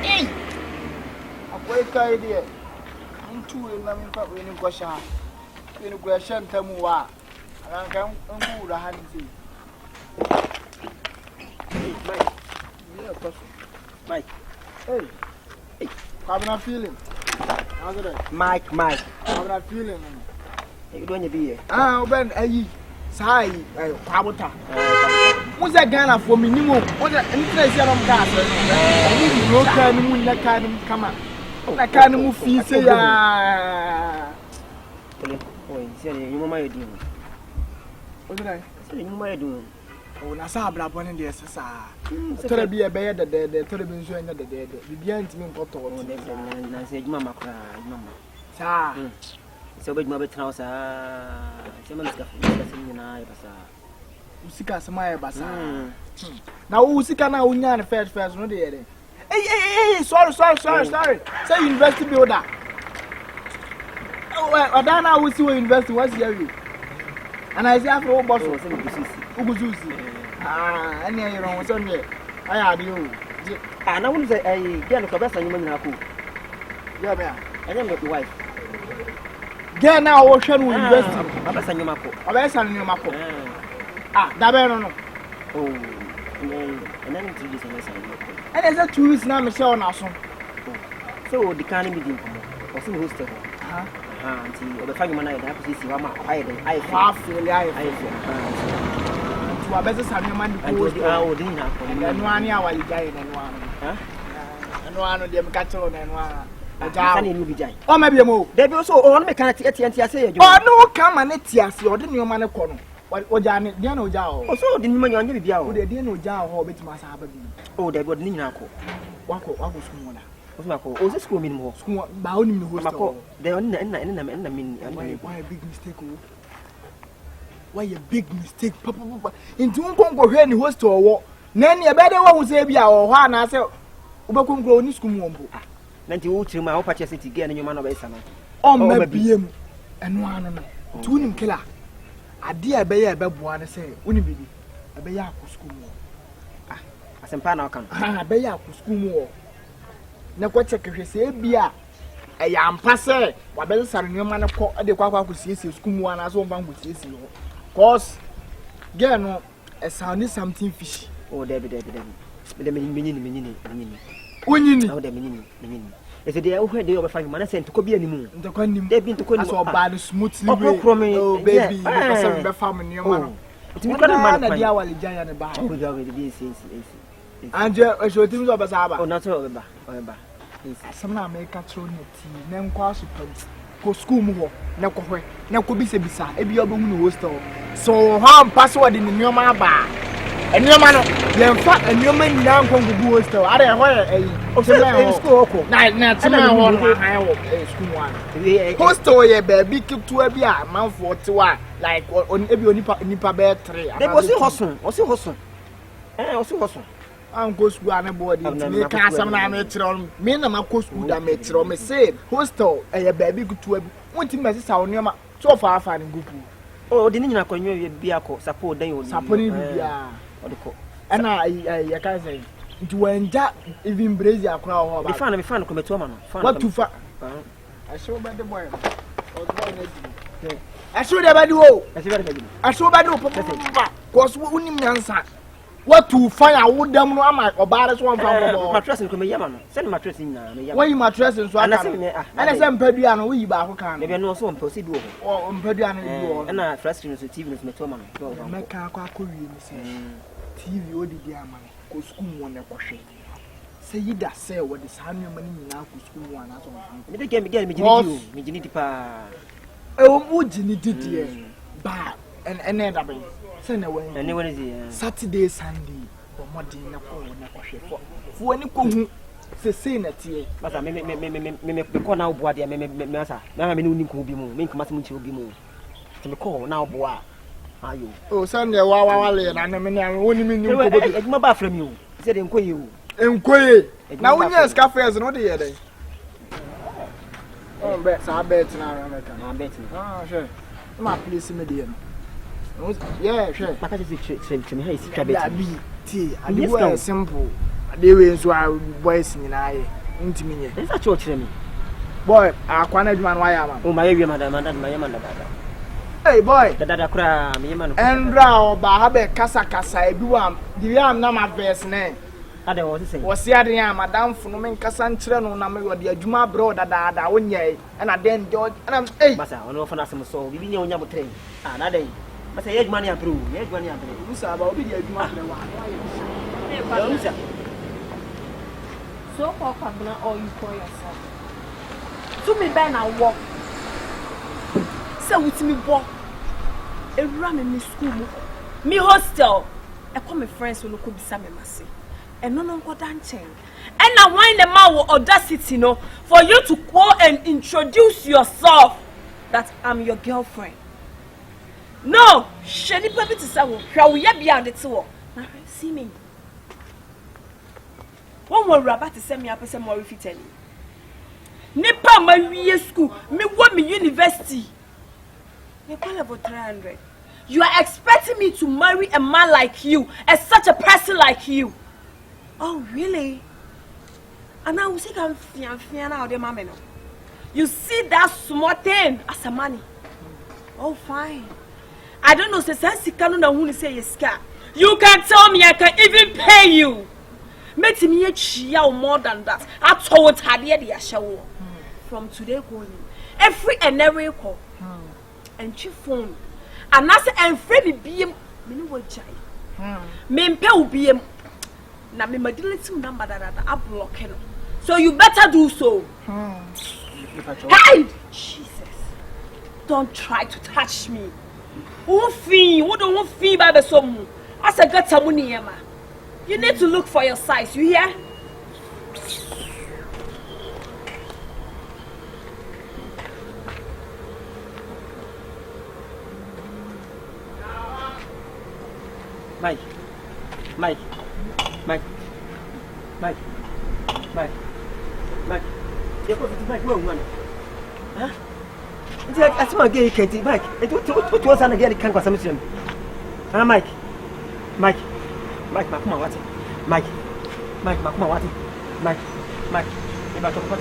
Hey! A quick idea. I'm too in Lamin Pop in Gosha. In a question, Tamua. And I can't move the hand. Mike. Hey. Hey. How am I feeling? How's it? Mike. How am I feeling? You doing your beer? Ben, Sai, Pabota. What's that Ghana for me? What's that? Anything I said on gas? I need no kind of moon that kind of come out. That kind of move, you say, you might do. What did I say? You might do. Oh, Nasabla, one in the SSR. Tell be a bed that the television and the dead. The behind me, and I said, Mamma, Mamma. Sir, so big mother house, someone's got in I Usika Samaya Basa. Now, Usika now, Unya, first, no, dear. Hey, sorry. Say, university builder. Oh, Adana, we see you invest what's here. And I say, after all, boss, Uguzuzi. Any you know, Sunday. I had you. And I want to say, I get a cabasa in Manaku. Yeah, I am not your wife. Get now, ocean will invest in Abasanyamako. Abasanyamako. Dabano. Oh, and then to this and there's a 2 weeks now, Michelle Nason. So the can't be doing for some who's still. Until the final man I have to see Rama. I to a better Samuel and go out dinner and 1 hour you die and one. And one of them cattle and one. Oh, maybe a move. They also own mechanic at I say, oh, no, come and it's yes, you didn't know man corner. What Janet Diano Jow? Also, didn't mean on the Jow, they didn't Jow, Hobbit must have been. Oh, they got Ninako. Wako school. Oh, the school mean more. School bound in the host. They are why a big mistake. Why a big mistake, Papa? In two Congo, when you host to a war. Nanny, a better one would say, or one, I said, Ubacum grow in school. Then you would my opportunity again in your man of Esana. Oh, my BM and one two him killer. A dear bay a babuana say, Unibidi, a bayaku school. As a pan, I can. Ah, bayaku school more. Na kwa cheke se bia e ya mpase wa be sare nyoma ne ko de kwa ku siesie skumu ana so mfa ngu siesie ho cause girl no e sound something fishy. Oh debi me menyini onyini oh de menyini e se de wo hwe de obefa nyoma na se ntoko bia nimu ntoko nim debi ntoko nim aso ba no smoothly way oh baby because some be fam nyoma no ntimi ko na dia wale jaya ne ba oh ja we de esi anje e so timi so be sa ba oh na so be ba some na America throw tea na nkwa super ko school mu ho na ko hwe na ko bisa e bi obo hu no hostel so how password ni nyoma ba enyoma no ye mfa enyoma nyina nkwa gugu hostel are ho o se na school ko na tina ho no ha wo school one hostel ye baby kitua bi a manfo te wa like e bi onipa be 3 they go see hoson o see hoson I'm go school and body. Me can't some na me tiro. Me na ma go school da me tiro. Me say hostel e baby go to abi. Wonti me say o nioma so far far ni go pu. Oh, the nyina kwanyo bi akọ support dan yo. Support ni bia. O de ko. E na ya kan say. Nti wanja even brazy akora ho ba. Me fan ko meto ma no. What to fa? I show by the boy. O do na di. I show the body wo. I show by do papa. Cause unim nyansa. What to fire would them no am or bar so one from mattress in Comeyama. Send mattress in why you mattress and so and I send Pediano, we back can maybe no so proceed or Pediano and I frustrated with TV with Metoman. Make a TV or the diamond, go school one that was say you that say what is handling money now to school one as well. They can begin me pa. Oh, would you need it? Bad and then send away. And when is it? Saturday, Sunday, or more dinner for any coon. Say that here. But I may call now, boy, I may master. Now I mean, you be more, make much will be more. To me call now, boy. Are you? Oh, Sunday, and I mean, I only mean you my bath from you. Said, inquire. Now, when you're scaffers, not the other. Oh, bet I bet in America. I bet. Ah, sure. My police medium. Yeah, sure. But I just to me, hey, tea. I do simple. They were so boys in I intimate. That's a church me. Boy, I can't man why am. Oh, my madam, my man. Hey, boy. That cry, me man. And row, Bahabe, Casa, do the arm number verse name. I don't want to say. Was the other Madame Funomen Cassan Children on the Juma brother that one year, and I then George, and I'm eight. Massa, on often as so, we didn't know train. Another day. But I had money approved, yet money approved. Who's about the Juma? So called Pabna, or you call yourself. To me, Ben, I walk. So with me, walk. A ram in me school, me hostel. I call my friends who look beside me, Massy. And no go dancing. And now why the man with audacity, no, for you to go and introduce yourself that I'm your girlfriend. No, Shelly baby to say, shall we be on the tour? Now see me. One more rabbit to send me up as a more fitting. Nipa my year school, me want me university. You call about 300. You are expecting me to marry a man like you, as such a person like you. Oh, really? And now we say I'm fear now, the mamma. You see that small thing as a money. Oh, fine. I don't know, since you can't say yes, you can tell me I can even pay you. Make me a chia more than that. I told her the show. From today going, every and every call. And she phone. And I say, and free be him. Me no what jai. Me pay be him. Na me little number that I block him. So you better do so. Hide! Jesus. Don't try to touch me. Who don't fee by the sum. As I got some money, Emma. You need to look for your size, you hear? Mike. You go to Mike, one. Huh? That's my gay Katie, Mike. It was an again, can't go some. Huh, Mike, come on, what? Mike, come on, what? Mike, if I talk about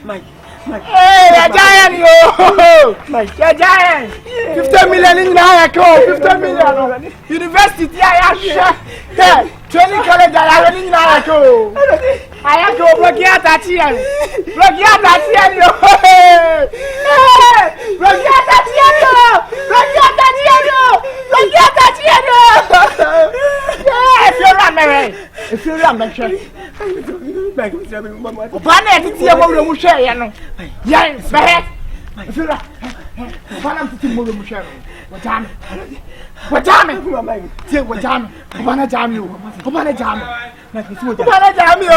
Mike, Hey, a giant, yo! Mike, a giant! 50 million in the 50 million. University, I 20 college, I have in the I have to block that here. Block that here, yo! Block that here, yo! Block that here, yo! If you're not married, if you're not married, Banner to see a woman who share, you know. Yes, bad. If you're not, Banner to see a woman who share. What time? What time? Banner jam you. Banner jam. Banner jam you.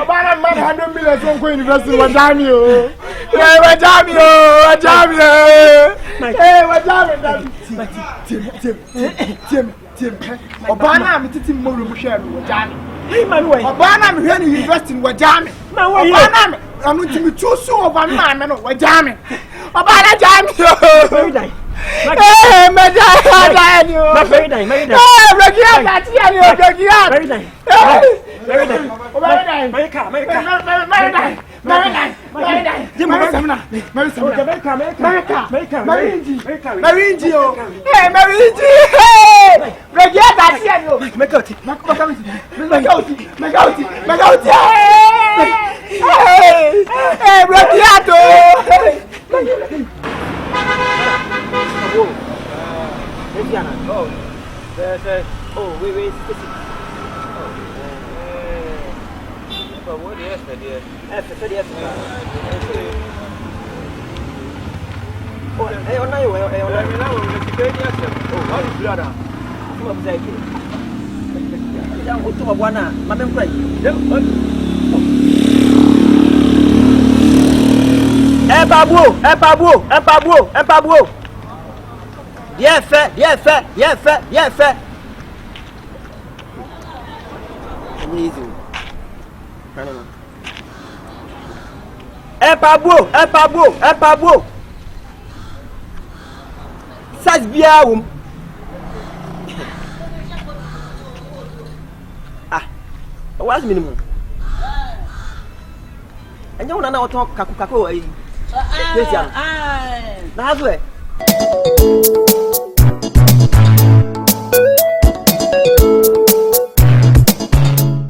Banner man 100 million from Queen University. What time you? What time you? What time you? Hey, what time you? Tim. Obana, me titi mo room share with Jamie. Hey, man, way. Obana, me here in university with Jamie. Obana, I'm going to choose so over man with Jamie. Obana, Jamie. Very nice. Hey, my dad, you. Very nice. Very nice. what the F there? F. Oh, hey, on you, hey, on you. Oh, how you blood? Come up, Zaki. Down to a one, Madam Craig. Empabo. Yeah, fair. Easy. Empabo. Sas biaum. What's minimum? And you know talk kaku. Yes, yeah. Now,